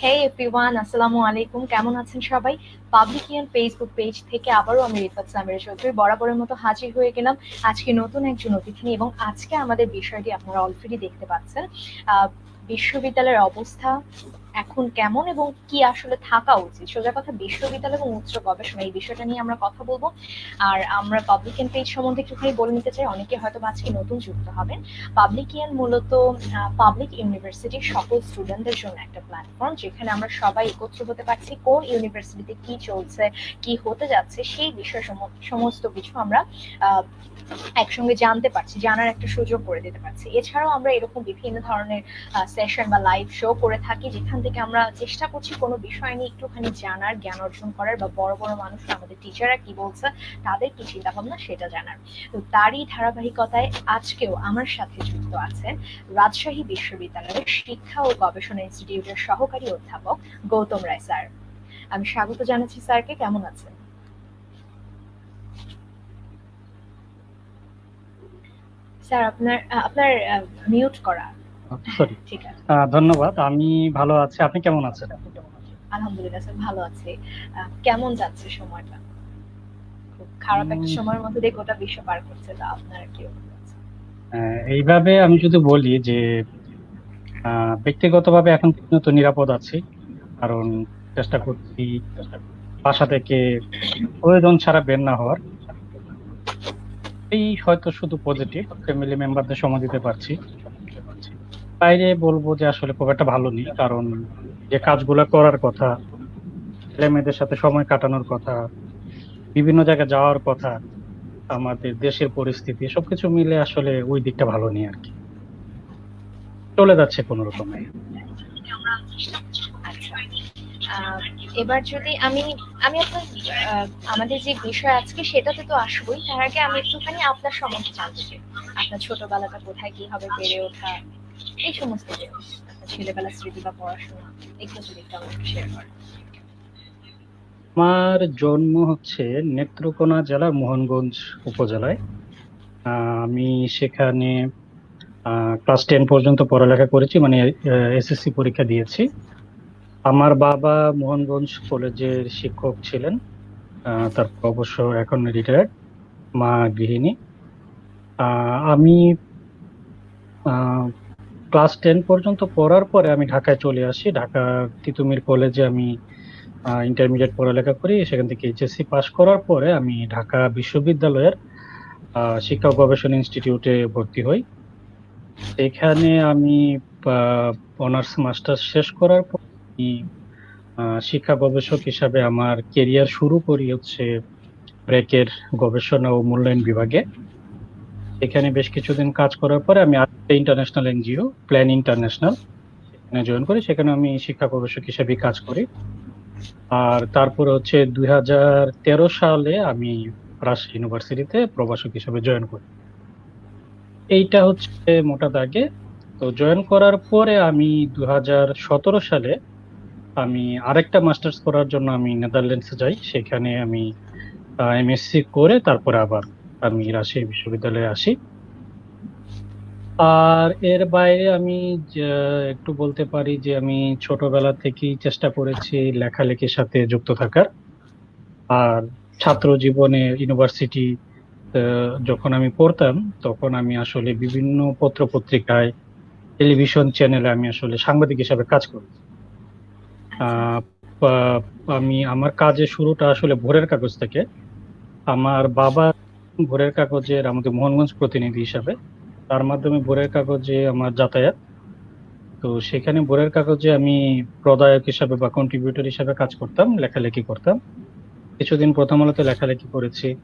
হেই everyone, আসসালামু আলাইকুম। কেমন আছেন সবাই? পাবলিকিয়ান ফেসবুক পেজ থেকে আবারও আমি রিফাত সামিরা চৌধুরী বরাবরের মতো হাজির হয়ে গেলাম আজকে নতুন একজন অতিথি নিয়ে। এবং আজকে আমাদের বিষয়টি আপনারা অলরেডি দেখতে পাচ্ছেন। আহ, বিশ্ববিদ্যালয়ের অবস্থা এখন কেমন এবং কি আসলে থাকা উচিত, সোজা কথা বিশ্ববিদ্যালয় এবং উচ্চ গবেষণা, এই বিষয়টা নিয়ে আমরা কথা বলবো। আর আমরা পাবলিকিয়ান পেজ সম্বন্ধে একটুখানি বলে নিতে চাই, অনেকে হয়তো বা আজকে নতুন যুক্ত হবেন। পাবলিকিয়ান মূলত পাবলিক ইউনিভার্সিটির সকল স্টুডেন্টদের জন্য একটা প্ল্যাটফর্ম, যেখানে আমরা সবাই একত্র হতে পারছি, কোন ইউনিভার্সিটিতে কি চলছে, কি হতে যাচ্ছে সেই বিষয় সমস্ত কিছু আমরা আহ, একসঙ্গে জানতে পারছি, জানার একটা সুযোগ করে দিতে পারছি। এছাড়াও আমরা এরকম বিভিন্ন ধরনের সেশন বা লাইভ শো করে থাকি, যেখান থেকে আমরা চেষ্টা করছি কোনো বিষয় নিয়ে একটুখানি জানার, জ্ঞান অর্জন করার, বা বড় বড় মানুষ আমাদের টিচাররা কি বলছে, তাদের কি চিন্তা ভাবনা সেটা জানার। তো তারই ধারাবাহিকতায় আজকেও আমার সাথে যুক্ত আছেন রাজশাহী বিশ্ববিদ্যালয়ের শিক্ষা ও গবেষণা ইনস্টিটিউটের সহকারী অধ্যাপক গৌতম রায় স্যার। আমি স্বাগত জানাচ্ছি স্যারকে। কেমন আছেন স্যার? আপনার আপনার মিউট করা। সরি। ঠিক আছে। ধন্যবাদ। আমি ভালো আছি। আপনি কেমন আছেন? আলহামদুলিল্লাহ স্যার, ভালো আছি। কেমন যাচ্ছে সময়টা? খুব খারাপ একটা উম, সময়ের মধ্যে দিয়ে গোটা বিশ্ব পার করছে, তা আপনার কি অবস্থা আছে? এইভাবে আমি যদি বলি যে ব্যক্তিগতভাবে এখন পর্যন্ত নিরাপদ আছি, কারণ চেষ্টা করছি বাসা থেকে প্রয়োজন ছাড়া বের না হওয়ার। এই হয়তো শুধু পজিটিভ, ফ্যামিলি মেম্বারদের সময় দিতে পারছি। বাইরে বলবো যে আসলে খুব একটা ভালো নেই, কারণ যে কাজগুলো করার কথা, ছেলে মেয়েদের সাথে সময় কাটানোর কথা, বিভিন্ন জায়গায় যাওয়ার কথা, আমাদের দেশের পরিস্থিতি সবকিছু মিলে আসলে ওই দিকটা ভালো নেই আর কি। চলে যাচ্ছে কোনো রকমে। আচ্ছা। আহ, এবার যদি আমি আমি আপনার আমাদের যে বিষয় আজকে সেটাতে তো আসবোই, তার আগে আমি একটুখানি আপনার সম্বন্ধে জানতে চাই। আপনার ছোটবেলাটা কোথায়, কিভাবে বেড়ে ওঠা, এই সমস্ত জিনিস, আপনার ছেলেবেলার স্মৃতি বা পড়াশোনা, এগুলো যদি একটু আমাকে শেয়ার করেন। আমার জন্ম হচ্ছে নেত্রকোনা জেলার মোহনগঞ্জ উপজেলায়। আমি সেখানে ক্লাস 10 পর্যন্ত পড়ালেখা করেছি, মানে এসএসসি পরীক্ষা দিয়েছি। আমার বাবা মোহনগঞ্জ কলেজের শিক্ষক ছিলেন। তারপর অবশ্য এখন রিটায়ার্ড। মা গৃহিণী। আমি ক্লাস 10 পর্যন্ত পড়ার পরে আমি ঢাকায় চলে আসি। ঢাকার তিতুমির কলেজে আমি ইন্টারমিডিয়েট পড়ালেখা করি। সেখান থেকে এইচএসসি পাশ করার পরে আমি ঢাকা বিশ্ববিদ্যালয়ের শিক্ষা ও গবেষণা ইনস্টিটিউটে ভর্তি হই। এখানে আমি অনার্স মাস্টার্স শেষ করার পর আমি, শিক্ষা গবেষক হিসাবে আমার কেরিয়ার শুরু করি হচ্ছে ব্র্যাকের গবেষণা ও মূল্যায়ন বিভাগে। এখানে বেশ কিছুদিন কাজ করার পরে আমি আরেকটা ইন্টারন্যাশনাল এনজিও, প্ল্যান ইন্টারন্যাশনাল, সেখানে জয়েন করি। সেখানে আমি শিক্ষা গবেষক হিসেবে কাজ করি। আর তারপরে হচ্ছে 2013 সালে আমি রাজশাহী ইউনিভার্সিটিতে প্রভাষক হিসেবে জয়েন করি। এইটা হচ্ছে মোটা দাগে। তো জয়েন করার পরে আমি 2017 সালে আমি আরেকটা মাস্টার্স করার জন্য আমি নেদারল্যান্ডসে যাই। সেখানে আমি এমএসসি করে তারপরে আবার আমি রাজশাহী বিশ্ববিদ্যালয়ে আসি। আর এর বাইরে আমি যে একটু বলতে পারি যে আমি ছোটবেলা থেকেই চেষ্টা করেছি লেখালেখির সাথে যুক্ত থাকার। আর ছাত্র জীবনে ইউনিভার্সিটি যখন আমি পড়তাম, তখন আমি আসলে বিভিন্ন পত্র পত্রিকায়, টেলিভিশন চ্যানেলে আমি আসলে সাংবাদিক হিসাবে কাজ করি। আচ্ছা। আহ, পা- আমার কাজের শুরুটা আসলে ভোরের কাগজ থেকে। আমার বাবা ভোরের কাগজের আমাদের মোহনগঞ্জ প্রতিনিধি হিসাবে, তার মাধ্যমে ভোরের কাগজে আমার যাতায়াত। তো সেখানে ভোরের কাগজে আমি প্রদায়ক হিসাবে বা কন্ট্রিবিউটর হিসাবে কাজ করতাম, লেখালেখি করতাম। কিছুদিন প্রথম আলোতে লেখালেখি করেছি।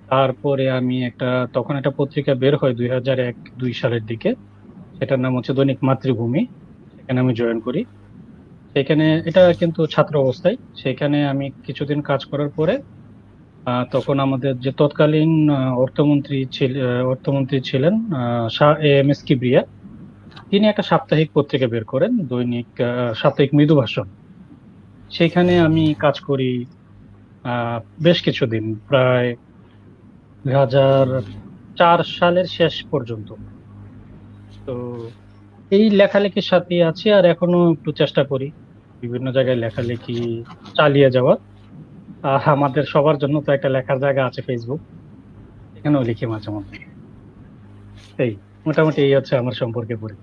তারপরে আমি তখন একটা পত্রিকা বের হয় 2001-2 সালের দিকে। সেটার নাম হচ্ছে দৈনিক মাতৃভূমি। সেখানে আমি জয়েন করি। সেখানে এটা কিন্তু ছাত্র অবস্থায়। সেখানে আমি কিছুদিন কাজ করার পরে তখন আমাদের যে তৎকালীন অর্থমন্ত্রী ছিলেন শাহ এম এস কিবরিয়া। তিনি একটা সাপ্তাহিক পত্রিকা বের করেন, সাপ্তাহিক মৃদু ভাষণ। সেখানে আমি কাজ করি বেশ কিছুদিন, প্রায় 2004 সালের শেষ পর্যন্ত। তো এই লেখালেখির সাথে আছি, আর এখনো একটু চেষ্টা করি বিভিন্ন জায়গায় লেখালেখি চালিয়ে যাওয়া। আমাদের সবার জন্য তো একটা লেখার জায়গা আছে ফেসবুক, এখানেও লিখি মাঝে মধ্যে। এই মোটামুটি এই হচ্ছে আমার সম্পর্কে পড়ি।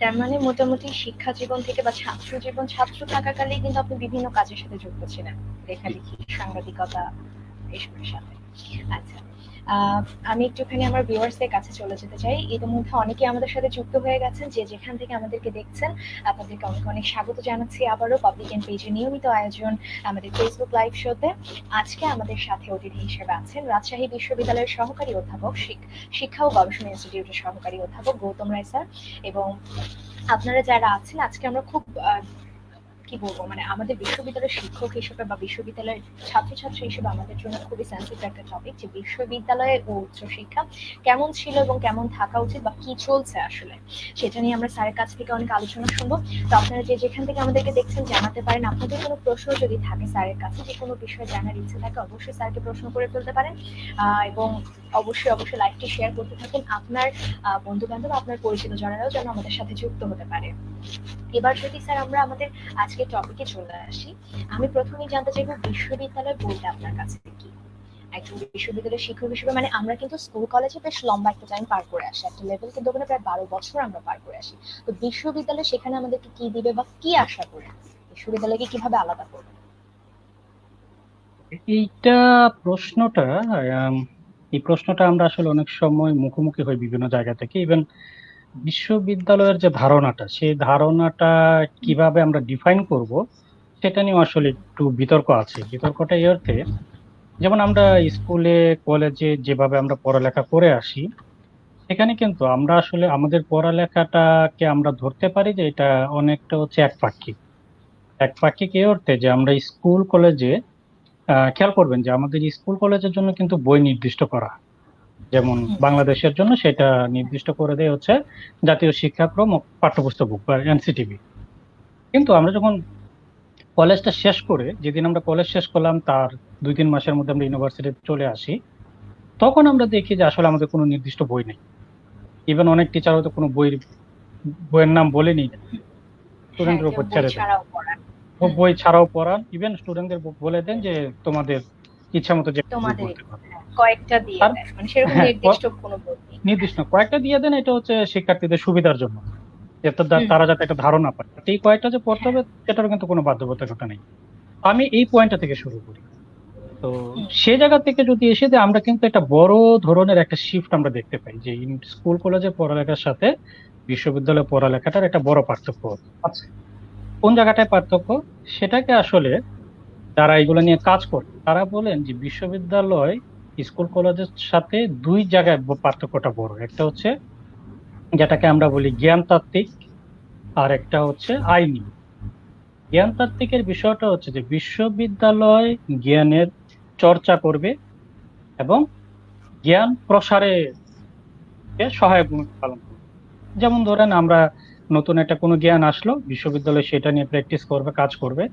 তার মানে মোটামুটি শিক্ষা জীবন থেকে বা ছাত্র জীবন, ছাত্র থাকাকালেই কিন্তু আপনি বিভিন্ন কাজের সাথে যুক্ত ছিলেন, লেখালেখি, সাংবাদিকতা এসবের সাথে। আচ্ছা, আহ, আমি একটুখানি আমার ভিউয়ার্সদের কাছে চলে যেতে চাই। ইতিমধ্যে অনেকে আমাদের সাথে যুক্ত হয়ে গেছেন, যে যেখান থেকে আমাদেরকে দেখছেন আপনাদেরকে অনেক অনেক স্বাগত জানাচ্ছি আবারও পাবলিক এন্ড পেজের নিয়মিত আয়োজন আমাদের ফেসবুক লাইভ শোতে। আজকে আমাদের সাথে অতিথি হিসেবে আছেন রাজশাহী বিশ্ববিদ্যালয়ের সহকারী অধ্যাপক, শিক্ষা ও গবেষণা ইনস্টিটিউটের সহকারী অধ্যাপক গৌতম রায় স্যার। এবং আপনারা যারা আছেন, আজকে আমরা খুব কি বলবো, মানে আমাদের বিশ্ববিদ্যালয়ের শিক্ষক হিসেবে বা বিশ্ববিদ্যালয়ের ছাত্রছাত্রী হিসেবে আমাদের জন্য খুবই সেন্সিটিভ একটা টপিক, যে বিশ্ববিদ্যালয়ে ও উচ্চশিক্ষা কেমন ছিল এবং কেমন থাকা উচিত বা কি চলছে আসলে, সেটা নিয়ে আমরা স্যারের কাছ থেকে অনেক আলোচনা শুনবো। তো আপনারা যে যেখান থেকে আমাদেরকে দেখছেন জানাতে পারেন, আপনাদের কোনো প্রশ্ন যদি থাকে স্যারের কাছে, যে কোনো বিষয়ে জানার ইচ্ছে থাকে, অবশ্যই স্যারকে প্রশ্ন করে ফেলতে পারেন। এবং অবশ্যই লাইভটি শেয়ার করতে থাকুন আপনার বন্ধু বান্ধব, আপনার পরিচিত জনেরাও যেন আমাদের সাথে যুক্ত হতে পারে। এবার যদি স্যার আমরা আমাদের আজকের টপিকে চলে আসি, আমি প্রথমেই জানতে চাইবো বিশ্ববিদ্যালয় বলতে আপনার কাছে কি? একজন বিশ্ববিদ্যালয়ের শিক্ষক হিসেবে, মানে আমরা কিন্তু স্কুল কলেজে বেশ লম্বা একটা টাইম পার করে আসি, একটা লেভেল কিন্তু ওখানে প্রায় 12 বছর আমরা পার করে আসি। তো বিশ্ববিদ্যালয় সেখানে আমাদেরকে কি দিবে বা কি আশা করে, বিশ্ববিদ্যালয়কে কিভাবে আলাদা করবে? এইটা প্রশ্নটা আম, এই প্রশ্নটা আমরা আসলে অনেক সময় মুখোমুখি হই বিভিন্ন জায়গা থেকে। ইভেন বিশ্ববিদ্যালয়ের যে ধারণাটা, সেই ধারণাটা কিভাবে আমরা ডিফাইন করব সেটা নিয়ে আসলে একটু বিতর্ক আছে। বিতর্কটা এই অর্থে, যেমন আমরা স্কুলে কলেজে যেভাবে আমরা পড়ালেখা করে আসি, সেখানে কিন্তু আমরা আসলে আমাদের পড়ালেখাটাকে আমরা ধরতে পারি যে এটা অনেকটা হচ্ছে একপাক্ষিক। একপাক্ষিক এই অর্থে যে আমরা স্কুল কলেজে খেয়াল করবেন যে আমাদের স্কুল কলেজের জন্য কিন্তু বই নির্দিষ্ট করা, যেমন বাংলাদেশের জন্য সেটা নির্দিষ্ট করে দেয় হচ্ছে জাতীয় শিক্ষাক্রম ও পাঠ্যপুস্তক বুক বা এনসিটিবি। কিন্তু আমরা যখন কলেজটা শেষ করে, যেদিন আমরা কলেজ শেষ করলাম তার 2-3 মাসের মধ্যে আমরা ইউনিভার্সিটি চলে আসি, তখন আমরা দেখি যে আসলে আমাদের কোনো নির্দিষ্ট বই নেই। ইভেন অনেক টিচার হয়তো কোনো বইয়ের নাম বলেনি, হ্যাঁ, স্টুডেন্টের কেউ উপর বই ছেড়ে দেন। ছাড়াও পড়ান। ও বই ছাড়াও পড়ান, ইভেন স্টুডেন্টদের বলে দেন যে তোমাদের ইচ্ছা মতো যে বই তোমাদের পড়তে পারো। কয়েকটা দিয়ে আর দেয়, মানে সেরকম হ্যাঁ, নির্দিষ্ট কোনো বই নেই। নির্দিষ্ট কয়েকটা দিয়ে দেন, এটা হচ্ছে শিক্ষার্থীদের সুবিধার জন্য, যাতে হুম, তারা যাতে একটা ধারণা পায়। তো এই কয়েকটা যে পড়তে হ্যাঁ, হবে সেটারও কিন্তু কোনো বাধ্যবাধকতা নেই। আমি এই পয়েন্টটা থেকে শুরু করি। তো হুম, সে জায়গা থেকে যদি এসে যে আমরা কিন্তু একটা বড় ধরনের একটা শিফট আমরা দেখতে পাই, যে স্কুল কলেজে পড়ালেখার সাথে বিশ্ববিদ্যালয়ে পড়ালেখাটার একটা বড় পার্থক্য আছে। কোন জায়গাটায় পার্থক্য, সেটাকে আসলে যারা এগুলো নিয়ে কাজ করে তারা বলেন যে বিশ্ববিদ্যালয় স্কুল কলেজের সাথে দুই জায়গায় পার্থক্যটা বড়। একটা হচ্ছে যেটাকে আমরা বলি জ্ঞানতাত্ত্বিক, আর একটা হচ্ছে আইনি। জ্ঞানতাত্ত্বিকের বিষয়টা হচ্ছে যে বিশ্ববিদ্যালয় জ্ঞানের চর্চা করবে এবং জ্ঞান প্রসারে সহায়ক ভূমিকা পালন করবে। যেমন ধরেন আমরা নতুন একটা কোনো জ্ঞান আসলো, বিশ্ববিদ্যালয় সেটা নিয়ে প্র্যাকটিস করবে, কাজ করবে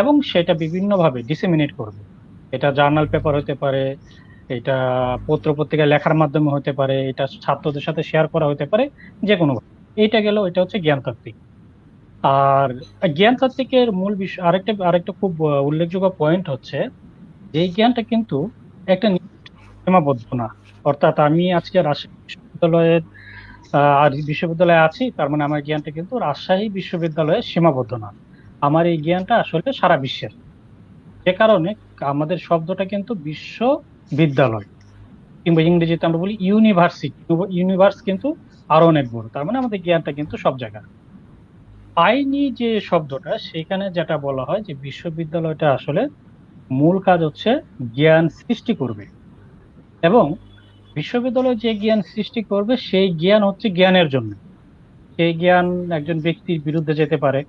এবং সেটা বিভিন্নভাবে ডিসেমিনেট করবে। এটা জার্নাল পেপার হতে পারে, এটা পত্র পত্রিকায় লেখার মাধ্যমে হতে পারে, এটা ছাত্রদের সাথে শেয়ার করা হতে পারে, যে কোনো ভাবে। এইটা গেল, এটা হচ্ছে জ্ঞানতাত্ত্বিক। আর জ্ঞানতাত্ত্বিকের মূল বিষয় আরেকটা আরেকটা খুব উল্লেখযোগ্য পয়েন্ট হচ্ছে যে এই জ্ঞানটা কিন্তু একটা সীমাবদ্ধ না। অর্থাৎ আমি আজকে রাজশাহী বিশ্ববিদ্যালয়ের আর বিশ্ববিদ্যালয়ে আছি, তার মানে আমার জ্ঞানটা কিন্তু রাজশাহী বিশ্ববিদ্যালয়ে সীমাবদ্ধ না। আমার এই জ্ঞানটা আসলে সারা বিশ্বের। যে কারণে আমাদের শব্দটা কিন্তু বিশ্ববিদ্যালয়, কিংবা ইংরেজিতে আমরা বলি ইউনিভার্সিটি। ইউনিভার্স কিন্তু আরো অনেক বড়, তার মানে আমাদের জ্ঞানটা কিন্তু সব জায়গায়। আইনি যে শব্দটা, সেখানে যেটা বলা হয় যে বিশ্ববিদ্যালয়টা আসলে মূল কাজ হচ্ছে জ্ঞান সৃষ্টি করবে, এবং বিশ্ববিদ্যালয় যে জ্ঞান সৃষ্টি করবে সেই জ্ঞান হচ্ছে জ্ঞানের জন্য। সেই জ্ঞান একজন ব্যক্তির বিরুদ্ধে যেতে পারে,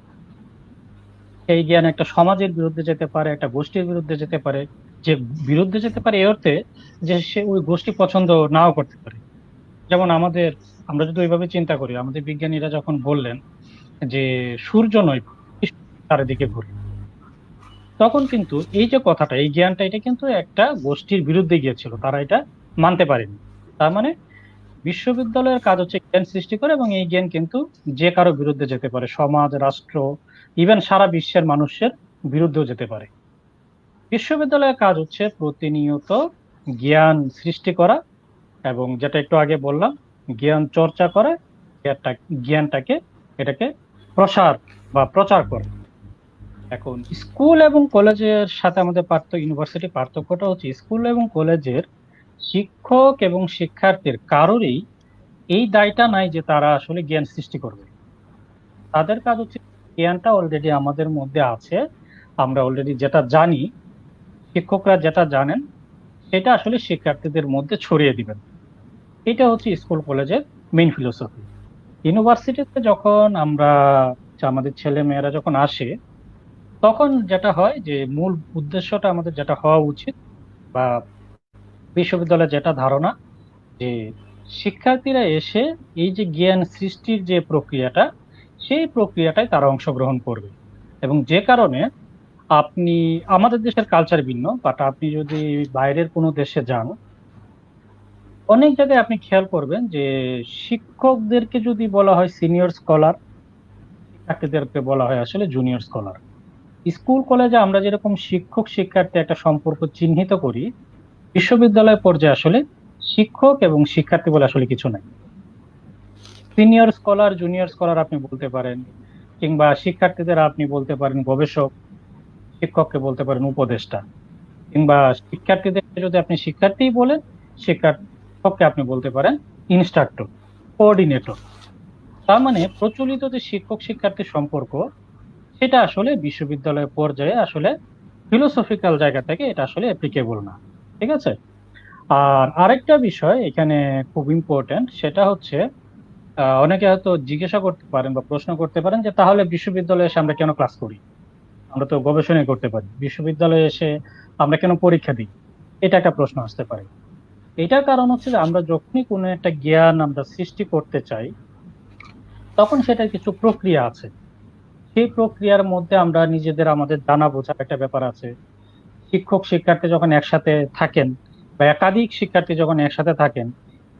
সেই জ্ঞান একটা সমাজের বিরুদ্ধে যেতে পারে, একটা গোষ্ঠীর বিরুদ্ধে যেতে পারে। যে বিরুদ্ধে যেতে পারে এই অর্থে যে সে ওই গোষ্ঠী পছন্দ নাও করতে পারে। যেমন আমরা যদি ওইভাবে চিন্তা করি, আমাদের বিজ্ঞানীরা যখন বললেন যে সূর্য নয় চারিদিকে ঘুরে, তখন কিন্তু এই যে কথাটা, এই জ্ঞানটা, এটা কিন্তু একটা গোষ্ঠীর বিরুদ্ধে গিয়েছিল, তারা এটা মানতে পারেনি। তার মানে বিশ্ববিদ্যালয়ের কাজ হচ্ছে জ্ঞান সৃষ্টি করে, এবং এই জ্ঞান কিন্তু যে কারো বিরুদ্ধে যেতে পারে, সমাজ, রাষ্ট্র, ইভেন সারা বিশ্বের মানুষের বিরুদ্ধেও যেতে পারে। বিশ্ববিদ্যালয়ের কাজ হচ্ছে প্রতিনিয়ত জ্ঞান সৃষ্টি করা, এবং যেটা একটু আগে বললাম, জ্ঞান চর্চা করে জ্ঞানটাকে এটাকে প্রসার বা প্রচার করে। এখন স্কুল এবং কলেজের সাথে আমাদের ইউনিভার্সিটি পার্থক্যটা হচ্ছে, স্কুল এবং কলেজের শিক্ষক এবং শিক্ষার্থীর কারোরই এই দায়টা নাই যে তারা আসলে জ্ঞান সৃষ্টি করবে। তাদের কাজ হচ্ছে জ্ঞানটা অলরেডি আমাদের মধ্যে আছে, আমরা অলরেডি যেটা জানি, শিক্ষকরা যেটা জানেন সেটা আসলে শিক্ষার্থীদের মধ্যে ছড়িয়ে দিবেন। এটা হচ্ছে স্কুল কলেজের মেইন ফিলোসফি। ইউনিভার্সিটিতে যখন আমাদের ছেলে মেয়েরা যখন আসে, তখন যেটা হয় যে মূল উদ্দেশ্যটা আমাদের যেটা হওয়া উচিত, বা বিশ্ববিদ্যালয়ের যেটা ধারণা, যে শিক্ষার্থীরা এসে এই যে জ্ঞান সৃষ্টির যে প্রক্রিয়াটা, সেই প্রক্রিয়াটাই তারা অংশগ্রহণ করবে। এবং যে কারণে আপনি, আমাদের দেশের কালচার ভিন্ন, বাট আপনি যদি বাইরের কোনো দেশে যান, অনেক জায়গায় আপনি খেয়াল করবেন যে শিক্ষকদেরকে যদি বলা হয় সিনিয়র স্কলার, শিক্ষার্থীদেরকে বলা হয় আসলে জুনিয়র স্কলার। স্কুল কলেজে আমরা যেরকম শিক্ষক শিক্ষার্থী একটা সম্পর্ক চিহ্নিত করি, বিশ্ববিদ্যালয় পর্যায়ে আসলে শিক্ষক এবং শিক্ষার্থী বলে আসলে কিছু নাই। সিনিয়র স্কলার, জুনিয়র স্কলার আপনি বলতে পারেন, কিংবা শিক্ষার্থীদের আপনি বলতে পারেন গবেষক, শিক্ষককে বলতে পারেন উপদেষ্টা, কিংবা শিক্ষার্থীদেরকে যদি আপনি শিক্ষার্থী বলেন, শিক্ষককে আপনি বলতে পারেন ইনস্ট্রাক্টর, কোঅর্ডিনেটর। তার মানে প্রচলিত যে শিক্ষক শিক্ষার্থী সম্পর্ক, সেটা আসলে বিশ্ববিদ্যালয় পর্যায়ে আসলে ফিলোসফিক্যাল জায়গা থেকে এটা আসলে অ্যাপ্লিকেবল না। ঠিক আছে। আর আরেকটা বিষয় এখানে খুব ইম্পর্টেন্ট, সেটা হচ্ছে অনেকে হয়তো জিজ্ঞাসা করতে পারেন বা প্রশ্ন করতে পারেন যে তাহলে বিশ্ববিদ্যালয়ে এসে আমরা কেন ক্লাস করি, আমরা তো গবেষণা করতে পারি, বিশ্ববিদ্যালয়ে এসে আমরা কেন পরীক্ষা দিই, এটা একটা প্রশ্ন আসতে পারে। এটার কারণ হচ্ছে যে আমরা যখনই কোনো একটা জ্ঞান আমরা সৃষ্টি করতে চাই, তখন সেটার কিছু প্রক্রিয়া আছে। সেই প্রক্রিয়ার মধ্যে আমরা নিজেদের, আমাদের জানা বোঝার একটা ব্যাপার আছে। শিক্ষক শিক্ষার্থী যখন একসাথে থাকেন, বা একাধিক শিক্ষার্থী যখন একসাথে থাকেন,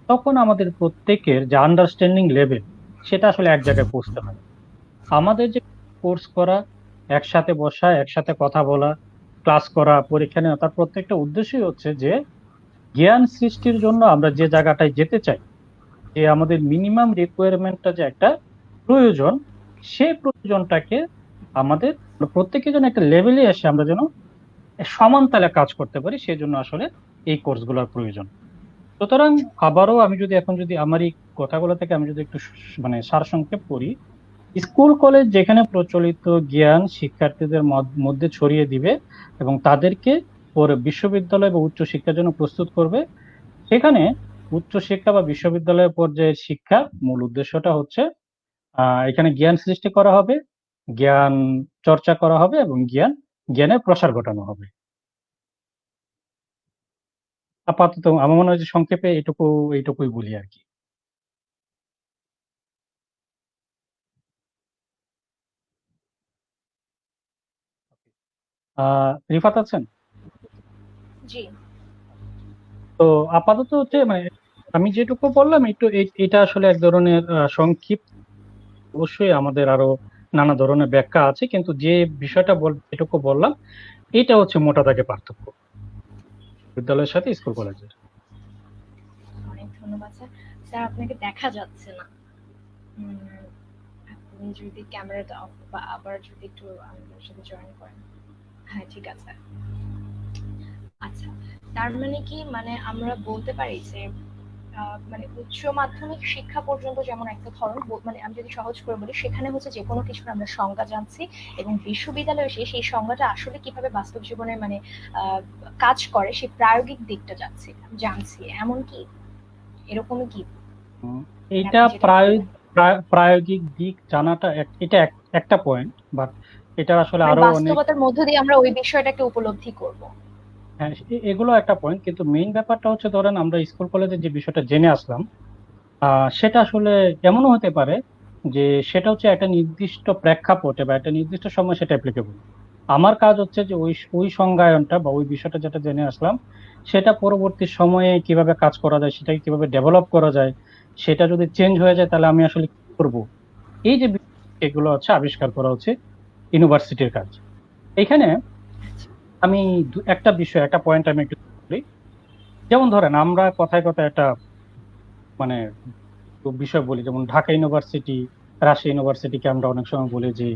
তখন আমাদের প্রত্যেকের যে আন্ডারস্ট্যান্ডিং লেভেল, সেটা আসলে এক জায়গায় পৌঁছতে হয়। আমাদের যে কোর্স করা, একসাথে বসা, একসাথে কথা বলা, ক্লাস করা, পরীক্ষা নেওয়া, তার প্রত্যেকটা উদ্দেশ্যই হচ্ছে যে জ্ঞান সৃষ্টির জন্য আমরা যে জায়গাটায় যেতে চাই, যে আমাদের মিনিমাম রিকোয়ারমেন্টটা যে একটা প্রয়োজন, সেই প্রয়োজনটাকে আমাদের প্রত্যেকে যেন একটা লেভেলে এসে আমরা যেন সমান তালে কাজ করতে পারি, সেই জন্য আসলে এই কোর্সগুলোর প্রয়োজন। সুতরাং আবারও আমি যদি এখন যদি আমার এই কথাগুলো থেকে আমি যদি একটু মানে সারসংক্ষেপ করি, স্কুল কলেজ যেখানে প্রচলিত জ্ঞান শিক্ষার্থীদের মধ্যে ছড়িয়ে দিবে এবং তাদেরকে পরে বিশ্ববিদ্যালয় বা উচ্চশিক্ষার জন্য প্রস্তুত করবে, সেখানে উচ্চশিক্ষা বা বিশ্ববিদ্যালয় পর্যায়ের শিক্ষা মূল উদ্দেশ্যটা হচ্ছে এখানে জ্ঞান সৃষ্টি করা হবে, জ্ঞান চর্চা করা হবে, এবং জ্ঞানের প্রসার ঘটানো হবে। আপাতত আমার মনে হয় যে সংক্ষেপে এইটুকুই বলি আর কি। রিফাত আছেন? জি। তো আপাতত হচ্ছে মানে আমি যেটুকু বললাম একটু এটা আসলে এক ধরনের সংক্ষিপ্ত। অবশ্যই আমাদের আরো নানা ধরনের ব্যাখ্যা আছে, কিন্তু যে বিষয়টা যেটুকু বললাম, এটা হচ্ছে মোটা দাগে পার্থক্য বিদ্যালয়ের সাথে স্কুল কলেজের। অনেক ধন্যবাদ স্যার। স্যার আপনাকে দেখা যাচ্ছে না। উম, আপনি যদি ক্যামেরাটা অফ বা আবার যদি একটু আমাদের সাথে জয়েন করেন। হ্যাঁ, ঠিক আছে। আচ্ছা, তার মানে কি, মানে আমরা বলতে পারি যে মানে উচ্চ মাধ্যমিক শিক্ষা পর্যন্ত যেমন একটা ধরন, মানে আমি যদি সহজ করে বলি, সেখানে হচ্ছে যে কোনো কিছুর আমরা সংজ্ঞা জানছি, এবং বিশ্ববিদ্যালয়ে এসে সেই সংজ্ঞাটা আসলে কিভাবে বাস্তব জীবনে মানে কাজ করে সেই প্রায়োগিক দিকটা জানছি, এমন কি, এরকমই কি? উম, মানে এইটা আপনি যেটা বললেন, প্রায়োগিক দিক জানাটা এটা একটা পয়েন্ট, বাট এটা আসলে মানে আরো অনেক। বাস্তবতার মধ্য দিয়ে আমরা ওই বিষয়টাকে উপলব্ধি করব। হ্যাঁ, এগুলো একটা পয়েন্ট, কিন্তু মেইন ব্যাপারটা হচ্ছে ধরেন আমরা স্কুল কলেজে যে বিষয়টা জেনে আসলাম, সেটা আসলে এমনও হতে পারে যে সেটা হচ্ছে একটা নির্দিষ্ট প্রেক্ষাপটে বা একটা নির্দিষ্ট সময় সেটা অ্যাপ্লিকেবল। আমার কাজ হচ্ছে যে ওই ওই সংজ্ঞায়নটা বা ওই বিষয়টা যেটা জেনে আসলাম, সেটা পরবর্তী সময়ে কিভাবে কাজ করা যায়, সেটাকে কিভাবে ডেভেলপ করা যায়, সেটা যদি চেঞ্জ হয়ে যায় তাহলে আমি আসলে কি করব। এই যে এগুলো হচ্ছে আবিষ্কার করা হচ্ছে ইউনিভার্সিটির কাজ। এখানে আমি একটা বিষয়, একটা পয়েন্ট আমি একটু বলি। যেমন ধরেন আমরা কথায় কথায় একটা মানে বিষয় বলি, যেমন ঢাকা ইউনিভার্সিটি, রাজশাহী ইউনিভার্সিটিকে আমরা অনেক সময় বলি যে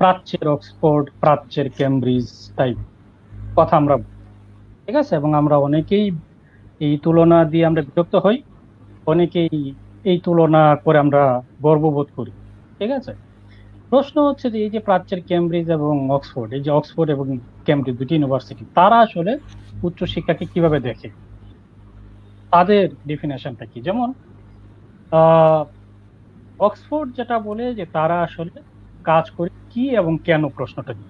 প্রাচ্যের অক্সফোর্ড, প্রাচ্যের কেমব্রিজ টাইপ কথা আমরা বলি, ঠিক আছে। এবং আমরা অনেকেই এই তুলনা দিয়ে আমরা বিরক্ত হই, অনেকেই এই তুলনা করে আমরা গর্ববোধ করি, ঠিক আছে। প্রশ্ন হচ্ছে যে এই যে প্রাচ্যের কেমব্রিজ এবং অক্সফোর্ড, এই যে অক্সফোর্ড এবং কেমব্রিজ দুটি ইউনিভার্সিটি, তারা আসলে উচ্চশিক্ষাকে কিভাবে দেখে, তাদের ডেফিনেশনটা কি। যেমন আহ অক্সফোর্ড যেটা বলে যে তারা আসলে কাজ করে কি এবং কেন প্রশ্নটা কি,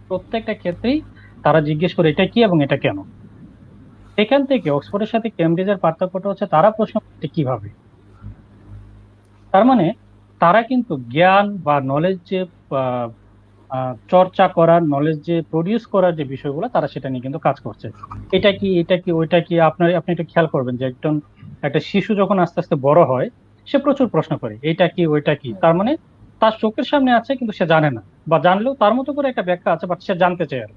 প্রত্যেকটা ক্ষেত্রেই তারা জিজ্ঞেস করে এটা কি এবং এটা কেন। সেখান থেকে অক্সফোর্ডের সাথে কেমব্রিজের পার্থক্যটা হচ্ছে তারা প্রশ্ন করছে কিভাবে। তার মানে তারা কিন্তু জ্ঞান বা নলেজ যে আহ, চর্চা করার, নলেজ যে প্রডিউস করার যে বিষয়গুলো, তারা সেটা নিয়ে কিন্তু কাজ করছে। এটা কি, এটা কি, ওইটা কি। আপনি একটু খেয়াল করবেন যে একটা শিশু যখন আস্তে আস্তে বড় হয়, সে প্রচুর প্রশ্ন করে এটা কি ওইটা কি। তার মানে তার চোখের সামনে আছে কিন্তু সে জানে না, বা জানলেও তার মতো করে একটা ব্যাখ্যা আছে, বাট সে জানতে চায় আর।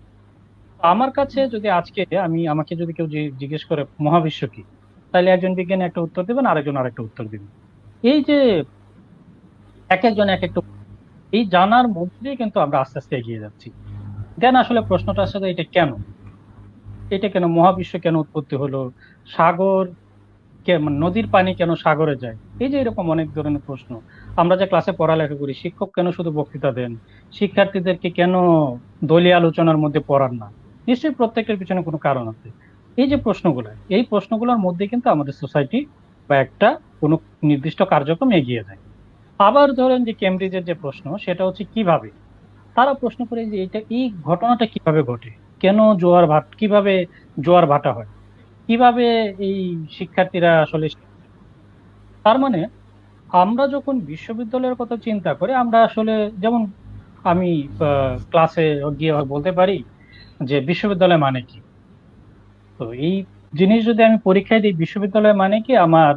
আমার কাছে যদি আজকে আমাকে যদি কেউ জিজ্ঞেস করে মহাবিশ্ব কি, তাহলে একজন বিজ্ঞানী একটা উত্তর দিবেন, আরেকজন আরেকটা উত্তর দিবেন। এই যে এক একজন এক একটা, এই জানার মধ্যে দিয়ে কিন্তু আমরা আস্তে আস্তে এগিয়ে যাচ্ছি। দেন আসলে প্রশ্নটা আসলে এটা কেন, এটা কেন, মহাবিশ্ব কেন উৎপত্তি হলো, সাগর মানে নদীর পানি কেন সাগরে যায়, এই যে এরকম অনেক ধরনের প্রশ্ন। আমরা যে ক্লাসে পড়ালেখা করি, শিক্ষক কেন শুধু বক্তৃতা দেন, শিক্ষার্থীদেরকে কেন দলীয় আলোচনার মধ্যে পড়ান না, নিশ্চয়ই প্রত্যেকের পিছনে কোনো কারণ আছে। এই যে প্রশ্নগুলো, এই প্রশ্নগুলোর মধ্যে কিন্তু আমাদের সোসাইটি বা একটা কোনো নির্দিষ্ট কার্যক্রম এগিয়ে যায়। আবার ধরেন যে কেমব্রিজের যে প্রশ্ন, সেটা হচ্ছে কিভাবে তারা প্রশ্ন করে যে এটা, এই ঘটনাটা কিভাবে ঘটে, কেন কিভাবে জোয়ার ভাটা হয়, কিভাবে এই শিক্ষার্থীরা আসলে। তার মানে আমরা যখন বিশ্ববিদ্যালয়ের কথা চিন্তা করি, আমরা আসলে যেমন আমি ক্লাসে গিয়ে বলতে পারি যে বিশ্ববিদ্যালয় মানে কি। তো এই জিনিস যদি আমি পরীক্ষায় দিই, বিশ্ববিদ্যালয় মানে কি, আমার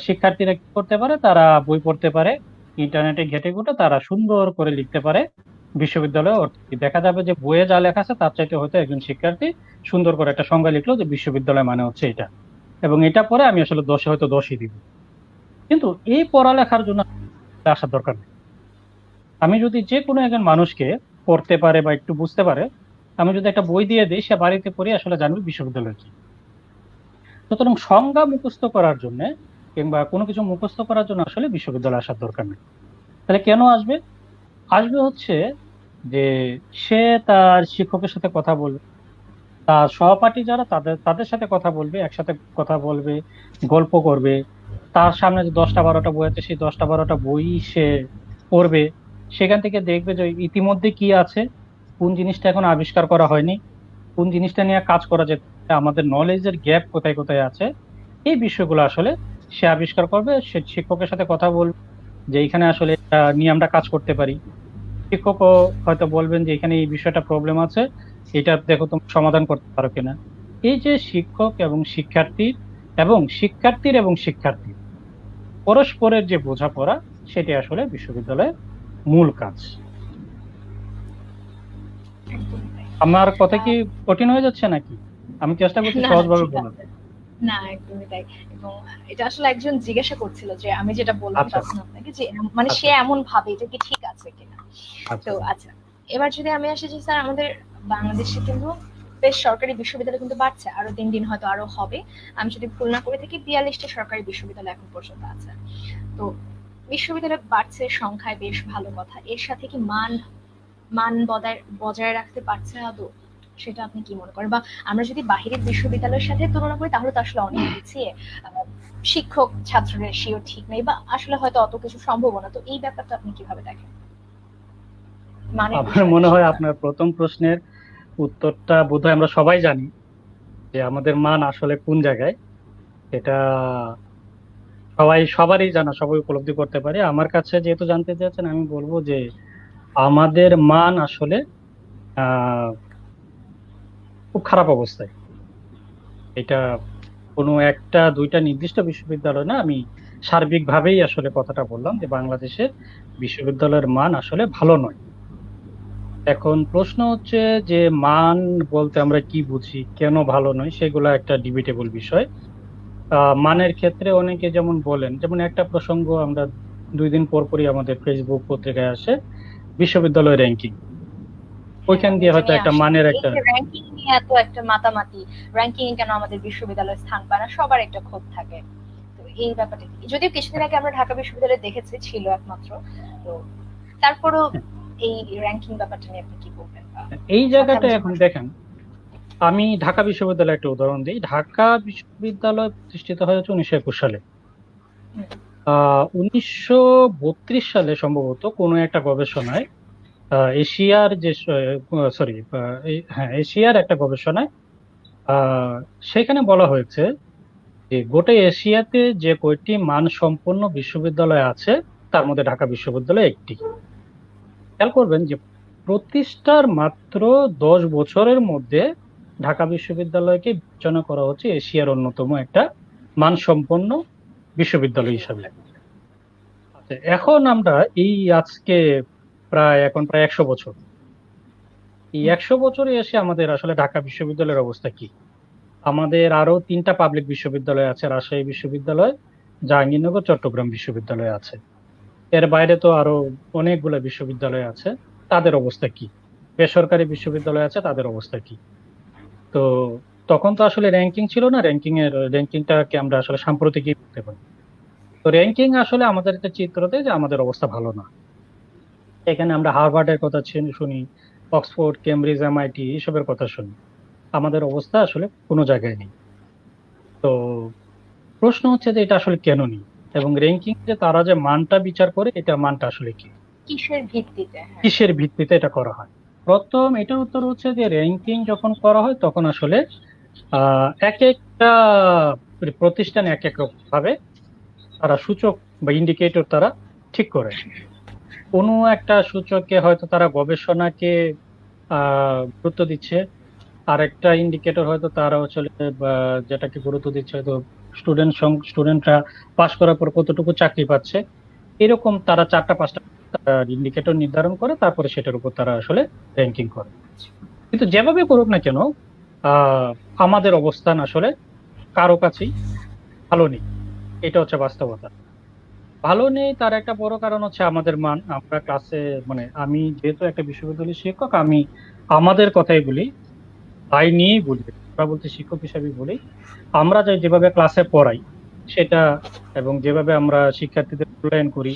শিক্ষার্থীরা কি করতে পারে, তারা বই পড়তে পারে, ইন্টারনেটে ঘেঁটে ঘুটে তারা সুন্দর করে লিখতে পারে বিশ্ববিদ্যালয়ে অর্থ কি। দেখা যাবে যে বইয়ে যা লেখা আছে তার চাইতে হয়তো একজন শিক্ষার্থী সুন্দর করে একটা সংজ্ঞা লিখলো যে বিশ্ববিদ্যালয় মানে হচ্ছে এটা, এবং এটা পরে আমি আসলে 10-এ হয়তো 10ই দিব। কিন্তু এই পড়ালেখার জন্য আসার দরকার নেই। আমি যদি যে কোনো একজন মানুষকে পড়তে পারে বা একটু বুঝতে পারে, আমি যদি একটা বই দিয়ে দিই, সে বাড়িতে পড়ে আসলে জানবে বিশ্ববিদ্যালয় কি। সুতরাং সংজ্ঞা মুখস্থ করার জন্য কিংবা কোনো কিছু মুখস্থ করার জন্য আসলে বিশ্ববিদ্যালয়ে আসার দরকার নেই। তাহলে কেন আসবে? আসবে হচ্ছে যে সে তার শিক্ষকের সাথে কথা বলবে, তার সহপাঠী যারা তাদের তাদের সাথে কথা বলবে, একসাথে কথা বলবে, গল্প করবে। তার সামনে যে 10টা 12টা বই আছে, সেই 10টা 12টা বই সে পড়বে। সেখান থেকে দেখবে যে ইতিমধ্যে কি আছে, কোন জিনিসটা এখন আবিষ্কার করা হয়নি, কোন জিনিসটা নিয়ে কাজ করা যেতে পারে, আমাদের নলেজের গ্যাপ কোথায় কোথায় আছে। এই বিষয়গুলো আসলে সে আবিষ্কার করবে, সে শিক্ষকের সাথে কথা বলবে যে এখানে আসলে এটা নিয়ে আমরা কাজ করতে পারি। শিক্ষকও হয়তো বলবেন যে এখানে এই বিষয়টা প্রবলেম আছে, এটা দেখো তুমি সমাধান করতে পারো কিনা। এই যে শিক্ষক এবং শিক্ষার্থীর এবং শিক্ষার্থী পরস্পরের যে বোঝাপড়া, সেটি আসলে বিশ্ববিদ্যালয়ের মূল কাজ। একদমই তাই। আমার কথা কি আহ, কঠিন হয়ে যাচ্ছে নাকি? আমি চেষ্টা করছি না না, সহজভাবে ঠিক বলার। আছে। না, একদমই তাই। এবং এটা আসলে একজন জিজ্ঞাসা করছিল যে আমি যেটা বললাম আচ্ছা তখন আপনাকে, যে মানে সে আচ্ছা এমন ভাবে এটা কি ঠিক আছে কিনা। আচ্ছা তো আচ্ছা, এবার যদি আমি আসি যে স্যার, আমাদের বাংলাদেশে কিন্তু বেশ সরকারি বিশ্ববিদ্যালয় কিন্তু বাড়ছে, আরো দিন দিন হয়তো আরো হবে। আমি যদি ভুল না করে থাকি, 42টা সরকারি বিশ্ববিদ্যালয় এখন পর্যন্ত আছে। তো বিশ্ববিদ্যালয় বাড়ছে, সংখ্যায় বেশ ভালো কথা। এর সাথে কি মান মান বজায় বজায় রাখতে পারছে আদৌ, সেটা আপনি কি মনে করেন? বা আমরা যদি বাহিরের বিশ্ববিদ্যালয়ের সাথে তুলনা করি, তাহলে তো আসলে অনেক পিছিয়ে। শিক্ষক ছাত্র রেশিও ঠিক নেই, বা আসলে হয়তো অত কিছু সম্ভব না। তো এই ব্যাপারটা আপনি কিভাবে দেখেন, মানের আমার বিষয়টা মনে হয় সেটা? আপনার প্রথম প্রশ্নের উত্তরটা বোধহয় আমরা সবাই জানি, যে আমাদের মান আসলে কোন জায়গায়। এটা সবারই জানা, সবাই উপলব্ধি করতে পারে। আমার কাছে যেহেতু জানতে চাচ্ছেন, আমি বলবো যে আমাদের মান আসলে আহ খুব খারাপ অবস্থায়। এটা কোনো একটা দুইটা নির্দিষ্ট বিশ্ববিদ্যালয় না, আমি সার্বিকভাবেই আসলে কথাটা বললাম যে বাংলাদেশের বিশ্ববিদ্যালয়ের মান আসলে ভালো নয়। এখন প্রশ্ন হচ্ছে যে মান বলতে আমরা কি বুঝি, কেন ভালো নয়, সেগুলো একটা ডিবেটেবল বিষয়। মানের ক্ষেত্রে অনেকে যেমন বলেন, যেমন একটা প্রসঙ্গ আমরা 2 দিন পর পরই আমাদের ফেসবুক পত্রিকায় আসে বিশ্ববিদ্যালয় র্যাঙ্কিং, হ্যাঁ, ওইখান আমি দিয়ে এটা হয়তো নিয়ে একটা আসছি। মানের এই একটা যে র্যাঙ্কিং নিয়ে এত একটা মাতামাতি, র্যাঙ্কিং এ কেন আমাদের বিশ্ববিদ্যালয়ে স্থান পায় না, সবার একটা ক্ষোভ থাকে। তো এই ব্যাপারটা কি? যদিও কিছুদিন আগে আমরা ঢাকা বিশ্ববিদ্যালয়ে দেখেছি ছিল একমাত্র। তো তারপরও এই র্যাঙ্কিং ব্যাপারটা নিয়ে আপনি কি বলবেন? বা এই সাথে জায়গাটা আমি যে এখন দেখেন, আমি ঢাকা বিশ্ববিদ্যালয়ে একটা উদাহরণ দিই। ঢাকা বিশ্ববিদ্যালয় প্রতিষ্ঠিত হয়েছে 1921 সালে। হুম, 1932 সালে সম্ভবত কোনো একটা গবেষণায় এশিয়ার যে, সরি, হ্যাঁ, এশিয়ার একটা গবেষণায় আহ, সেখানে বলা হয়েছে যে গোটা এশিয়াতে যে কয়টি মানসম্পন্ন বিশ্ববিদ্যালয় আছে তার মধ্যে ঢাকা বিশ্ববিদ্যালয় একটি। খেয়াল করবেন যে প্রতিষ্ঠার মাত্র 10 বছরের মধ্যে ঢাকা বিশ্ববিদ্যালয়কে বিবেচনা করা হচ্ছে এশিয়ার অন্যতম একটা মানসম্পন্ন বিশ্ববিদ্যালয় হিসাবে। আচ্ছা, এখন আমরা এই আজকে প্রায় 100 বছর, এই হুম, 100 বছরে এসে আমাদের আসলে ঢাকা বিশ্ববিদ্যালয়ের অবস্থা কি? আমাদের আরো 3টা পাবলিক বিশ্ববিদ্যালয় আছে, রাজশাহী বিশ্ববিদ্যালয়, জাহাঙ্গীরনগর, চট্টগ্রাম বিশ্ববিদ্যালয় আছে। এর বাইরে তো আরো অনেকগুলো বিশ্ববিদ্যালয় আছে, তাদের অবস্থা কি? বেসরকারি বিশ্ববিদ্যালয় আছে, তাদের অবস্থা কি? তো তখন তো আসলে র্যাঙ্কিং ছিল না, র্যাঙ্কিংটাকে আমরা আসলে সাম্প্রতিকই করতে পারি। তো র্যাঙ্কিং আসলে আমাদের একটা চিত্র দেয় যে আমাদের অবস্থা ভালো না। এখানে আমরা হার্ভার্ডের কথা শুনি, অক্সফোর্ড, কেমব্রিজ, এমআইটি এসবের কথা শুনি, আমাদের অবস্থা আসলে কোনো জায়গায় নেই। তো প্রশ্ন হচ্ছে যে এটা আসলে কেন নেই, এবং র্যাঙ্কিং যে তারা যে মানটা বিচার করে, এটা মানটা আসলে কি, কিসের ভিত্তিতে? হ্যাঁ। কিসের ভিত্তিতে এটা করা হয়? প্রথম এটার উত্তর হচ্ছে যে র্যাঙ্কিং যখন করা হয় তখন আসলে এক একটা প্রতিষ্ঠান এক এক রকম ভাবে তারা সূচক বা ইন্ডিকেটর তারা ঠিক করে। কোনো একটা সূচকে হয়তো তারা গবেষণাকে গুরুত্ব দিচ্ছে, আর একটা ইন্ডিকেটর হয়তো তারা আসলে যেটাকে গুরুত্ব দিচ্ছে হয়তো স্টুডেন্টরা পাশ করার পর কতটুকু চাকরি পাচ্ছে। এরকম তারা 4টা 5টা ইন্ডিকেটর নির্ধারণ করে, তারপরে সেটার উপর তারা আসলে র্যাঙ্কিং করে। কিন্তু যেভাবে করুক না কেন, আহ আমাদের অবস্থান আসলে কারো কাছেই ভালো নেই, এটা হচ্ছে বাস্তবতা। ভালো নেই তার একটা বড় কারণ হচ্ছে আমাদের মান। আমরা ক্লাসে, মানে আমি যেহেতু একটা বিশ্ববিদ্যালয়ের শিক্ষক, আমি আমাদের কথাই বলি, তাই নিয়েই বলি, আমরা বলতে শিক্ষক হিসেবে বলি, আমরা যেভাবে ক্লাসে পড়াই সেটা, এবং যেভাবে আমরা শিক্ষার্থীদের মূল্যায়ন করি,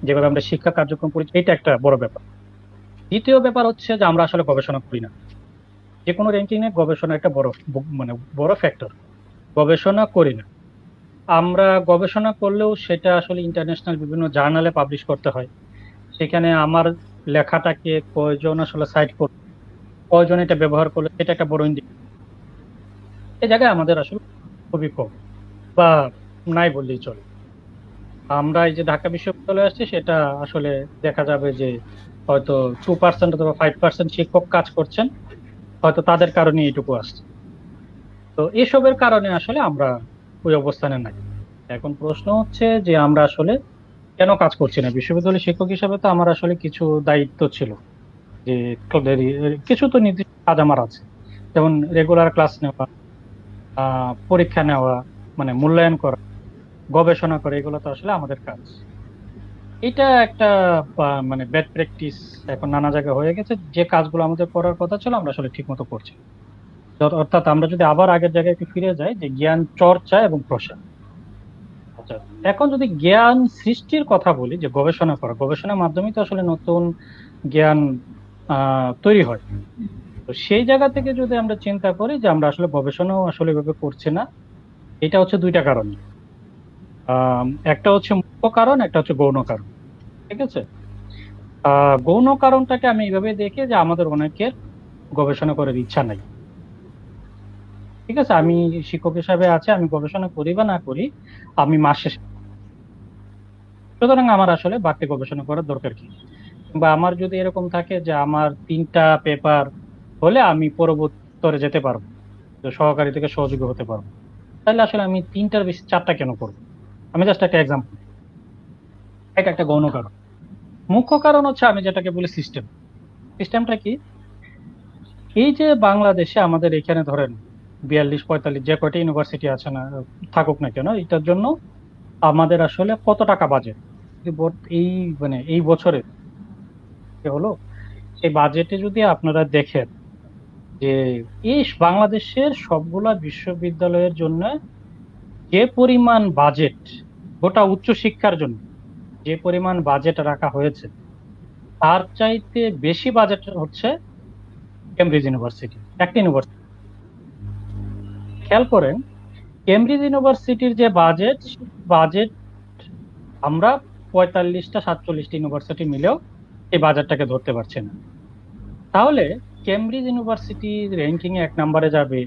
যেভাবে আমরা শিক্ষা কার্যক্রম করি, এটা একটা বড় ব্যাপার। দ্বিতীয় ব্যাপার হচ্ছে যে আমরা আসলে গবেষণা করি না। যে কোনো র্যাঙ্কিং এ গবেষণা একটা মানে বড় ফ্যাক্টর। গবেষণা করি না আমরা। গবেষণা করলেও সেটা আসলে ইন্টারন্যাশনাল বিভিন্ন জার্নালে পাবলিশ করতে হয়। সেখানে আমার লেখাটাকে কয়জন আসলে সাইট করবে, কয়জন এটা ব্যবহার করলে, এটা একটা বড় ইন্ডিকেটর। এই জায়গায় আমাদের আসলে খুবই কম, বা নাই বললেই চলে। আমরা এই যে ঢাকা বিশ্ববিদ্যালয়ে আসছি, সেটা আসলে দেখা যাবে যে হয়তো 2% অথবা 5% শিক্ষক কাজ করছেন, হয়তো তাদের কারণে এইটুকু আসছে। তো এসবের কারণে আসলে আমরা ওই অবস্থানে নাই। এখন প্রশ্ন হচ্ছে যে আমরা আসলে কেন কাজ করছি না? বিশ্ববিদ্যালয়ের শিক্ষক হিসাবে তো আমার আসলে কিছু দায়িত্ব ছিল, যে কিছু তো নির্দিষ্ট কাজ আমার আছে, যেমন রেগুলার ক্লাস নেওয়া, পরীক্ষা নেওয়া, মানে মূল্যায়ন করা, গবেষণা করা, এগুলো তো আসলে আমাদের কাজ। এটা একটা মানে ব্যাড প্র্যাকটিস এখন নানা জায়গায় হয়ে গেছে। যে কাজগুলো আমাদের করার কথা ছিল আমরা আসলে ঠিক মতো করছি না। অর্থাৎ আমরা যদি আবার আগের জায়গায় একটু ফিরে যাই, যে জ্ঞান চর্চা এবং প্রসার। আচ্ছা, এখন যদি জ্ঞান সৃষ্টির কথা বলি, যে গবেষণা করা, গবেষণার মাধ্যমে তো আসলে নতুন জ্ঞান তৈরি হয়। তো সেই জায়গা থেকে যদি আমরা চিন্তা করি যে আমরা আসলে গবেষণাও আসলে এভাবে করছি না, এটা হচ্ছে 2টা কারণ। একটা হচ্ছে মুখ্য কারণ, একটা হচ্ছে গৌণ কারণ। ঠিক আছে, গৌণ কারণটাকে আমি এইভাবে দেখি যে আমাদের অনেকের গবেষণা করার ইচ্ছা নাই। ঠিক আছে, আমি শিক্ষক হিসাবে আছে, আমি গবেষণা করি বা না করি, আমি মাস শেষে, সুতরাং আমার আসলে বাড়তি গবেষণা করার দরকার কি? বা আমার যদি এরকম থাকে যে আমার 3টা পেপার হলে আমি পরবর্তী স্তরে যেতে পারবো, তো সহকারী থেকে সহযোগী হতে পারবো, তাহলে আসলে আমি 3টার বেশি 4টা কেন করবো? আমি জাস্ট একটা এক্সাম্পল, এটা একটা গৌণ কারণ। মুখ্য কারণ হচ্ছে আমি যেটাকে বলি সিস্টেম। সিস্টেমটা কি? এই যে বাংলাদেশে আমাদের এখানে ধরেন 42-45 যে কয়টা ইউনিভার্সিটি আছে না থাকুক না কেন, এটার জন্য আমাদের আসলে কত টাকা বাজেট এই মানে এই বছরে হলো, এই বাজেটে যদি আপনারা দেখেন যে এই বাংলাদেশের সবগুলা বিশ্ববিদ্যালয়ের জন্য যে পরিমাণ বাজেট, গোটা উচ্চশিক্ষার জন্য যে পরিমাণ বাজেট রাখা হয়েছে, তার চাইতে বেশি বাজেট হচ্ছে কেমব্রিজ ইউনিভার্সিটি, একটা ইউনিভার্সিটি। খেয়াল করেন, কেমব্রিজ ইউনিভার্সিটির যে বাজেট, বাজেট আমরা 45টা 47টা ইউনিভার্সিটি মিলেও এই বাজারটাকে ধরতে পারছি না। তাহলে কেমব্রিজ ইউনিভার্সিটি র্যাঙ্কিং এ 1 নম্বরে যাবে,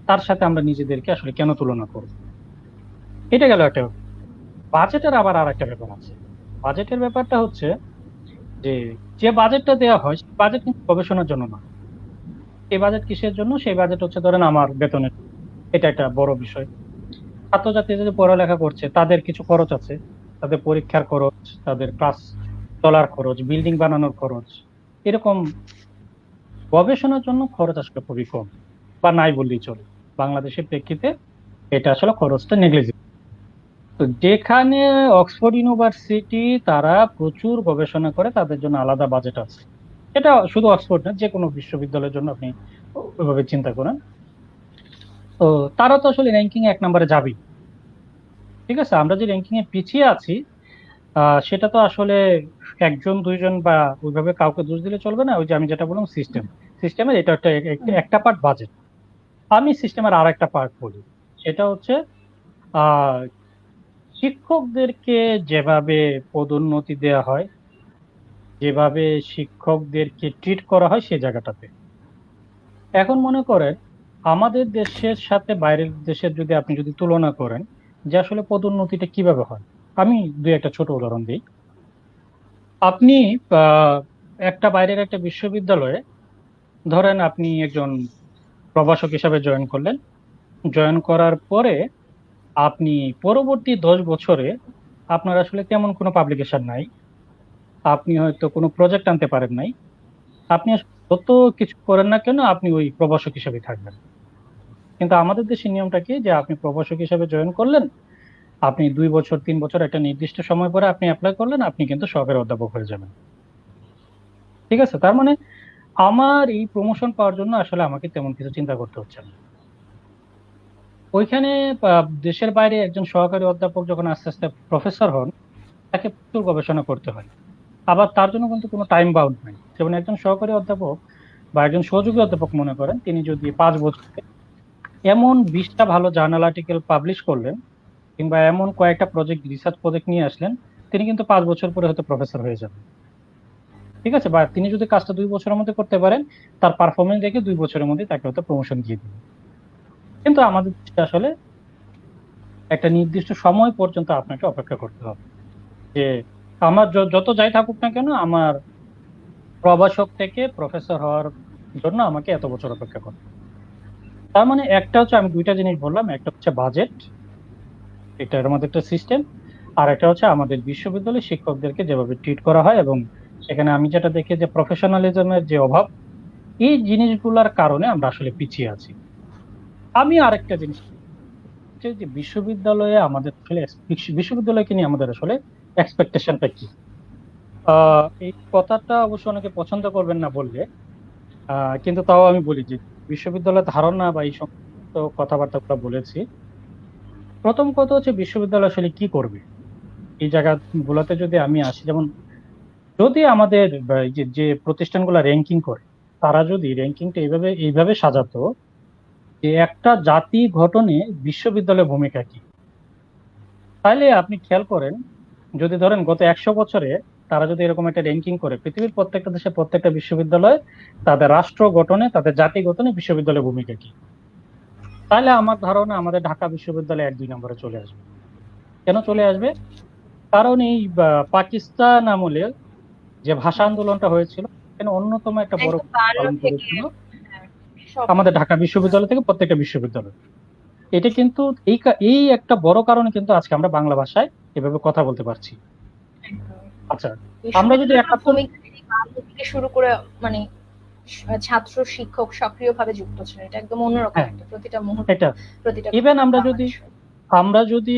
তার সাথে আমরা নিজেদেরকে আসলে কেন তুলনা করব? এটা গেল একটা ব্যাপার। বাজেটের আবার আর একটা ব্যাপার আছে। বাজেটের ব্যাপারটা হচ্ছে যে যে বাজেটটা দেওয়া হয় সেই বাজেট কিন্তু গবেষণার জন্য না। এই বাজেট কিসের জন্য? সেই বাজেট হচ্ছে ধরেন আমার বেতনের। এটা একটা বড় বিষয়। ছাত্রছাত্রীরা যে পড়ালেখা করছে তাদের কিছু খরচ আছে, তাদের পরীক্ষার খরচ, তাদের ক্লাস চলার খরচ, বিল্ডিং বানানোর খরচ, এরকম গবেষণার জন্য খরচ আসলে খুবই কম বা নাই বললেই চলে। বাংলাদেশের প্রেক্ষিতে এটা আসলে খরচটা নেগলিজিবল। তো যেখানে অক্সফোর্ড ইউনিভার্সিটি তারা প্রচুর গবেষণা করে, তাদের জন্য আলাদা বাজেট আছে। এটা শুধু অক্সফোর্ড না, যে কোনো বিশ্ববিদ্যালয়ের জন্য আপনি ওইভাবে চিন্তা করেন। তো তারা তো আসলে র্যাঙ্কিং 1 নম্বরে যাবেই। ঠিক আছে, আমরা যে র্যাঙ্কিং এ পিছিয়ে আছি সেটা তো আসলে একজন দুইজন বা ওইভাবে কাউকে দোষ দিলে চলবে না। ওই যে আমি যেটা বললাম, সিস্টেমের এটা একটা পার্ট বাজেট। আমি সিস্টেমের আর একটা পার্ট বলি, সেটা হচ্ছে আহ শিক্ষকদেরকে যেভাবে পদোন্নতি দেওয়া হয়, যেভাবে শিক্ষকদেরকে ট্রিট করা হয় সেই জায়গাটাতে। এখন মনে করেন আমাদের দেশের সাথে বাইরের দেশের যদি আপনি যদি তুলনা করেন যে আসলে পদোন্নতিটা কিভাবে হয়, আমি দুই একটা ছোট উদাহরণ দিই। আপনি আহ, একটা বাইরের একটা বিশ্ববিদ্যালয়ে ধরেন আপনি একজন প্রভাষক হিসাবে জয়েন করলেন। জয়েন করার পরে আপনি পরবর্তী 10 বছরে আপনার আসলে তেমন কোনো পাবলিকেশন নাই, আপনি হয়তো কোনো প্রজেক্ট আনতে পারেন নাই, আপনি আসলে যত কিছু করেন না কেন আপনি ওই প্রভাষক হিসেবে থাকবেন। কিন্তু আমাদের দেশের নিয়মটা কি, যে আপনি প্রভাষক হিসেবে জয়েন করলেন, আপনি 2 বছর 3 বছর একটা নির্দিষ্ট সময় পরে আপনি অ্যাপ্লাই করলেন, আপনি কিন্তু সহকারী অধ্যাপক হয়ে যাবেন। ঠিক আছে, তার মানে আমার এই প্রমোশন পাওয়ার জন্য আসলে আমাকে তেমন কিছু চিন্তা করতে হচ্ছে না। ওইখানে দেশের বাইরে একজন সহকারী অধ্যাপক যখন আস্তে আস্তে প্রফেসর হন, তাকে প্রচুর গবেষণা করতে হয়। আবার তার জন্য কিন্তু কোনো টাইম বাউন্ড নাই। যেমন একজন সহকারী অধ্যাপক বা একজন সহযোগী অধ্যাপক মনে করেন, তিনি যদি 5 বছরে এমন 20টা ভালো জার্নাল আর্টিকেল পাবলিশ করলেন, কিংবা এমন কয়েকটা প্রজেক্ট রিসার্চ প্রজেক্ট নিয়ে আসলেন, তিনি কিন্তু 5 বছর পরে হয়তো প্রফেসর হয়ে যাবেন। ঠিক আছে, বা তিনি যদি কাজটা 2 বছরের মধ্যে করতে পারেন, তার পারফরমেন্স দেখে 2 বছরের মধ্যে তাকে হয়তো প্রমোশন দিয়ে দিবে। কিন্তু আমাদের দেশে আসলে একটা নির্দিষ্ট সময় পর্যন্ত আপনাকে অপেক্ষা করতে হবে, যে আমার যত যাই থাকুক না কেন, আমার প্রভাষক থেকে প্রফেসর হওয়ার জন্য আমাকে এত বছর অপেক্ষা করতে হবে। তার মানে একটা হচ্ছে, আমি দুইটা জিনিস বললাম, একটা হচ্ছে বাজেট, এটার মধ্যে একটা সিস্টেম, আর একটা হচ্ছে আমাদের বিশ্ববিদ্যালয়ের শিক্ষকদেরকে যেভাবে ট্রিট করা হয়, এবং সেখানে আমি যেটা দেখি যে প্রফেশনালিজমের যে অভাব, এই জিনিসগুলোর কারণে আমরা আসলে পিছিয়ে আছি। আমি আরেকটা জিনিস হচ্ছে যে বিশ্ববিদ্যালয়ে আমাদের আসলে বিশ্ববিদ্যালয়কে নিয়ে আমাদের আসলে এক্সপেকটেশনটা কি। এই কথাটা অবশ্য অনেকে পছন্দ করবেন না বললে, কিন্তু তাও আমি বলি যে বিশ্ববিদ্যালয়ের ধারণা বা এই সমস্ত কথাবার্তা বলেছি। প্রথম কথা হচ্ছে বিশ্ববিদ্যালয় আসলে কি করবে এই জায়গাগুলোতে যদি আমি আসি। যেমন যদি আমাদের এই যে প্রতিষ্ঠানগুলো র্যাঙ্কিং করে, তারা যদি র্যাঙ্কিংটা এইভাবে সাজাতো যে একটা জাতি গঠনে বিশ্ববিদ্যালয়ের ভূমিকা কি, তাহলে আপনি খেয়াল করেন, যদি ধরেন গত 100 বছরে তারা যদি এরকম একটা র্যাঙ্কিং করে পৃথিবীর প্রত্যেকটা দেশে প্রত্যেকটা বিশ্ববিদ্যালয় তাদের রাষ্ট্র গঠনে, তাদের জাতি গঠনে বিশ্ববিদ্যালয়ের ভূমিকা কি, তাহলে আমার ধারণা আমাদের ঢাকা বিশ্ববিদ্যালয় 1-2 নম্বরে চলে আসবে। কেন চলে আসবে? কারণ এই পাকিস্তান আমলে যে ভাষা আন্দোলনটা হয়েছিল, এখানে অন্যতম একটা বড় একদম 52 পালন থেকে করেছিল হ্যাঁ, সব আমাদের ঢাকা বিশ্ববিদ্যালয় থেকে প্রত্যেকটা বিশ্ববিদ্যালয়। এটা কিন্তু এই একটা বড় কারণে কিন্তু আজকে আমরা বাংলা ভাষায় এভাবে কথা বলতে পারছি। একদম। আচ্ছা, আমরা যদি বিশ্ববিদ্যালয়গুলোর ৭১ ভূমিকা এই বাংলা থেকে শুরু করে মানে ছাত্র শিক্ষক সক্রিয়ভাবে যুক্ত ছিল, এটা একদম অন্যরকম হ্যাঁ, একটা প্রতিটা মুহূর্ত, এটা প্রতিটা ইভেন ঘটনা আমরা যদি বাংলাদেশের। আমরা যদি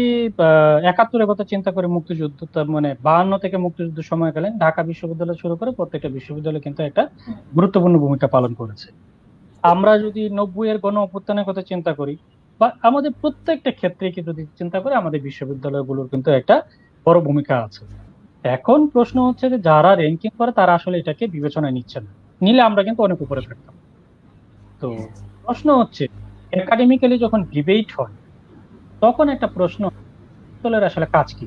৭১-এর কথা চিন্তা করি, মুক্তিযুদ্ধ, তার মানে ৫২ থেকে মুক্তিযুদ্ধ সময়কালীন ঢাকা বিশ্ববিদ্যালয় শুরু করে প্রত্যেকটা বিশ্ববিদ্যালয় কিন্তু একটা হুম, গুরুত্বপূর্ণ ভূমিকা পালন করেছে। আমরা যদি ৯০-এর গণ অভ্যুত্থানের কথা চিন্তা করি, বা আমাদের প্রত্যেকটা ক্ষেত্রে কি যদি চিন্তা করি, আমাদের বিশ্ববিদ্যালয়গুলোর কিন্তু একটা বড় ভূমিকা আছে। এখন প্রশ্ন হচ্ছে যে যারা র্যাঙ্কিং করে তারা আসলে এটাকে বিবেচনায় নিচ্ছে না, নিলে আমরা কিন্তু অনেক উপরে থাকতাম। তো প্রশ্ন হচ্ছে, একাডেমিক্যালি যখন ডিবেট হয় তখন একটা প্রশ্ন, বিশ্ববিদ্যালয়ের আসলে কাজ কি?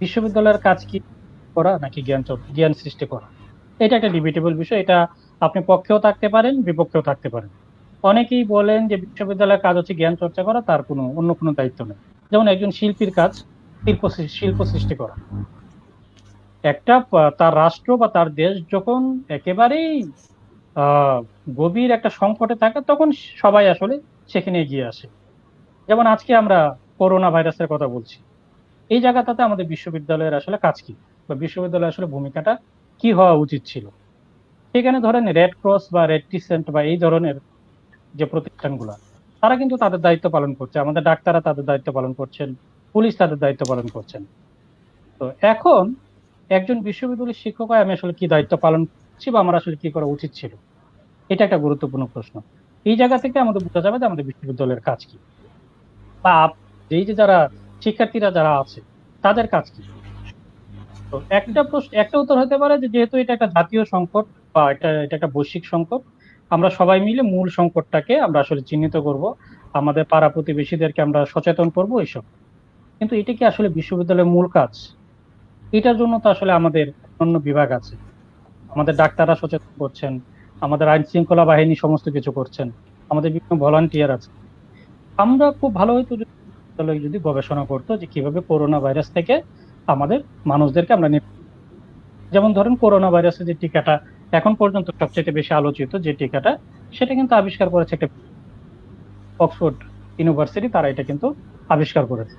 বিশ্ববিদ্যালয়ের কাজ কি করা নাকি জ্ঞান সৃষ্টি করা? এটা একটা ডিবেটেবল বিষয়। এটা আপনি পক্ষেও থাকতে পারেন, বিপক্ষেও থাকতে পারেন। অনেকেই বলেন যে বিশ্ববিদ্যালয়ের কাজ হচ্ছে জ্ঞান চর্চা করা, তার কোনো অন্য কোনো দায়িত্ব নেই। যেমন একজন শিল্পীর কাজ শিল্প সৃষ্টি করা। তার রাষ্ট্র বা তার দেশ যখন একেবারেই আহ গভীর একটা সংকটে থাকে, তখন সবাই আসলে সেখানে এগিয়ে আসে। যেমন আজকে আমরা করোনা ভাইরাসের কথা বলছি, এই জায়গাটাতে আমাদের বিশ্ববিদ্যালয়ের আসলে কাজ কি, বা বিশ্ববিদ্যালয়ের আসলে ভূমিকাটা কি হওয়া উচিত ছিল। সেখানে ধরেন রেড ক্রস বা রেড ক্রিসেন্ট বা এই ধরনের যে প্রতিষ্ঠানগুলো, তারা কিন্তু তাদের দায়িত্ব পালন করছে, আমাদের ডাক্তাররা তাদের দায়িত্ব পালন করছেন, পুলিশ তাদের দায়িত্ব পালন করছেন। তো এখন একজন বিশ্ববিদ্যালয়ের শিক্ষক হয়ে আমি আসলে কি দায়িত্ব পালন করছি, বা আমার আসলে কি করা উচিত ছিল, এটা একটা গুরুত্বপূর্ণ প্রশ্ন। এই জায়গা থেকে আমাদের বোঝা যাবে যে আমাদের বিশ্ববিদ্যালয়ের কাজ কি, বা এই যে যারা শিক্ষার্থীরা যারা আছে তাদের কাজ কি। তো একটা উত্তর হতে পারে যে যেহেতু এটা একটা জাতীয় সংকট, বা এটা একটা বৈশ্বিক সংকট, আমরা সবাই মিলে মূল সংকটটাকে আমরা আসলে চিহ্নিত করব, আমাদের পাড়া প্রতিবেশীদেরকে আমরা সচেতন করব এইসব। কিন্তু এটা কি আসলে বিশ্ববিদ্যালয়ের মূল কাজ? এটার জন্য তো আসলে আমাদের অন্য বিভাগ আছে, আমাদের ডাক্তাররা সচেতন করছেন, আমাদের আইন শৃঙ্খলা বাহিনী সমস্ত কিছু করছেন, আমাদের বিভিন্ন ভলান্টিয়ার আছে। আমরা খুব ভালো হইতো যদি বিশ্ববিদ্যালয় যদি গবেষণা করতো যে কিভাবে করোনা ভাইরাস থেকে আমাদের মানুষদেরকে আমরা যেমন ধরেন করোনা ভাইরাসের যে টিকাটা এখন পর্যন্ত সবচেয়ে বেশি আলোচিত যে টিকাটা, সেটা কিন্তু আবিষ্কার করেছে একটা অক্সফোর্ড ইউনিভার্সিটি, তারা এটা কিন্তু আবিষ্কার করেছে।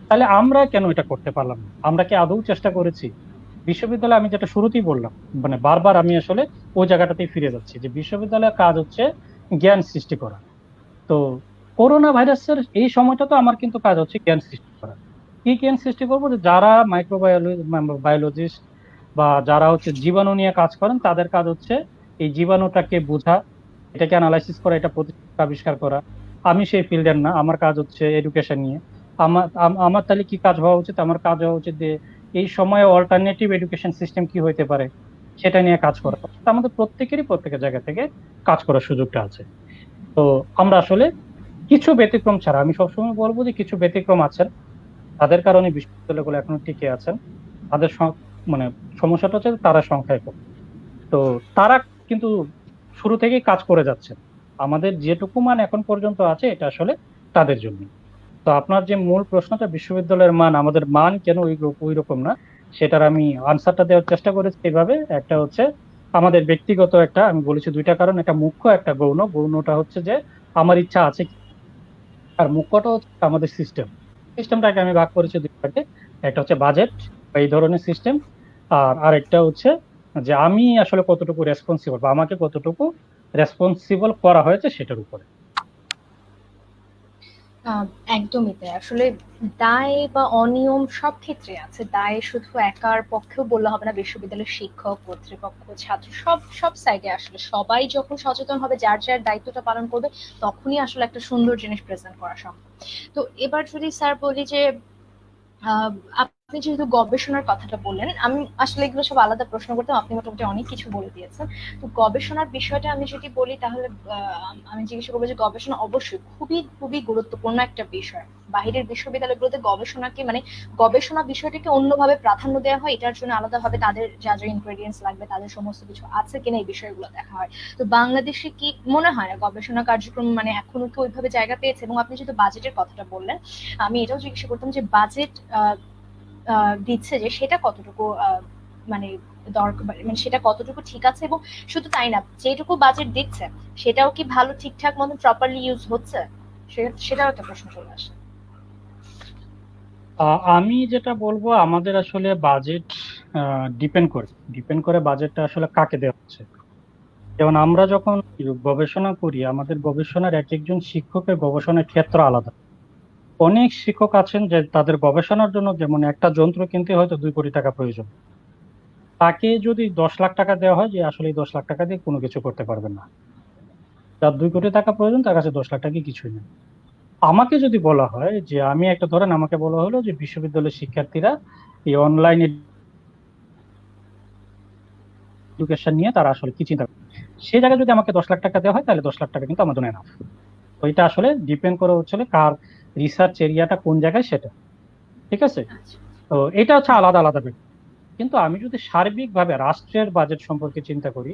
তাহলে আমরা কেন এটা করতে পারলাম না? আমরা কি আদৌ চেষ্টা করেছি? বিশ্ববিদ্যালয়ে আমি যেটা শুরুতেই বললাম, মানে বারবার আমি আসলে ওই জায়গাটাতেই ফিরে যাচ্ছি, যে বিশ্ববিদ্যালয়ের কাজ হচ্ছে জ্ঞান সৃষ্টি করা। তো করোনা ভাইরাসের এই সময়টা তো আমার কিন্তু কাজ হচ্ছে জ্ঞান সৃষ্টি করা। কি জ্ঞান সৃষ্টি করবো? যে যারা বায়োলজিস্ট বা যারা হচ্ছে জীবাণু নিয়ে কাজ করেন, তাদের কাজ হচ্ছে এই জীবাণুটাকে বোঝা, এটাকে অ্যানালাইসিস করা, এটা প্রতিষেধক আবিষ্কার করা। আমি সেই ফিল্ডের না, আমার কাজ হচ্ছে এডুকেশন নিয়ে। আমার তাহলে কি কাজ হওয়া উচিত? আমার কাজ হওয়া উচিত যে এই সময়ে অল্টারনেটিভ এডুকেশন সিস্টেম কি হইতে পারে সেটা নিয়ে কাজ করা। অর্থাৎ আমাদের প্রত্যেকেরই প্রত্যেকের জায়গা থেকে কাজ করার সুযোগটা আছে। তো আমরা আসলে কিছু ব্যতিক্রম ছাড়া, আমি সবসময় বলবো যে কিছু ব্যতিক্রম আছেন, তাদের কারণে বিশ্ববিদ্যালয়গুলো এখনো টিকে আছেন। তাদের মানে সমস্যাটা হচ্ছে তারা সংখ্যায় কম। তো তারা কিন্তু শুরু থেকেই কাজ করে যাচ্ছেন। আমাদের যেটুকু মান এখন পর্যন্ত আছে এটা আসলে তাদের জন্য। তো আপনার যে মূল প্রশ্নটা, বিশ্ববিদ্যালয়ের মান, আমাদের মান কেন ওই রকম না, সেটার আমি আনসারটা দেওয়ার চেষ্টা করেছি এইভাবে। একটা হচ্ছে আমাদের ব্যক্তিগত একটা, আমি বলেছি দুইটা কারণ, একটা মুখ্য একটা গৌণ। গৌণটা হচ্ছে যে আমার ইচ্ছা আছে, আর মুখ্যটা হচ্ছে আমাদের সিস্টেমটাকে আমি ভাগ করেছি দুই ভাগে। একটা হচ্ছে বাজেট বা এই ধরনের সিস্টেম, আর আরেকটা হচ্ছে যে আমি আসলে কতটুকু রেসপন্সিবল, বা আমাকে কতটুকু রেসপন্সিবল করা হয়েছে সেটার উপরে। আহ, একদমই তাই। আসলে দায় বা অনিয়ম সব ক্ষেত্রে আছে। দায় শুধু একার পক্ষেও বললে হবে না, বিশ্ববিদ্যালয়ের শিক্ষক, কর্তৃপক্ষ, ছাত্র সব সব সাইডে আসলে সবাই যখন সচেতন হবে, যার যার দায়িত্বটা পালন করবে, তখনই আসলে একটা সুন্দর জিনিস প্রেজেন্ট করা সম্ভব। তো এবার যদি স্যার বলি যে আহ, আপনি যেহেতু গবেষণার কথাটা বললেন, আমি আসলে এগুলো সব আলাদা প্রশ্ন করতাম, আপনি মোটামুটি অনেক কিছু বলে দিয়েছেন। তো গবেষণার বিষয়টা আমি যদি বলি, তাহলে আমি জিজ্ঞাসা করবো যে গবেষণা অবশ্যই খুবই খুবই গুরুত্বপূর্ণ একটা বিষয়। বাহিরের বিশ্ববিদ্যালয়গুলোতে গবেষণাকে মানে গবেষণা বিষয়টাকে অন্যভাবে প্রাধান্য দেওয়া হয়, এটার জন্য আলাদাভাবে তাদের যা যা ইনগ্রেডিয়েন্টস লাগবে, তাদের সমস্ত কিছু আছে কিনা এই বিষয়গুলো দেখা হয়। তো বাংলাদেশে কি মনে হয় না গবেষণা কার্যক্রম মানে এখনো কি ওইভাবে জায়গা পেয়েছে? এবং আপনি যেহেতু বাজেটের কথাটা বললেন, আমি এটাও জিজ্ঞাসা করতাম যে বাজেট দিচ্ছে যে সেটা কতটুকু মানে দরকার, মানে সেটা কতটুকু ঠিক আছে, এবং শুধু তাই না, যেটুকু বাজেট দিচ্ছে সেটাও কি ভালো ঠিকঠাক মতন প্রপারলি ইউজ হচ্ছে? সেটাও একটা প্রশ্ন চলে আসে। আমি যেটা বলবো, আমাদের আসলে বাজেট ডিপেন্ড করে বাজেটটা আসলে কাকে দেওয়া হচ্ছে। যেমন আমরা যখন গবেষণা করি, আমাদের গবেষণার এক একজন শিক্ষকের গবেষণার ক্ষেত্র আলাদা। অনেক শিক্ষক আছেন যে তাদের গবেষণার জন্য যেমন একটা যন্ত্র কিনতে হয়তো 2 কোটি টাকা প্রয়োজন। তাকে যদি 10 লাখ টাকা দেওয়া হয়, যে আসলে এই 10 লাখ টাকা দিয়ে কোনো কিছু করতে পারবেন না। যার 2 কোটি টাকা প্রয়োজন তার কাছে 10 লাখ টাকা কিছুই না। আমাকে যদি বলা হয় যে আমি একটা, ধরেন আমাকে বলা হলো যে বিশ্ববিদ্যালয়ের শিক্ষার্থীরা এই অনলাইন এডুকেশন নিয়ে তারা আসলে কি চিন্তা করে, সেই জায়গায় যদি আমাকে 10 লাখ টাকা দেওয়া হয়, তাহলে 10 লাখ টাকা কিন্তু আমার জন্য এনাফ। তো এটা আসলে ডিপেন্ড করে হচ্ছে কার রিসার্চ এরিয়াটা কোন জায়গায় সেটা। ঠিক আছে। আচ্ছা। তো এটা হচ্ছে আলাদা আলাদা ব্যাপার। কিন্তু আমি যদি সার্বিকভাবে রাষ্ট্রের বাজেট সম্পর্কে চিন্তা করি,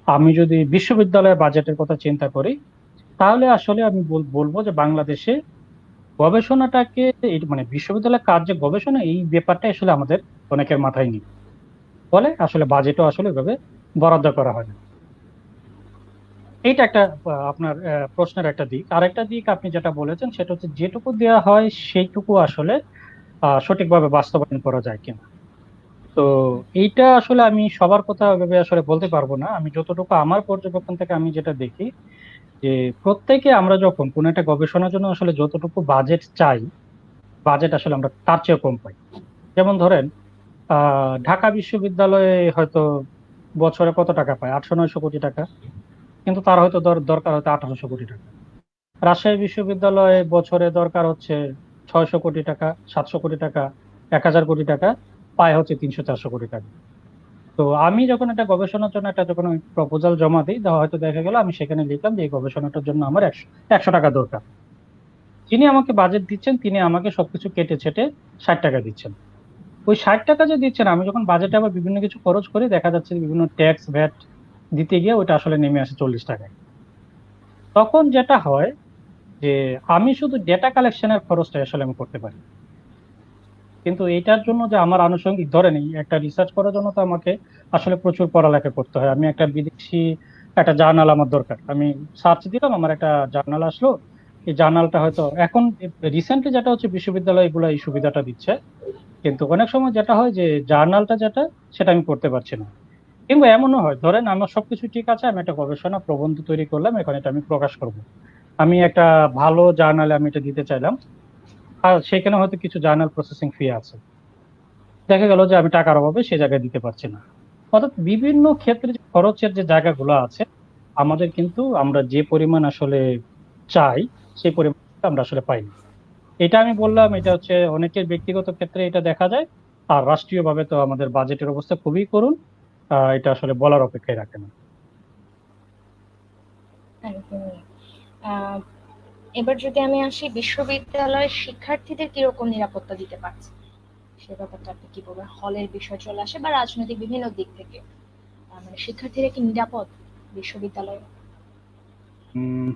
আমি যদি বিশ্ববিদ্যালয়ের বাজেটের কথা চিন্তা করি, তাহলে আসলে আমি বলবো যে বাংলাদেশে গবেষণাটাকে মানে বিশ্ববিদ্যালয়ের কাজ যে গবেষণা, এই ব্যাপারটা আসলে আমাদের অনেকের মাথায় নেই, ফলে আসলে বাজেটও আসলে এভাবে বরাদ্দ করা হয় না। এইটা একটা আপনার প্রশ্নের একটা দিক। আর একটা দিক আপনি যেটা বলেছেন সেটা হচ্ছে যেটুকু দেওয়া হয় সেইটুকু আসলে সঠিকভাবে বাস্তবায়ন করা যায় কিনা। তো এইটা আসলে আমি সবার কথা ভেবে আসলে বলতে পারবো না। আমি যতটুকু আমার পর্যবেক্ষণ থেকে আমি যেটা দেখি, যে প্রত্যেকে আমরা যখন কোনো একটা গবেষণার জন্য আসলে যতটুকু বাজেট চাই, বাজেট আসলে আমরা তার চেয়ে কম পাই। যেমন ধরেন ঢাকা বিশ্ববিদ্যালয়ে হয়তো বছরে কত টাকা পায়, 800-900 কোটি টাকা। কিন্তু তার হয়তো দরকার হয়তো 1800 কোটি টাকা। রাজশাহী বিশ্ববিদ্যালয়ে বছরে দরকার হচ্ছে 600 কোটি টাকা, 700 কোটি টাকা, 1000 কোটি টাকা, পায় হচ্ছে 300-400 কোটি টাকা। তো আমি যখন একটা গবেষণার জন্য একটা যখন প্রপোজাল জমা দিই, হয়তো দেখা গেল আমি সেখানে লিখলাম যে এই গবেষণাটার জন্য আমার 100 টাকা দরকার। যিনি আমাকে বাজেট দিচ্ছেন তিনি আমাকে সবকিছু কেটে ছেটে 60 টাকা দিচ্ছেন। ওই 60 টাকা যে দিচ্ছেন, আমি যখন বাজেটে আবার বিভিন্ন কিছু খরচ করি, দেখা যাচ্ছে যে বিভিন্ন ট্যাক্স ভ্যাট দিতে গিয়ে ওইটা আসলে নেমে আসে 40 টাকায়। তখন যেটা হয় যে আমি শুধু ডেটা কালেকশনের খরচটা আসলে আমি করতে পারি, কিন্তু এটার জন্য যে আমার আনুষঙ্গিক, ধরেন এই একটা রিসার্চ করার জন্য তো আমাকে আসলে প্রচুর পড়ালেখা করতে হয়। আমি একটা বিদেশি একটা জার্নাল আমার দরকার, আমি সার্চ দিলাম, আমার একটা জার্নাল আসলো। এই জার্নালটা হয়তো এখন রিসেন্টলি যেটা হচ্ছে বিশ্ববিদ্যালয় এগুলো এই সুবিধাটা দিচ্ছে, কিন্তু অনেক সময় যেটা হয় যে জার্নালটা যেটা সেটা আমি করতে পারছি না। কিংবা এমনও হয়, ধরেন আমার সবকিছু ঠিক আছে, আমি একটা গবেষণা প্রবন্ধ তৈরি করলাম, এখন এটা আমি প্রকাশ করব। আমি একটা ভালো জার্নালে আমি এটা দিতে চাইলাম, আর সেখানে হয়তো কিছু জার্নাল প্রসেসিং ফি আছে। দেখা গেল যে আমি টাকার অভাবে সে জায়গায় দিতে পারছি না। অর্থাৎ বিভিন্ন ক্ষেত্রে যে খরচের যে জায়গাগুলো আছে, আমাদের কিন্তু আমরা যে পরিমাণ আসলে চাই সেই পরিমাণ আমরা আসলে পাই না। এটা আমি বললাম, এটা হচ্ছে অনেকের ব্যক্তিগত ক্ষেত্রে এটা দেখা যায়। আর রাষ্ট্রীয়ভাবে তো আমাদের বাজেটের অবস্থা খুবই করুণ। এটা আসলে বলার অপেক্ষায় রাখে না। একদমই। আহ, এবার যদি আমি আসি, বিশ্ববিদ্যালয়ের শিক্ষার্থীদের কিরকম নিরাপত্তা দিতে পারছে সে ব্যাপারটা আপনি কি বলবেন? হলের বিষয় চলে আসে বা রাজনৈতিক বিভিন্ন দিক থেকে, মানে শিক্ষার্থীরা কি নিরাপদ বিশ্ববিদ্যালয়ে? উম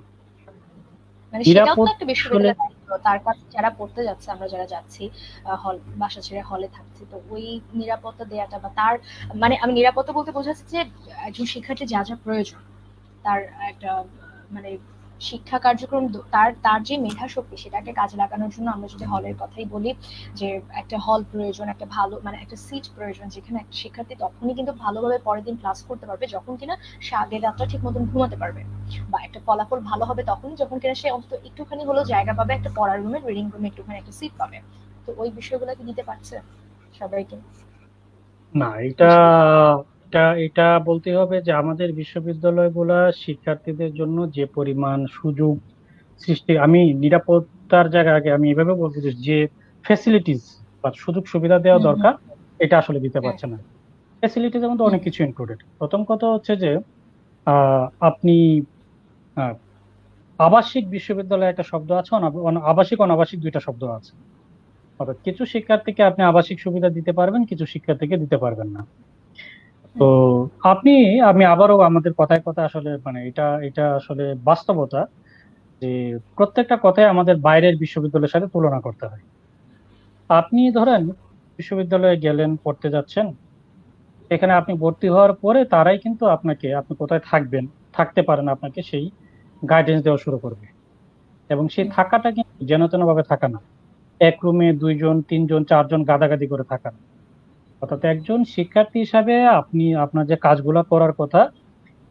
মানে সেটাও তো নিরাপদ একটা আসলে বিশ্ববিদ্যালয়ের দায়িত্ব, তার কাছে যারা পড়তে যাচ্ছে, আমরা যারা যাচ্ছি, হল বাসা ছেড়ে হলে থাকছি, তো ওই নিরাপত্তা দেয়াটা বা তার, মানে আমি নিরাপত্তা বলতে বোঝাচ্ছি যে একজন শিক্ষার্থী যা যা প্রয়োজন, তার একটা মানে শিক্ষা কার্যক্রম তার তার যে মেধা শক্তি সেটাকে কাজে লাগানোর জন্য, আমরা যদি হলের কথাই বলি, যে একটা হল প্রয়োজন, একটা ভালো মানে একটা সিট প্রয়োজন, যেখানে একটা শিক্ষার্থী তখনই কিন্তু ভালোভাবে পরের দিন ক্লাস করতে পারবে যখন কিনা সে আগের রাতটা ঠিক মতন ঘুমাতে পারবে, বা একটা ফলাফল ভালো হবে তখনই যখন কিনা সে অন্তত একটুখানি হলেও জায়গা পাবে, একটা পড়ার রুমে, রিডিং রুমে একটুখানি একটা সিট পাবে। তো ওই বিষয়গুলো কি দিতে পারছে সবাইকে না, এটা বিশ্ববিদ্যালয়? এটা এটা বলতে হবে যে আমাদের বিশ্ববিদ্যালয়গুলা শিক্ষার্থীদের জন্য যে পরিমাণ সুযোগ সৃষ্টি, আমি নিরাপত্তার জায়গায় আগে আমি এভাবে বলতে চাই যে ফ্যাসিলিটিস বা সুযোগ সুবিধা দেওয়া হুম হুম দরকার, এটা আসলে দিতে হুম পারছে না। ফ্যাসিলিটিস মধ্যে হুম অনেক কিছু ইনক্লুডেড। প্রথম কথা হচ্ছে যে আপনি আহ, আবাসিক বিশ্ববিদ্যালয়ে একটা শব্দ আছে, আবাসিক অনাবাসিক দুইটা শব্দ আছে। অর্থাৎ কিছু শিক্ষার্থীকে আপনি আবাসিক সুবিধা দিতে পারবেন, কিছু শিক্ষার্থীকে দিতে পারবেন না। তো হুম আপনি, আমি আবারও আমাদের কথায় কথায় আসলে মানে এটা এটা আসলে বাস্তবতা, যে প্রত্যেকটা কথায় আমাদের বাইরের বিশ্ববিদ্যালয়ের সাথে তুলনা করতে হয়। আপনি ধরেন বিশ্ববিদ্যালয়ে গেলেন, পড়তে যাচ্ছেন, এখানে আপনি ভর্তি হওয়ার পরে তারাই কিন্তু আপনাকে, আপনি কোথায় থাকবেন, থাকতে পারেন, আপনাকে সেই গাইডেন্স দেওয়া শুরু করবে। এবং সেই থাকাটা কিন্তু যেন তেন ভাবে থাকা না, এক রুমে 2 জন 3 জন 4 জন গাদাগাদি করে থাকা না। অর্থাৎ একজন শিক্ষার্থী হিসাবে আপনি আপনার যে কাজগুলা করার কথা,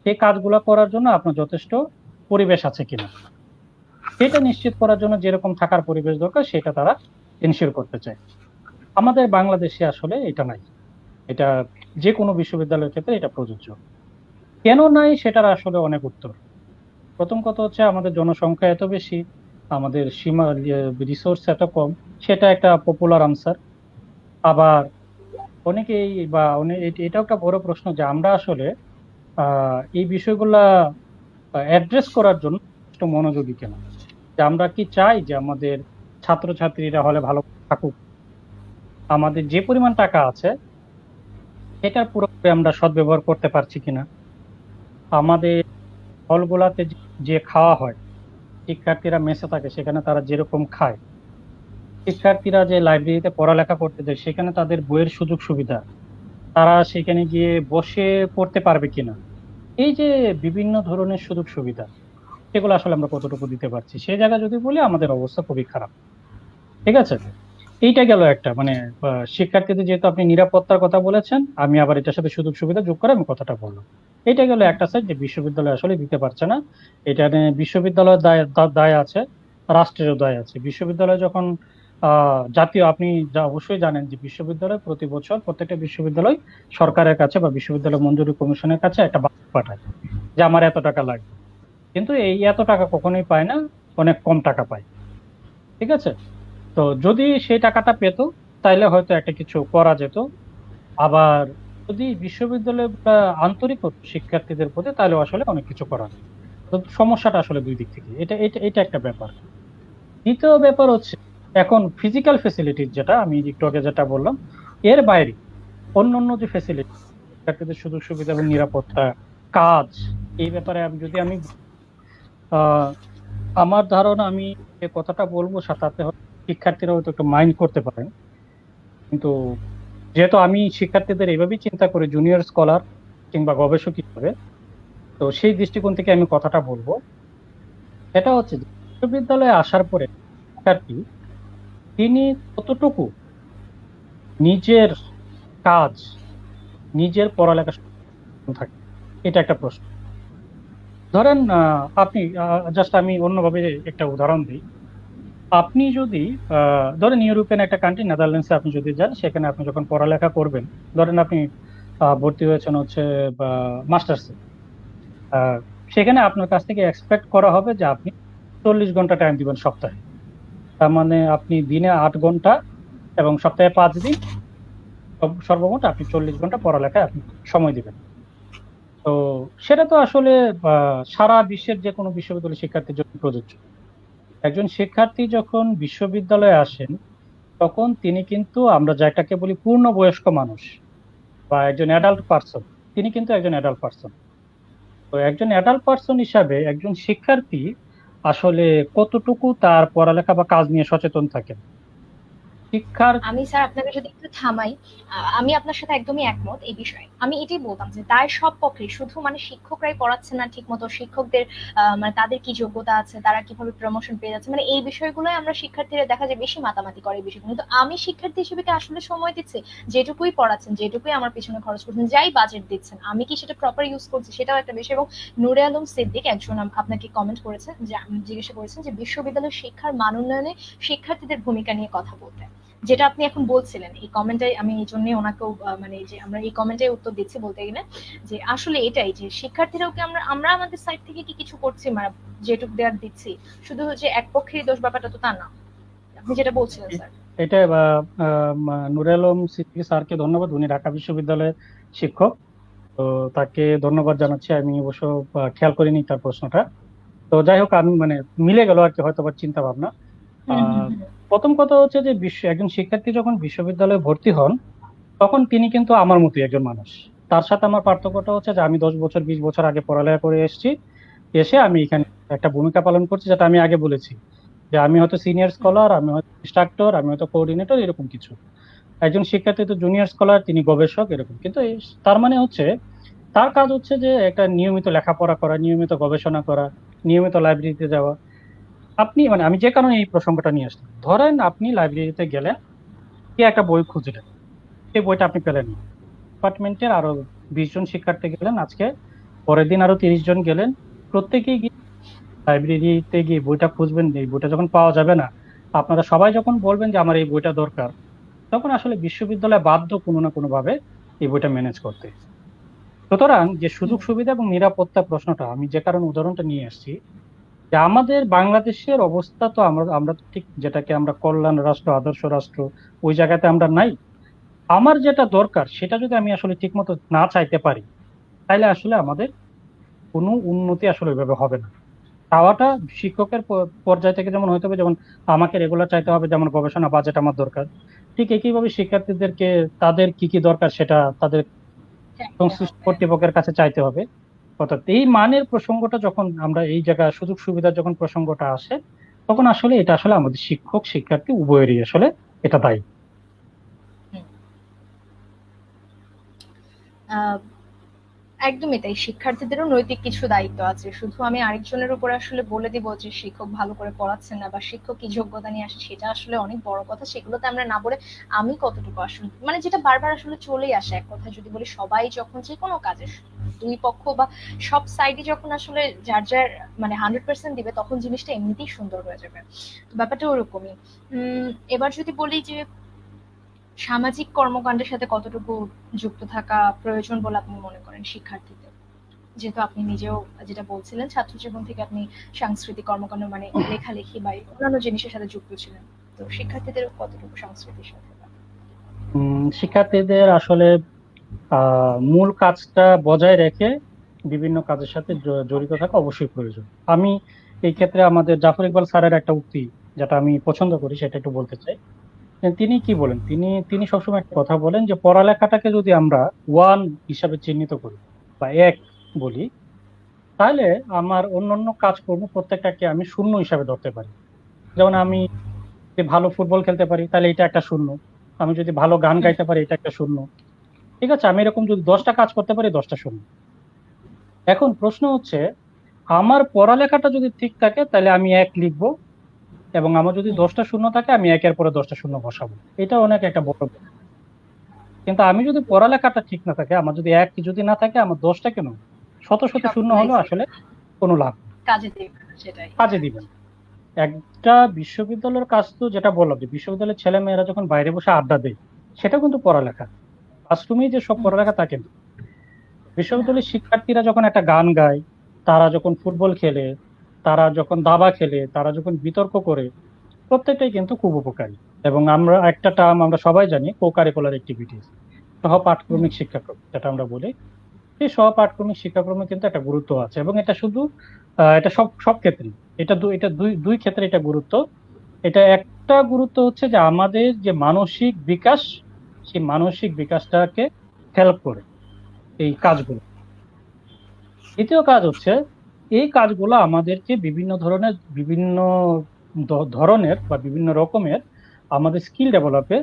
সেই কাজগুলা করার জন্য আপনার যথেষ্ট পরিবেশ আছে কিনা, সেটা নিশ্চিত করার জন্য যেরকম থাকার পরিবেশ দরকার সেটা তারা এনশিওর করতে চায়। আমাদের বাংলাদেশে আসলে এটা নাই। এটা যে কোনো বিশ্ববিদ্যালয়ের ক্ষেত্রে এটা প্রযোজ্য। কেন নাই সেটার আসলে অনেক উত্তর। প্রথম কথা হচ্ছে আমাদের জনসংখ্যা এত বেশি, আমাদের সীমা রিসোর্স এত কম, সেটা একটা পপুলার আনসার। আবার অনেকেই বা এটাও একটা বড় প্রশ্ন যে আমরা আসলে এই বিষয়গুলা অ্যাড্রেস করার জন্য যথেষ্ট মনোযোগী কেন, যে আমরা কি চাই যে আমাদের ছাত্রছাত্রীরা হলে ভালো থাকুক, আমাদের যে পরিমাণ টাকা আছে সেটার পুরোপুরি আমরা সদ্ব্যবহার করতে পারছি কিনা, আমাদের হলগুলাতে যে খাওয়া হয়, শিক্ষার্থীরা মেসে থাকে সেখানে তারা যেরকম খায়, শিক্ষার্থীরা যে লাইব্রেরিতে পড়ালেখা করতে যায় সেখানে তাদের বইয়ের সুযোগ সুবিধা, তারা সেখানে গিয়ে বসে পড়তে পারবে কিনা, এই যে বিভিন্ন ধরনের সুযোগ সুবিধা, সেগুলো আসলে আমরা কতটুকু দিতে পারছি, সেই জায়গা যদি বলি আমাদের অবস্থা খুবই খারাপ। ঠিক আছে, এইটা গেল একটা মানে শিক্ষার্থীদের, যেহেতু আপনি নিরাপত্তার কথা বলেছেন, আমি আবার এটার সাথে সুযোগ সুবিধা যোগ করে আমি কথাটা বললাম। এটা গেল একটা সাইড যে বিশ্ববিদ্যালয় আসলে দিতে পারছে না। এটা নিয়ে বিশ্ববিদ্যালয়ের দায় আছে, রাষ্ট্রেরও দায় আছে। বিশ্ববিদ্যালয় যখন জাতীয়, আপনি অবশ্যই জানেন যে বিশ্ববিদ্যালয় প্রতি বছর প্রত্যেকটা বিশ্ববিদ্যালয় সরকারের কাছে বা বিশ্ববিদ্যালয় মঞ্জুরি কমিশনের কাছে একটা বাজেট পাঠায় যে আমার এত টাকা লাগবে, কিন্তু এই এত টাকা কখনোই পায় না, অনেক কম টাকা পায়। ঠিক আছে, তো যদি সেই টাকাটা পেতো তাইলে হয়তো একটা কিছু করা যেত। আবার যদি বিশ্ববিদ্যালয় আন্তরিক হতো শিক্ষার্থীদের প্রতি তাহলে আসলে অনেক কিছু করা যেত। তো সমস্যাটা আসলে দুই দিক থেকে, এটা এটা এটা একটা ব্যাপার। দ্বিতীয় ব্যাপার হচ্ছে এখন ফিজিক্যাল ফেসিলিটিস, যেটা আমি একটু আগে যেটা বললাম, এর বাইরে অন্যান্য যে ফেসিলিটি, শিক্ষার্থীদের সুযোগ সুবিধা এবং নিরাপত্তা, কাজ, এই ব্যাপারে আমি আহ আমার ধারণা, আমি যে কথাটা বলবো তাতে শিক্ষার্থীরা হয়তো একটু মাইন্ড করতে পারেন, কিন্তু যেহেতু আমি শিক্ষার্থীদের এইভাবেই চিন্তা করি জুনিয়র স্কলার কিংবা গবেষক হিসেবে, তো সেই দৃষ্টিকোণ থেকে আমি কথাটা বলবো। সেটা হচ্ছে যে বিশ্ববিদ্যালয়ে আসার পরে শিক্ষার্থী তিনি কতটুকু নিজের কাজ, নিজের পড়ালেখা থাকে, এটা একটা প্রশ্ন। ধরেন আপনি জাস্ট আমি অন্যভাবে একটা উদাহরণ দিই। আপনি যদি ধরেন ইউরোপিয়ান একটা কান্ট্রি নেদারল্যান্ডসে আপনি যদি যান, সেখানে আপনি যখন পড়ালেখা করবেন, ধরেন আপনি ভর্তি হয়েছেন হচ্ছে মাস্টার্সে, সেখানে আপনার কাছ থেকে এক্সপেক্ট করা হবে যে আপনি 40 ঘন্টা টাইম দিবেন সপ্তাহে। তার মানে আপনি দিনে 8 ঘন্টা এবং সপ্তাহে 5 দিন, সর্বমোট আপনি 40 ঘন্টা পড়ালেখায় আপনি সময় দিবেন। তো সেটা তো আসলে সারা বিশ্বের যে কোনো বিশ্ববিদ্যালয় শিক্ষার্থীর জন্য প্রযোজ্য। একজন শিক্ষার্থী যখন বিশ্ববিদ্যালয়ে আসেন তখন তিনি কিন্তু, আমরা যেটাকে বলি পূর্ণবয়স্ক মানুষ বা একজন অ্যাডাল্ট পার্সন, তিনি কিন্তু একজন অ্যাডাল্ট পার্সন। তো একজন অ্যাডাল্ট পার্সন হিসাবে একজন শিক্ষার্থী আসলে কতটুকু তার পড়ালেখা বা কাজ নিয়ে সচেতন থাকেন শিক্ষার। আমি স্যার আপনাকে যদি একটু থামাই, আমি আপনার সাথে একদমই একমত এই বিষয়ে। আমি এটাই বলতাম যে তার সব পক্ষে শুধু মানে শিক্ষকরাই পড়াচ্ছে না ঠিক মতো, শিক্ষকদের মানে তাদের কি যোগ্যতা আছে, তারা কিভাবে প্রমোশন পেয়ে যাচ্ছে, মানে এই বিষয়গুলোই আমরা শিক্ষার্থীরা দেখা যায় বেশি মাতামাতি করে এই বিষয়গুলো। কিন্তু আমি শিক্ষার্থী হিসেবে কি আসলে সময় দিচ্ছি? যেটুকুই পড়াচ্ছেন, যেটুকুই আমার পিছনে খরচ করছেন, যাই বাজেট দিচ্ছেন, আমি কি সেটা প্রপার ইউজ করছি, সেটাও একটা বিষয়। এবং নূরে আলম সিদ্দিক একজন আপনাকে কমেন্ট করেছেন, যে জিজ্ঞাসা করেছেন যে বিশ্ববিদ্যালয়ের শিক্ষার মান উন্নয়নে শিক্ষার্থীদের ভূমিকা নিয়ে কথা বলতে, যেটা আপনি এখন বলছিলেন এই কমেন্টে। আমি এই জন্য ওনাকেও মানে যে আমরা এই কমেন্টে উত্তর দিচ্ছি বলতে গেলে, যে আসলে এটাই যে শিক্ষার্থীরাও কি আমরা আমরা আমাদের সাইড থেকে কি কিছু করছি, মানে যেটুকু দেওয়ার দিচ্ছি, শুধু যে এক পক্ষেরই দোষ, ব্যাপারটা তো তা না। আপনি যেটা বলছিলেন স্যার। এটা নুরে আলম সিদ্দিকী স্যারকে ধন্যবাদ, উনি ঢাকা বিশ্ববিদ্যালয়ের শিক্ষক। তো তাকে ধন্যবাদ জানাচ্ছি। আমি অবশ্য খেয়াল করিনি তার প্রশ্নটা। তো যাই হোক, আমি মানে মিলে গেল আর কি হয়তো বা চিন্তা ভাবনা। হুম হুম হুম। প্রথম কথা হচ্ছে যে একজন শিক্ষার্থী যখন বিশ্ববিদ্যালয়ে ভর্তি হন তখন তিনি কিন্তু আমার মতোই একজন মানুষ। তার সাথে আমার পার্থক্যটা হচ্ছে যে আমি 10 বছর 20 বছর আগে পড়ালেখা করে এসেছি, এসে আমি এখানে একটা ভূমিকা পালন করছি, যেটা আমি আগে বলেছি যে আমি হয়তো সিনিয়র স্কলার, আমি হয়তো ইনস্ট্রাক্টর, আমি হয়তো কোঅর্ডিনেটর, এরকম কিছু। একজন শিক্ষার্থী তো জুনিয়র স্কলার, তিনি গবেষক, এরকম। কিন্তু তার মানে হচ্ছে তার কাজ হচ্ছে যে একটা নিয়মিত লেখাপড়া করা, নিয়মিত গবেষণা করা, নিয়মিত লাইব্রেরিতে যাওয়া। আপনি মানে আমি যে কারণে এই প্রসঙ্গটা নিয়ে আসলাম, ধরেন আপনি লাইব্রেরিতে গেলেন, কি একটা বই খুঁজলেন, সেই বইটা আপনি পেলেন না। ডিপার্টমেন্টের আরো 20 জন শিক্ষার্থী গেলেন আজকে, পরের দিন আরো 30 জন গেলেন, প্রত্যেকেই গিয়ে লাইব্রেরিতে গিয়ে বইটা খুঁজবেন, এই বইটা যখন পাওয়া যাবে না, আপনারা সবাই যখন বলবেন যে আমার এই বইটা দরকার, তখন আসলে বিশ্ববিদ্যালয় বাধ্য কোনো না কোনো ভাবে এই বইটা ম্যানেজ করতে। সুতরাং যে সুযোগ হুম, সুবিধা এবং নিরাপত্তা প্রশ্নটা, আমি যে কারণে উদাহরণটা নিয়ে আসছি, যে আমাদের বাংলাদেশের অবস্থা তো আমরা আমরা তো ঠিক যেটাকে আমরা কল্যাণ রাষ্ট্র, আদর্শ রাষ্ট্র, ওই জায়গাতে আমরা নাই। আমার যেটা দরকার সেটা যদি আমি আসলে ঠিক মতো না চাইতে পারি, তাহলে আসলে আমাদের কোনো উন্নতি আসলে ওইভাবে হবে না। চাওয়াটা শিক্ষকের পর্যায় থেকে যেমন হইতে হবে, যেমন আমাকে রেগুলার চাইতে হবে, যেমন গবেষণা বাজেট আমার দরকার, ঠিক একইভাবে শিক্ষার্থীদেরকে তাদের কি কি দরকার সেটা তাদের চাইতে সংশ্লিষ্ট হবে। কর্তৃপক্ষের কাছে চাইতে হবে। অর্থাৎ এই মানের প্রসঙ্গটা যখন আমরা এই জায়গায় সুযোগ সুবিধার যখন প্রসঙ্গটা আসে, তখন আসলে এটা আসলে আমাদের শিক্ষক শিক্ষার্থী উভয়েরই আসলে এটা দায়ী। হুম। আহ, একদমই তাই, শিক্ষার্থীদেরও নৈতিক কিছু দায়িত্ব আছে। শুধু আমি আরেকজনের উপর আসলে বলে দিব যে শিক্ষক ভালো করে পড়াচ্ছেন না বা শিক্ষক কি যোগ্যতা নিয়ে আসে, সেটা আসলে অনেক বড় কথা। সেগুলোতে আমরা না বলে আমি কতটুকু আসলে, মানে যেটা বারবার আসলে চলেই আসে, এক কথা যদি বলি, সবাই যখন যে কোনো কাজে দুই পক্ষ বা সব সাইডে যখন আসলে যার যার মানে 100% দিবে, তখন জিনিসটা এমনিতেই সুন্দর হয়ে যাবে। তো ব্যাপারটা ওরকমই। এবার যদি বলি যে সামাজিক কর্মকাণ্ডের সাথে কতটুকু যুক্ত থাকা প্রয়োজন বলে আপনি মনে করেন শিক্ষার্থীদের? যেহেতু আপনি নিজেও যেটা বলছিলেন, ছাত্র জীবন থেকে আপনি সাংস্কৃতিক কর্মকাণ্ড মানে লেখালেখি বা অন্যান্য জিনিসের সাথে যুক্ত ছিলেন, তো শিক্ষার্থীদের কতটুকু সংস্কৃতির সাথে শিক্ষার্থীদের আসলে মূল কাজটা বজায় রেখে বিভিন্ন কাজের সাথে জড়িত থাকা অবশ্যই প্রয়োজন। আমি এই ক্ষেত্রে আমাদের জাফর ইকবাল স্যারের একটা উক্তি, যেটা আমি পছন্দ করি, সেটা একটু বলতে চাই। তিনি কি বলেন, তিনি তিনি সবসময় একটা কথা বলেন যে পড়ালেখাটাকে যদি আমরা ওয়ান হিসাবে চিহ্নিত করি বা এক বলি, তাহলে আমার অন্যান্য কাজকর্ম প্রত্যেকটাকে আমি শূন্য হিসাবে ধরতে পারি। যেমন আমি যদি ভালো ফুটবল খেলতে পারি, তাহলে এটা একটা শূন্য। আমি যদি ভালো গান গাইতে পারি, এটা একটা শূন্য। ঠিক আছে, আমি এরকম যদি 10টা কাজ করতে পারি, 10টা শূন্য। এখন প্রশ্ন হচ্ছে, আমার পড়ালেখাটা যদি ঠিক থাকে তাহলে আমি এক লিখবো, এবং আমার যদি 10টা শূন্য থাকে আমি একের পরে 10টা শূন্য বসাবো। এটা অনেক একটা বড় ব্যাপার। কিন্তু আমি যদি পড়ালেখাটা ঠিক না থাকে, আমার যদি এক যদি না থাকে, আমার 10টা কেন, শত শত শূন্য সবগুলাই হলেও ফেক, আসলে কোনো লাভ নেই, কাজে দেবে না সেটাই। কাজে দিবেন। একটা বিশ্ববিদ্যালয়ের কাজ তো যেটা বললাম, যে বিশ্ববিদ্যালয়ের ছেলে মেয়েরা যখন বাইরে বসে আড্ডা দেয়, সেটা কিন্তু পড়ালেখা। ক্লাসরুমেই যে সব হুম, পড়ালেখা তা কিন্তু না, বিশ্ববিদ্যালয়ের শিক্ষার্থীরা যখন একটা গান গায়, তারা যখন ফুটবল খেলে, তারা যখন দাবা খেলে, তারা যখন বিতর্ক করে, প্রত্যেকটাই কিন্তু খুব উপকারী। এবং আমরা একটা টার্ম আমরা সবাই জানি, কো কারিকুলার অ্যাক্টিভিটিস, সহ হুম, পাঠক্রমিক শিক্ষাক্রম যেটা আমরা বলি। এই সহ পাঠক্রমিক শিক্ষাক্রমে কিন্তু একটা গুরুত্ব আছে, এবং এটা শুধু এটা সব সব ক্ষেত্রে, এটা দুই দুই ক্ষেত্রে এটা গুরুত্ব। এটা একটা গুরুত্ব হচ্ছে যে আমাদের যে মানসিক বিকাশ, সেই মানসিক বিকাশটাকে হেল্প করে এই কাজগুলো। দ্বিতীয় কাজ হচ্ছে, এই কাজগুলো আমাদেরকে বিভিন্ন ধরনের বা বিভিন্ন রকমের আমাদের স্কিল ডেভেলপে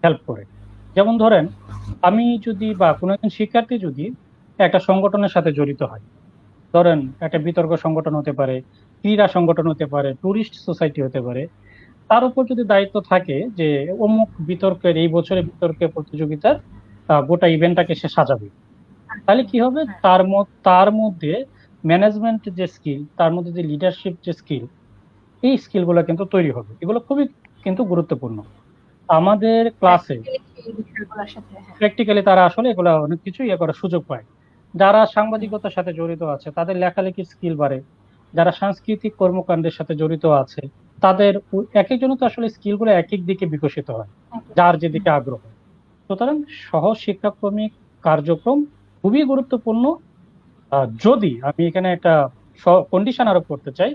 হেল্প করে। যেমন ধরেন, আমি যদি বা কোনো একজন শিক্ষার্থী যদি একটা সংগঠনের সাথে জড়িত হয়, ধরেন একটা বিতর্ক সংগঠন হতে পারে, ক্রীড়া সংগঠন হতে পারে, টুরিস্ট সোসাইটি হতে পারে, তার উপর যদি দায়িত্ব থাকে যে অমুক বিতর্কের, এই বছরের বিতর্কের প্রতিযোগিতার গোটা ইভেন্টটাকে সে সাজাবে, তাহলে কি হবে, হ্যাঁ, তার মধ্যে ম্যানেজমেন্ট যে স্কিল, তার মধ্যে যে লিডারশিপ যে স্কিল, এই স্কিল গুলো কিন্তু তৈরি হবে। এগুলো খুবই কিন্তু গুরুত্বপূর্ণ আমাদের ক্লাসে। প্র্যাকটিক্যালি এই বিষয়গুলোর সাথে, হ্যাঁ। প্র্যাকটিক্যালি তারা আসলে এগুলো অনেক কিছু ইয়ে করার সুযোগ পায়। যারা হুম, সাংবাদিকতার সাথে জড়িত আছে, তাদের লেখালেখির স্কিল বাড়ে। যারা সাংস্কৃতিক কর্মকাণ্ডের সাথে জড়িত আছে, তাদের এক একজনের তো আসলে স্কিল গুলো এক এক দিকে বিকশিত হয়, একই, যার হুম, যেদিকে আগ্রহ। সুতরাং সহ শিক্ষাক্রমিক কার্যক্রম খুবই গুরুত্বপূর্ণ। যদি আমি এখানে একটা কন্ডিশন আরোপ করতে চাই,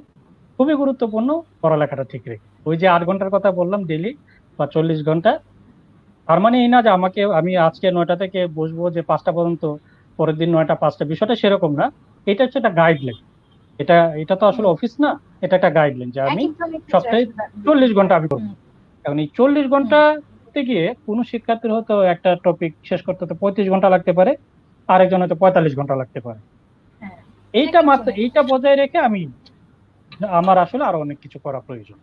খুবই গুরুত্বপূর্ণ পড়ালেখাটা ঠিক রেখে। ওই যে 8 ঘন্টার কথা বললাম ডেলি, বা 40 ঘন্টা, তার মানে এই না যে আমি আজকে 9টা থেকে বসবো যে 5টা পর্যন্ত, পরের দিন 9টা 5টা, বিষয়টা সেরকম না। এটা হচ্ছে একটা গাইডলাইন। এটা এটা তো আসলে হুম। অফিস না, এটা একটা গাইডলাইন যে আমি একেকজনের ক্ষেত্রে সপ্তাহে আসলে 40 ঘন্টা আমি করবো। হুম, এখন এই 40 ঘন্টা হুম, করতে গিয়ে কোনো শিক্ষার্থীর হয়তো একটা টপিক শেষ করতে হতে 35 ঘন্টা লাগতে পারে, আরেকজন হয়তো 45 ঘন্টা লাগতে পারে। হ্যাঁ, এইটা মাত্র, একেকজনের এইটা বজায় রেখে আমি আমার আসলে আরো অনেক কিছু করা প্রয়োজন।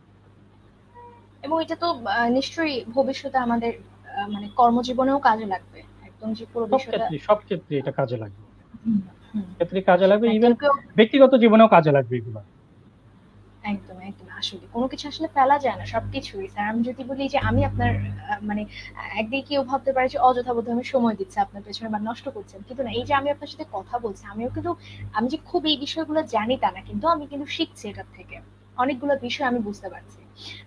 এবং এটা তো নিশ্চয়ই ভবিষ্যতে আমাদের মানে কর্মজীবনেও কাজে লাগবে, একদম যে পুরো বিষয়টা। সব ক্ষেত্রে এটা কাজে লাগবে, হুম, হুম। ক্ষেত্রে কাজে লাগবে, না, ইভেন কেউ কেউ ব্যক্তিগত জীবনেও কাজে লাগবে এগুলো। একদম, একদম। আসলে কোনো কিছু আসলে ফেলা যায় না, সবকিছুই। স্যার, আমি যদি বলি যে আমি আপনার মানে একদিকে কেউ ভাবতে পারে যে অযথা বোধহয় আমি সময় দিচ্ছি আপনার পেছনে বা নষ্ট করছেন, কিন্তু না, এই যে আমি আপনার সাথে কথা বলছি, আমিও কিন্তু আমি যে খুব এই বিষয়গুলো জানি তা না, কিন্তু আমি কিন্তু শিখছি এটার থেকে, অনেকগুলো বিষয় আমি বুঝতে পারছি।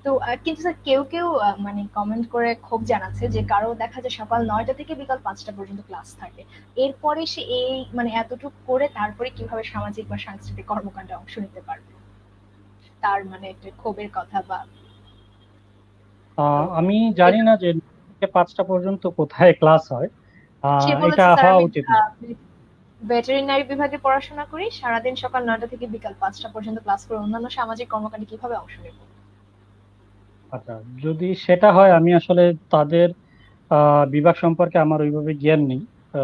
তো কিন্তু স্যার, কেউ কেউ মানে কমেন্ট করে ক্ষোভ জানাচ্ছে যে কারো দেখা যায় সকাল 9টা থেকে বিকাল 5টা পর্যন্ত ক্লাস থাকে, এরপরে সে এই মানে এতটুকু করে তারপরে কিভাবে সামাজিক বা সাংস্কৃতিক কর্মকাণ্ডে অংশ নিতে পারবে, তার মানে একটা ক্ষোভের কথা। বা তো আমি জানি এটা না যে 5টা পর্যন্ত কোথায় ক্লাস হয়। সে এটা বলেছে, স্যার হওয়া আমি উচিত না। ভেটেরিনারি বিভাগে পড়াশোনা করি, সারাদিন সকাল 9টা থেকে বিকাল 5টা পর্যন্ত ক্লাস করে অন্যান্য সামাজিক কর্মকাণ্ডে কিভাবে অংশ নেব? আচ্ছা, যদি সেটা হয়, আমি আসলে তাদের বিভাগ সম্পর্কে আমার ওইভাবে জ্ঞান নেই,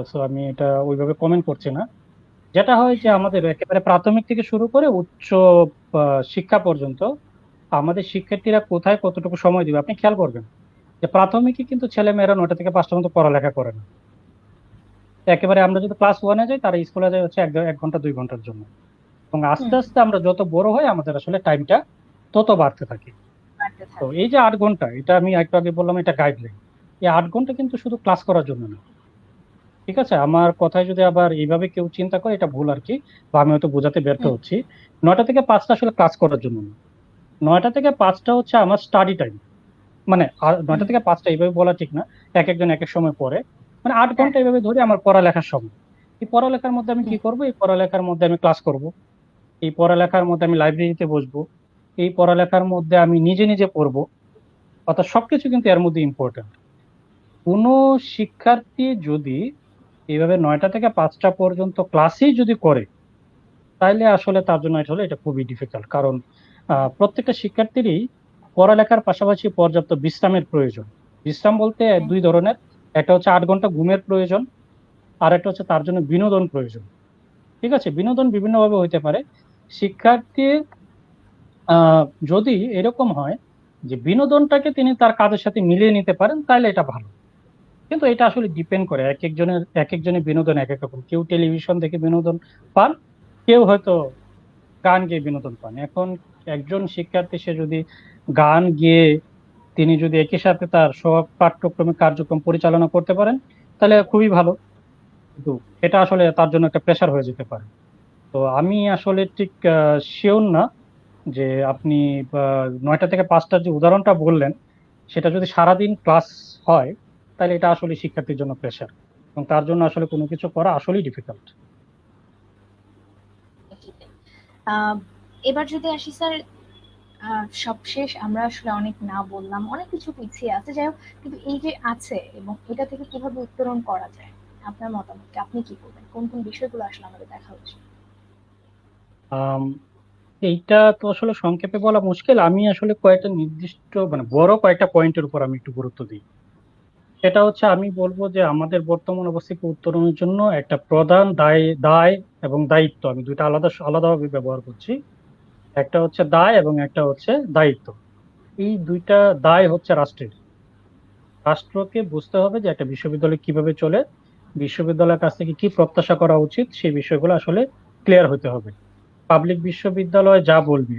সো আমি এটা ওইভাবে কমেন্ট করছি না। যেটা হয় যে হ্যাঁ। আমাদের একেবারে প্রাথমিক থেকে শুরু করে উচ্চ শিক্ষা পর্যন্ত আমাদের শিক্ষার্থীরা কোথায় কতটুকু সময় দিবে আপনি খেয়াল করবেন যে প্রাথমিকে কিন্তু ছেলে মেয়েরা 9টা থেকে 5টা পর্যন্ত পড়ালেখা করে না। একেবারে আমরা যদি ক্লাস ওয়ানে যাই, তারা স্কুলে যায় হচ্ছে 1 ঘন্টা 2 ঘন্টার জন্য। এবং আস্তে হুম। আস্তে আমরা যত বড় হই আমাদের আসলে টাইমটা তত বাড়তে থাকে। বাড়তে তো থাকে। এই যে 8 ঘন্টা, এটা আমি একটু আগে বললাম এটা গাইডলাইন। এই 8 ঘন্টা কিন্তু শুধু ক্লাস করার জন্য না। ঠিক আছে, আমার কথায় যদি আবার এইভাবে কেউ চিন্তা করে এটা ভুল আর কি, বা আমি হয়তো বোঝাতে ব্যর্থ হুম। হচ্ছি। 9টা থেকে 5টা আসলে ক্লাস করার জন্য না। 9টা থেকে 5টা হচ্ছে আমার স্টাডি টাইম। মানে আর হুম। 9টা থেকে 5টা এইভাবে বলা ঠিক না, এক একজন এক এক সময় পড়ে। মানে আট হ্যাঁ। ঘন্টা এইভাবে ধরে আমার পড়ালেখার সময়। এই পড়ালেখার মধ্যে আমি কি হুম। করব? এই পড়ালেখার মধ্যে আমি ক্লাস করব, এই পড়ালেখার মধ্যে আমি লাইব্রেরিতে বসবো, এই পড়ালেখার মধ্যে আমি নিজে নিজে পড়বো। অর্থাৎ সবকিছু কিন্তু এর মধ্যে ইম্পর্টেন্ট। কোনো শিক্ষার্থী যদি এইভাবে 9টা থেকে 5টা পর্যন্ত ক্লাসই যদি করে, তাইলে আসলে তার জন্য এটা খুবই ডিফিকাল্ট। কারণ প্রত্যেকটা শিক্ষার্থীরই পড়ালেখার পাশাপাশি পর্যাপ্ত বিশ্রামের প্রয়োজন। বিশ্রাম বলতে হ্যাঁ। দুই ধরনের। একটা হচ্ছে 8 ঘন্টা ঘুমের প্রয়োজন, আর একটা হচ্ছে তার জন্য বিনোদন প্রয়োজন। ঠিক আছে, বিনোদন বিভিন্নভাবে হইতে পারে। শিক্ষার্থী আহ যদি এরকম হয় যে বিনোদনটাকে তিনি তার কাজের সাথে মিলিয়ে নিতে পারেন, তাহলে এটা ভালো। কিন্তু এটা আসলে ডিপেন্ড করে এক একজনের বিনোদন এক এক রকম। কেউ টেলিভিশন দেখে বিনোদন পান, কেউ হয়তো গান গেয়ে বিনোদন পান। এখন একজন শিক্ষার্থী সে যদি গান গেয়ে তিনি যদি একই সাথে তার সব পাঠ্যক্রমিক কার্যক্রম পরিচালনা করতে পারেন, তাহলে খুবই ভালো। কিন্তু এটা আসলে তার জন্য একটা প্রেশার হয়ে যেতে পারে। তো আমি আসলে ঠিক শিওর না যে আপনি 9টা থেকে 5টার যে উদাহরণটা বললেন, সেটা যদি সারাদিন ক্লাস হয়, তাহলে এটা আসলে শিক্ষার্থীর জন্য প্রেশার, এবং তার জন্য আসলে কোনো কিছু করা আসলেই ডিফিকাল্ট। আহ, এবার যদি আসি স্যার, সবশেষ আমরা আসলে অনেক না বললাম, অনেক কিছু পিছিয়ে আছে, যাই হোক, কিন্তু এই যে আছে এবং এটা থেকে কিভাবে উত্তরণ করা যায়, আপনার মতামত কি? আপনি কি করবেন? কোন কোন বিষয়গুলো আসলে আমাদের দেখা উচিত? আম, এইটা তো আসলে সংক্ষেপে বলা মুশকিল। আমি আসলে কয়েকটা নির্দিষ্ট মানে বড় কয়েকটা পয়েন্টের উপর আমি একটু গুরুত্ব দিই। সেটা হচ্ছে আমি বলবো যে আমাদের বর্তমান অবস্থাকে উত্তরণের জন্য একটা প্রধান দায় দায় এবং দায়িত্ব, আমি দুইটা আলাদা আলাদাভাবে ব্যবহার করছি। একটা হচ্ছে দায় এবং একটা হচ্ছে দায়িত্ব। এই দুইটা দায় হচ্ছে রাষ্ট্রের। রাষ্ট্রকে বুঝতে হবে যে একটা বিশ্ববিদ্যালয় কিভাবে চলে, বিশ্ববিদ্যালয়ের কাছ থেকে কি প্রত্যাশা করা উচিত, সেই বিষয়গুলো আসলে ক্লিয়ার হতে হবে। পাবলিক বিশ্ববিদ্যালয় যা বলবে,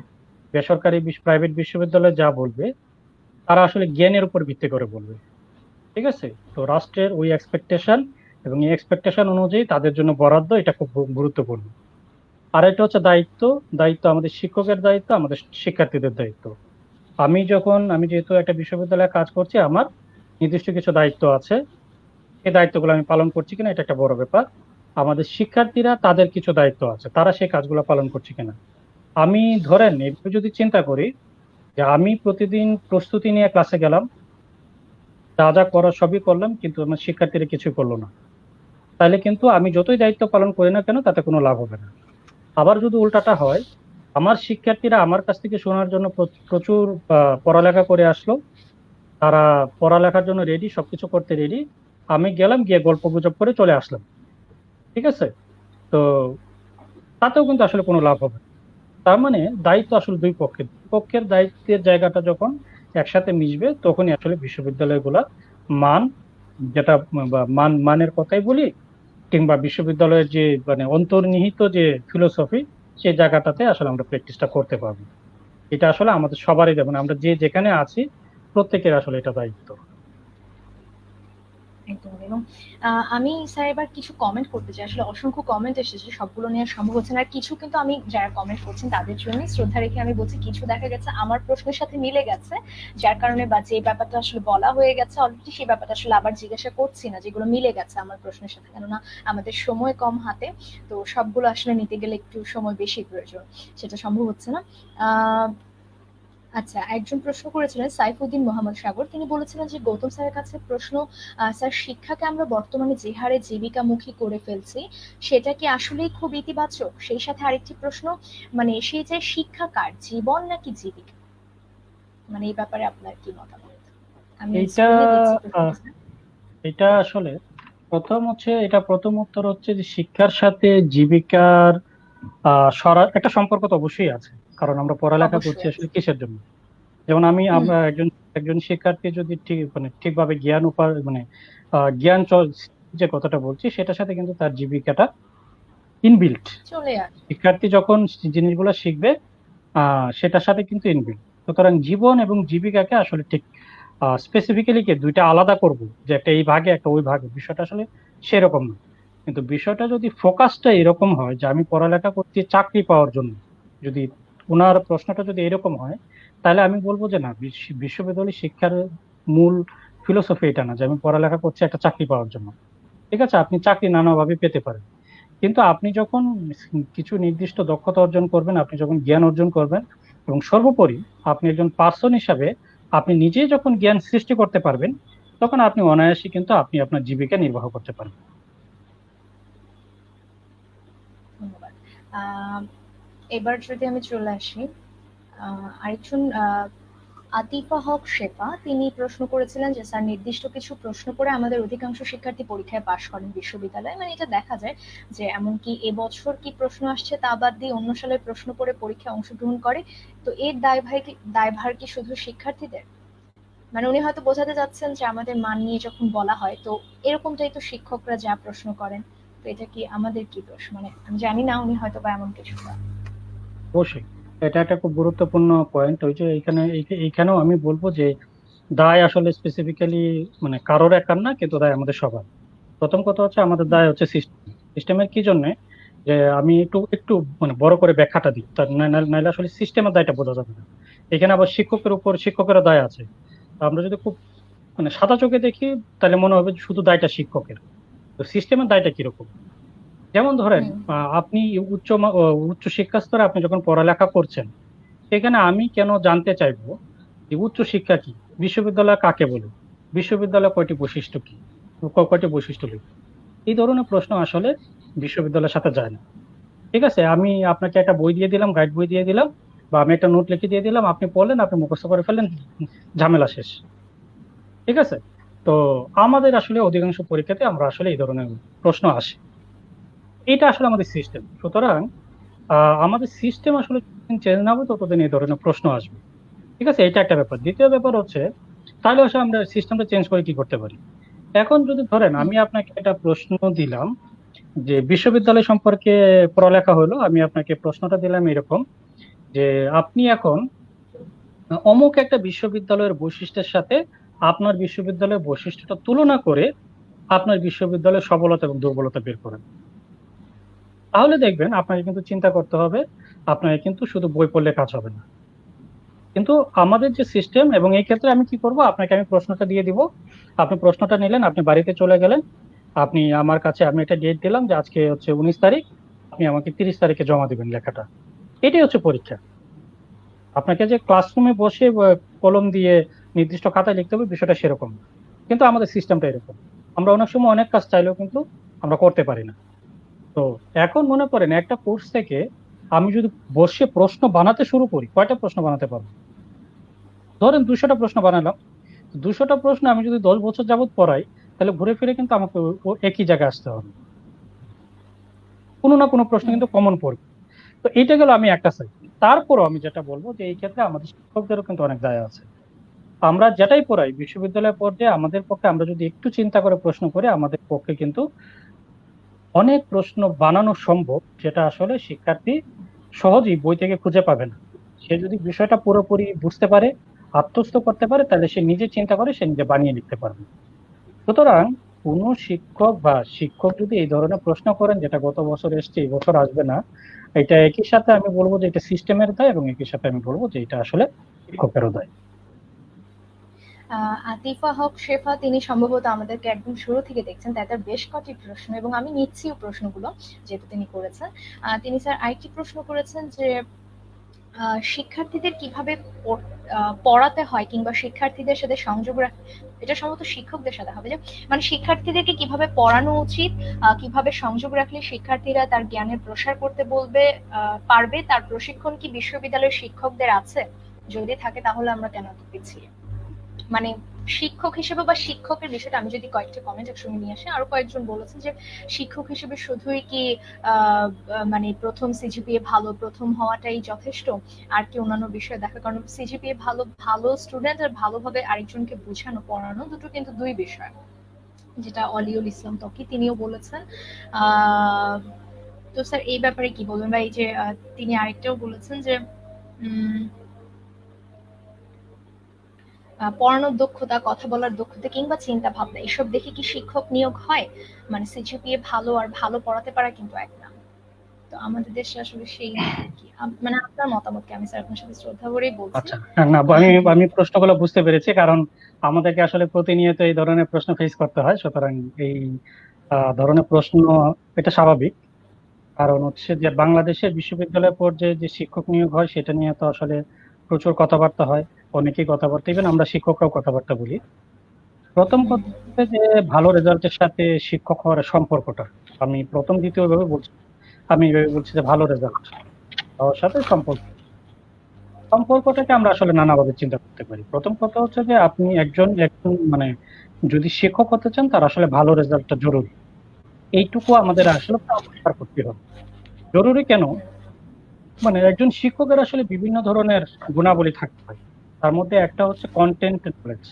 বেসরকারি প্রাইভেট বিশ্ববিদ্যালয় যা বলবে, তারা আসলে জ্ঞানের উপর ভিত্তি করে বলবে। ঠিক আছে, তো রাষ্ট্রের ওই এক্সপেকটেশন এবং এই এক্সপেকটেশন অনুযায়ী তাদের জন্য বরাদ্দ, এটা খুব গুরুত্বপূর্ণ। আর একটা হচ্ছে দায়িত্ব। দায়িত্ব আমাদের শিক্ষকের দায়িত্ব, আমাদের শিক্ষার্থীদের দায়িত্ব। আমি যেহেতু একটা বিশ্ববিদ্যালয়ে কাজ করছি, আমার নির্দিষ্ট কিছু দায়িত্ব আছে। এই দায়িত্বগুলো আমি পালন করছি কিনা এটা একটা বড় ব্যাপার। আমাদের শিক্ষার্থীরা তাদের কিছু দায়িত্ব আছে, তারা সেই কাজগুলো পালন করছে কিনা। আমি ধরেন এভাবে যদি চিন্তা করি যে আমি প্রতিদিন প্রস্তুতি নিয়ে ক্লাসে গেলাম, যা যা করার সবই করলাম, কিন্তু আমার শিক্ষার্থীরা কিছুই করলো না, তাহলে কিন্তু আমি যতই দায়িত্ব পালন করি না কেন, তাতে কোনো লাভ হবে না। আবার যদি উল্টাটা হয়, আমার শিক্ষার্থীরা আমার কাছ থেকে শোনার জন্য প্রচুর পড়ালেখা করে আসলো, তারা পড়ালেখার জন্য রেডি, সবকিছু করতে রেডি, আমি গেলাম গিয়ে গল্প গুজব করে চলে আসলাম। ঠিক আছে, তো তাতেও কিন্তু আসলে কোনো লাভ হবে না। তার মানে দায়িত্ব আসলে দুই পক্ষের, পক্ষের দায়িত্বের জায়গাটা যখন একসাথে মিশবে তখনই আসলে বিশ্ববিদ্যালয়গুলা মান, যেটা বা মানের কথাই বলি, কিংবা বিশ্ববিদ্যালয়ের যে মানে অন্তর্নিহিত যে ফিলোসফি, সেই জায়গাটাতে আসলে আমরা প্র্যাকটিসটা করতে পারবো। এটা আসলে আমাদের সবারই, যেমন আমরা যে যেখানে আছি প্রত্যেকের আসলে এটা দায়িত্ব। একদম। এবং আমি স্যার এবার কিছু কমেন্ট করতে চাই। আসলে অসংখ্য কমেন্ট এসেছে, সবগুলো নেওয়া সম্ভব হচ্ছে না। আর কিছু কিন্তু আমি যারা কমেন্ট করছেন তাদের জন্যই শ্রদ্ধা রেখে আমি বলছি, কিছু দেখা গেছে আমার প্রশ্নের সাথে মিলে গেছে, যার কারণে বা যে ব্যাপারটা আসলে বলা হয়ে গেছে অলরেডি, সেই ব্যাপারটা আসলে আবার জিজ্ঞাসা করছি না, যেগুলো মিলে গেছে আমার প্রশ্নের সাথে। কেননা আমাদের সময় কম হাতে, তো সবগুলো আসলে নিতে গেলে একটু সময় বেশি প্রয়োজন, সেটা সম্ভব হচ্ছে না। আহ আচ্ছা, একজন প্রশ্ন করেছিলেন সাইফুদ্দিন মোহাম্মদ সাগর, তিনি বলেছিলেন যে গৌতম স্যারের কাছে প্রশ্ন, স্যার শিক্ষাকে আমরা বর্তমানে যে হারে জীবিকামুখী করে ফেলছি সেটা কি আসলেই খুব ইতিবাচক? সেই সাথে আরেকটি প্রশ্ন, মানে সেই যে শিক্ষা কার, জীবন নাকি জীবিকা, মানে এই ব্যাপারে আপনার কি মতামত? আমি এইটা স্ক্রিনে দিচ্ছি আহ, প্রশ্নটা। এটা আসলে প্রথম উত্তর হচ্ছে যে শিক্ষার সাথে জীবিকার একটা সম্পর্ক তো অবশ্যই আছে। কারণ আমরা পড়ালেখা করছি অবশ্যই আছে। আসলে কিসের জন্য? যেমন হুম। আমরা একজন একজন শিক্ষার্থী যদি ঠিক মানে ঠিকভাবে মানে যে কথাটা বলছি সেটার সাথে কিন্তু তার জীবিকাটা ইনবিল্ট। চলে আসে। শিক্ষার্থী যখন জিনিসগুলো শিখবে সেটার সাথে কিন্তু ইনবিল্ট। সুতরাং জীবন এবং জীবিকাকে আসলে ঠিক স্পেসিফিক্যালি কি দুইটা আলাদা করব, যে একটা এই ভাগে একটা ওই ভাগে, বিষয়টা আসলে সেরকম না। কিন্তু বিষয়টা যদি ফোকাসটা এরকম হয় যে আমি পড়ালেখা করছি চাকরি পাওয়ার জন্য, যদি ওনার প্রশ্নটা যদি এরকম হয়, তাহলে আমি বলবো যে না, বিশ্ববিদ্যালয় শিক্ষার মূল ফিলোসফি এটা না যে আমি পড়ালেখা করছি একটা চাকরি পাওয়ার জন্য। ঠিক আছে, আপনি চাকরি নানাভাবে পেতে পারেন, কিন্তু আপনি যখন কিছু নির্দিষ্ট দক্ষতা অর্জন করবেন, আপনি যখন জ্ঞান অর্জন করবেন, এবং সর্বোপরি আপনি একজন পার্সন হিসাবে আপনি নিজেই যখন জ্ঞান সৃষ্টি করতে পারবেন, তখন আপনি অনায়াসে কিন্তু আপনি আপনার জীবিকা নির্বাহ করতে পারবেন। ধন্যবাদ। আহ এবার যদি আমি চলে আসি, আরেকজন আতিফা হক শেফা, তিনি প্রশ্ন করেছিলেন যে স্যার নির্দিষ্ট কিছু প্রশ্ন করে আমাদের অধিকাংশ শিক্ষার্থী পরীক্ষায় পাশ করেন বিশ্ববিদ্যালয়ে, মানে এটা দেখা যায় যে এমনকি এবছর কি প্রশ্ন আসছে তা বাদ দিয়ে অন্য সালের প্রশ্ন করে পরীক্ষায় অংশগ্রহণ করে। তো এর দায়ভার কি শুধু শিক্ষার্থীদের? মানে উনি হয়তো বোঝাতে চাচ্ছেন যে আমাদের মান নিয়ে যখন বলা হয়, তো এরকমটাই তো শিক্ষকরা যা প্রশ্ন করেন, তো এটা কি আমাদের কি দোষ? মানে আমি জানি না, উনি হয়তো বা এমন কিছু না। অবশ্যই এটা একটা খুব গুরুত্বপূর্ণ পয়েন্ট। ওই যে এইখানেও আমি বলবো যে দায় আসলে স্পেসিফিক্যালি মানে কারোর একার না, কিন্তু দায় আমাদের সবার। প্রথম কথা হচ্ছে আমাদের দায় হচ্ছে সিস্টেম। সিস্টেমের কি জন্য, যে আমি একটু একটু মানে বড় করে ব্যাখ্যাটা দিই, তার নাইলে আসলে সিস্টেমের দায়টা বোঝা যাবে না। এখানে আবার শিক্ষকেরও দায় আছে। তো আমরা যদি খুব মানে সাদা চোখে দেখি, তাহলে মনে হবে যে শুধু দায়টা শিক্ষকের। তো সিস্টেমের দায়টা কিরকম? যেমন ধরেন, হুম। আপনি উচ্চ শিক্ষা স্তরে আপনি যখন পড়ালেখা করছেন, সেখানে আমি কেন জানতে চাইবো যে উচ্চ শিক্ষা কি, বিশ্ববিদ্যালয় কাকে বলে, বিশ্ববিদ্যালয় কয়টি বৈশিষ্ট্য কি? এই ধরনের প্রশ্ন আসলে বিশ্ববিদ্যালয়ের সাথে যায় না। ঠিক আছে, আমি আপনাকে একটা বই দিয়ে দিলাম, গাইড বই দিয়ে দিলাম, বা আমি একটা নোট লিখে দিয়ে দিলাম, আপনি পড়লেন, আপনি মুখস্থ করে ফেললেন, ঝামেলা শেষ। ঠিক আছে। তো আমাদের আসলে অধিকাংশ পরীক্ষাতে আমরা আসলে এই ধরনের প্রশ্ন আসে। এটা আসলে আমাদের সিস্টেম। সুতরাং আমাদের সিস্টেম আসলে চেঞ্জ না হবে ততদিন এই ধরনের প্রশ্ন আসবে। ঠিক আছে, এটা একটা ব্যাপার। দ্বিতীয় ব্যাপার হচ্ছে, তাহলে হচ্ছে আমরা সিস্টেমটা চেঞ্জ করে কি করতে পারি? এখন যদি ধরেন হুম। আমি আপনাকে একটা প্রশ্ন দিলাম যে বিশ্ববিদ্যালয় সম্পর্কে পড়ালেখা হলো, আমি আপনাকে প্রশ্নটা দিলাম এরকম যে আপনি এখন অমুক একটা বিশ্ববিদ্যালয়ের বৈশিষ্ট্যের সাথে আপনার বিশ্ববিদ্যালয়ের বৈশিষ্ট্যটা তুলনা করে আপনার বিশ্ববিদ্যালয়ের সফলতা এবং দুর্বলতা বের করেন। তাহলে দেখবেন আপনাকে কিন্তু চিন্তা করতে হবে, আপনাকে কিন্তু শুধু বই পড়লে কাজ হবে না। কিন্তু আমাদের যে সিস্টেম, এবং এই ক্ষেত্রে আমি কি করব, আপনাকে আমি প্রশ্নটা দিয়ে দিব, আপনি প্রশ্নটা নিলেন, আপনি বাড়িতে চলে গেলেন, আপনি আমার কাছে আমি একটা ডেট দিলাম যে আজকে হচ্ছে 19 তারিখ, আপনি আমাকে 30 তারিখে জমা দিবেন লেখাটা। এটাই হচ্ছে পরীক্ষা। আপনাকে যে ক্লাসরুমে বসে কলম দিয়ে নির্দিষ্ট খাতায় লিখতে হবে, বিষয়টা সেরকম না। কিন্তু আমাদের সিস্টেমটা এরকম, আমরা অনেক সময় অনেক কাজ চাইলেও কিন্তু আমরা করতে পারি না। তো এখন মনে করেন একটা কোর্স থেকে আমি যদি বসে প্রশ্ন বানাতে শুরু করি, কয়টা প্রশ্ন বানাতে পারবো? ধরেন 200টা প্রশ্ন বানালাম। 200টা প্রশ্ন আমি যদি 10 বছর যাবত পড়াই, তাহলে ঘুরে ফিরে কিন্তু আমাকে একই জায়গায় আসতে হবে, কোনো না কোনো প্রশ্ন হুম। কিন্তু কমন পড়বে। তো এইটা গেল আমি একটা সাইড। তারপরও আমি যেটা বলবো যে এই ক্ষেত্রে আমাদের শিক্ষকদেরও কিন্তু অনেক দায় আছে। আমরা যেটাই পড়াই বিশ্ববিদ্যালয় পর্যায়ে আমাদের পক্ষে, আমরা যদি একটু চিন্তা করে প্রশ্ন করি, আমাদের পক্ষে কিন্তু অনেক প্রশ্ন বানানো সম্ভব, যেটা আসলে শিক্ষার্থী সহজেই বই থেকে খুঁজে পাবে না। সে যদি বিষয়টা পুরোপুরি বুঝতে পারে, আত্মস্থ করতে পারে, তাহলে সে নিজে চিন্তা করে সে নিজে বানিয়ে লিখতে পারবে। সুতরাং কোন শিক্ষক যদি এই ধরনের প্রশ্ন করেন যেটা গত বছর এসছে এই বছর আসবে না, এটা একই সাথে আমি বলবো যে এটা সিস্টেমের দায়, এবং একই সাথে আমি বলবো যে এটা আসলে শিক্ষকেরও দায়। আতিফা হক শেফা তিনি সম্ভবত আমাদেরকে একদম শুরু থেকে দেখছেন, তাই তার বেশ কটি প্রশ্ন এবং আমি নিচ্ছিও প্রশ্নগুলো যেহেতু তিনি করেছেন। তিনি স্যার আরেকটি প্রশ্ন করেছেন যে শিক্ষার্থীদের কিভাবে পড়াতে হয় কিংবা শিক্ষার্থীদের সাথে সংযোগ রাখতে, এটা সম্ভবত শিক্ষকদের সাথে হবে, যে মানে শিক্ষার্থীদেরকে কিভাবে পড়ানো উচিত, কিভাবে সংযোগ রাখলে শিক্ষার্থীরা তার জ্ঞানের প্রসার করতে পারবে, তার প্রশিক্ষণ কি বিশ্ববিদ্যালয়ের শিক্ষকদের আছে? যদি থাকে তাহলে আমরা কেন এত পিছিয়ে? মানে শিক্ষক হিসেবে বা শিক্ষকের বিষয়টা আমি যদি কয়েকটা কমেন্ট একসঙ্গে নিয়ে আসি, আরো কয়েকজন বলেছেন যে শিক্ষক হিসেবে শুধুই কি মানে প্রথম সিজিপিএ ভালো প্রথম হওয়াটাই যথেষ্ট, আর কি অন্যান্য বিষয় দেখা? কারণ সিজিপিএ ভালো ভালো স্টুডেন্ট আর ভালোভাবে আরেকজনকে বোঝানো পড়ানো দুটো কিন্তু দুই বিষয়, যেটা অলিউল ইসলাম তকি তিনিও বলেছেন। তো স্যার এই ব্যাপারে কি বলবেন? বা এই যে তিনি আরেকটাও বলেছেন যে পড়ানোর দক্ষতা, কথা বলার দক্ষতা কিংবা চিন্তা ভাবনা এসব দেখে কি শিক্ষক নিয়োগ হয়? মানে সিজিপিএ ভালো আর ভালো পড়াতে পারা কিন্তু এক না। তো আমাদের দেশে আসলে সেই কি মানে আপনার মতামতকে আমি স্যার আপনার সাথে শ্রদ্ধা করেই বলছি। আচ্ছা, না আমি আমি প্রশ্নগুলো বুঝতে পেরেছি, কারণ আমাদেরকে আসলে প্রতিনিয়ত এই ধরনের প্রশ্ন ফেস করতে হয়। সুতরাং এই ধরনের প্রশ্ন এটা স্বাভাবিক। কারণ হচ্ছে যে বাংলাদেশের বিশ্ববিদ্যালয় পর্যায়ে যে শিক্ষক নিয়োগ হয় সেটা নিয়ে তো আসলে প্রচুর কথাবার্তা হয়, অনেকেই কথাবার্তা, ইভেন আমরা শিক্ষকরাও কথাবার্তা বলি। প্রথম কথা হচ্ছে যে ভালো রেজাল্টের সাথে শিক্ষক হওয়ার সম্পর্কটা, আমি প্রথম দ্বিতীয় ভাবে বলছি, আমি এইভাবে বলছি যে ভালো রেজাল্ট হওয়ার সাথে সম্পর্কটাকে আমরা আসলে নানাভাবে চিন্তা করতে পারি। প্রথম কথা হচ্ছে যে আপনি একজন একজন মানে যদি শিক্ষক হতে চান, তার আসলে ভালো রেজাল্টটা জরুরি। এইটুকু আমাদের আসলে আবিষ্কার করতে হবে। জরুরি কেন? মানে একজন শিক্ষকের আসলে বিভিন্ন ধরনের গুণাবলী থাকতে হয়। তার মধ্যে একটা হচ্ছে কন্টেন্ট নলেজ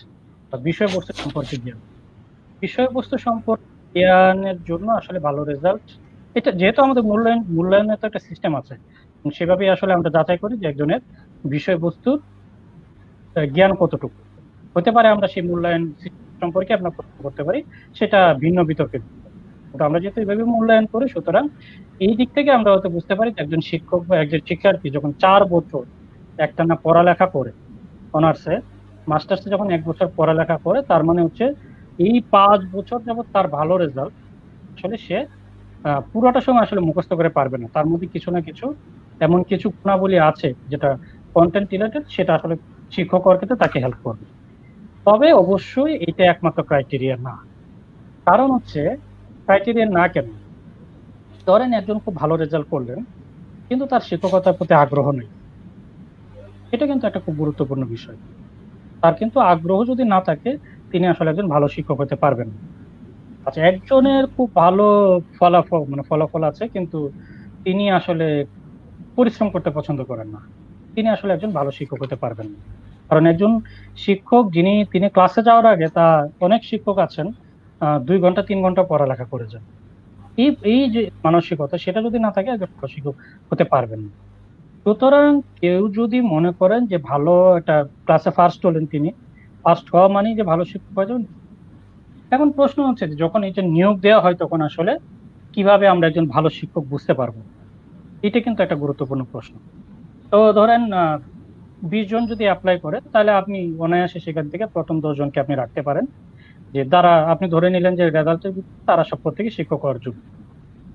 বা বিষয়বস্তু সম্পর্কে জ্ঞান। বিষয়বস্তু সম্পর্কে জ্ঞানের জন্য আসলে ভালো রেজাল্ট, এটা যেহেতু আমাদের মূল্যায়নের তো একটা সিস্টেম আছে, এবং সেভাবেই আসলে আমরা যাচাই করি যে একজনের বিষয়বস্তুর জ্ঞান কতটুকু হতে পারে। আমরা সেই মূল্যায়ন সম্পর্কে আমরা প্রশ্ন করতে পারি, সেটা ভিন্ন বিতর্কের বিষয়। কিন্তু আমরা যেহেতু এইভাবে মূল্যায়ন করি, সুতরাং এই দিক থেকে আমরা হয়তো বুঝতে পারি যে একজন শিক্ষক বা একজন শিক্ষার্থী যখন 4 বছর একটানা পড়ালেখা করে, অনার্সে মাস্টার্সে যখন 1 বছর পড়ালেখা করে, তার মানে হচ্ছে এই 5 বছর যাবত তার ভালো রেজাল্ট, আসলে সে পুরোটা সময় আসলে মুখস্থ করে পারবে না। তার মধ্যে কিছু না কিছু এমন কিছু গুণাবলী আছে যেটা কন্টেন্ট রিলেটেড, সেটা আসলে শিক্ষক হওয়ার ক্ষেত্রে তাকে হেল্প করবে। তবে অবশ্যই এটা একমাত্র ক্রাইটেরিয়া না। কারণ হচ্ছে ক্রাইটেরিয়া না কেন? ধরেন একজন খুব ভালো রেজাল্ট করলেন, কিন্তু তার শিক্ষকতার প্রতি আগ্রহ নেই, এটা কিন্তু একটা খুব গুরুত্বপূর্ণ বিষয়। তার কিন্তু আগ্রহ যদি না থাকে, তিনি আসলে একজন ভালো শিক্ষক হতে পারবেন না। আচ্ছা, একজনের খুব ভালো ফলাফল আছে, কিন্তু তিনি আসলে পরিশ্রম করতে পছন্দ করেন না, তিনি আসলে একজন ভালো শিক্ষক হতে পারবেন না। কারণ একজন শিক্ষক তিনি ক্লাসে যাওয়ার আগে, তা অনেক শিক্ষক আছেন 2 ঘন্টা 3 ঘন্টা পড়ালেখা করে যান। এই এই যে মানসিকতা, সেটা যদি না থাকে, একজন ভালো শিক্ষক হতে পারবেন না। সুতরাং কেউ যদি মনে করেন যে ভালো একটা ক্লাসে ফার্স্ট হলেন, তিনি ফার্স্ট হওয়া মানেই যে ভালো শিক্ষক হয়ে যাবেন, এখন প্রশ্ন হচ্ছে যে যখন এটা নিয়োগ দেওয়া হয়, তখন আসলে কিভাবে আমরা একজন ভালো শিক্ষক বুঝতে পারবো? এটা কিন্তু একটা গুরুত্বপূর্ণ প্রশ্ন। তো ধরেন 20 জন যদি অ্যাপ্লাই করে, তাহলে আপনি অনায়াসে সেখান থেকে প্রথম 10 জনকে আপনি রাখতে পারেন, যে দ্বারা আপনি ধরে নিলেন যে রেজাল্টের ভিত্তিতে তারা সব থেকে শিক্ষক হওয়ার যোগ্য।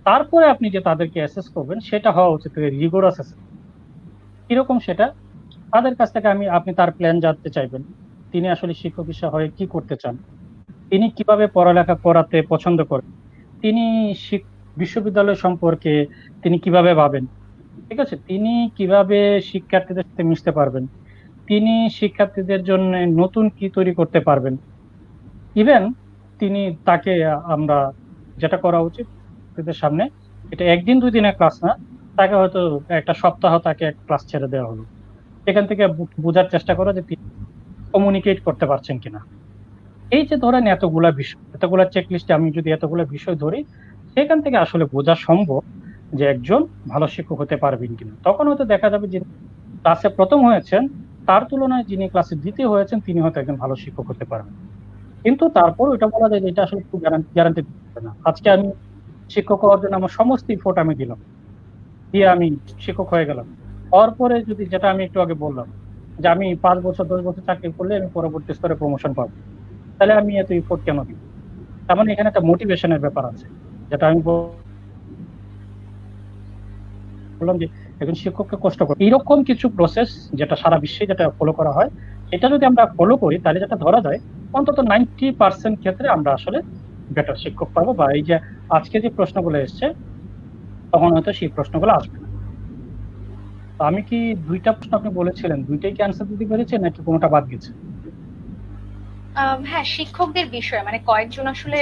তারপরে আপনি যে তাদেরকে অ্যাসেস করবেন, সেটা হওয়া উচিত রিগোরাস অ্যাসেস। কিরকম সেটা? তাদের কাছ থেকে আপনি তার প্ল্যান জানতে চাইবেন, তিনি আসলে শিক্ষক হিসেবে হয়ে কি করতে চান, তিনি কিভাবে পড়ালেখা করাতে পছন্দ করেন, তিনি বিশ্ববিদ্যালয় সম্পর্কে তিনি কিভাবে ভাবেন, ঠিক আছে, তিনি কিভাবে শিক্ষার্থীদের সাথে মিশতে পারবেন, তিনি শিক্ষার্থীদের জন্য নতুন কি তৈরি করতে পারবেন। ইভেন তাকে আমরা যেটা করা উচিত শিক্ষার্থীদের সামনে, এটা 1 দিন 2 দিনের ক্লাস না, তাকে হয়তো একটা সপ্তাহ তাকে এক ক্লাস ছেড়ে দেওয়া হলো, সেখান থেকে বোঝার চেষ্টা করো যে তিনি কমিউনিকেট করতে পারছেন কিনা। এই যে ধরেন এতগুলা বিষয়, এতগুলা চেকলিস্টে আমি যদি এতগুলা বিষয় ধরি, সেখান থেকে আসলে বোঝা সম্ভব যে একজন ভালো শিক্ষক হতে পারবেন কিনা। তখন হয়তো দেখা যাবে যে ক্লাসে প্রথম হয়েছেন, তার তুলনায় যিনি ক্লাসে দ্বিতীয় হয়েছেন তিনি হয়তো একজন ভালো শিক্ষক হতে পারবেন। কিন্তু তারপর এটা বলা যায় যে এটা আসলে গ্যারান্টি দিতে না। আজকে আমি শিক্ষক হওয়ার জন্য আমার সমস্ত ইফোর্ট আমি দিলাম, দিয়ে আমি শিক্ষক হয়ে গেলাম। হওয়ার পরে যদি, যেটা আমি একটু আগে বললাম, যে আমি 5 বছর 10 বছর চাকরি করলে আমি পরবর্তী স্তরে প্রমোশন পাবো, তাহলে আমি এত ইফোর্ট কেন দিব? তার মানে এখানে একটা মোটিভেশনের ব্যাপার আছে, যেটা আমি বললাম যে একজন শিক্ষককে কষ্ট করে এইরকম কিছু প্রসেস যেটা সারা বিশ্বে যেটা ফলো করা হয়, এটা যদি আমরা ফলো করি তাহলে যেটা ধরা যায় অন্তত 90% ক্ষেত্রে আমরা আসলে বেটার শিক্ষক পাবো। বা এই যে আজকে যে প্রশ্নগুলো এসছে, তখন হয়তো সেই প্রশ্নগুলো আসবে না। আমি কি দুইটা প্রশ্ন আপনি বলেছিলেন, দুইটাই কি অ্যান্সার দিতে পেরেছেন নাকি কোনোটা বাদ গেছে? হ্যাঁ, শিক্ষকদের বিষয়ে মানে কয়েকজন আসলে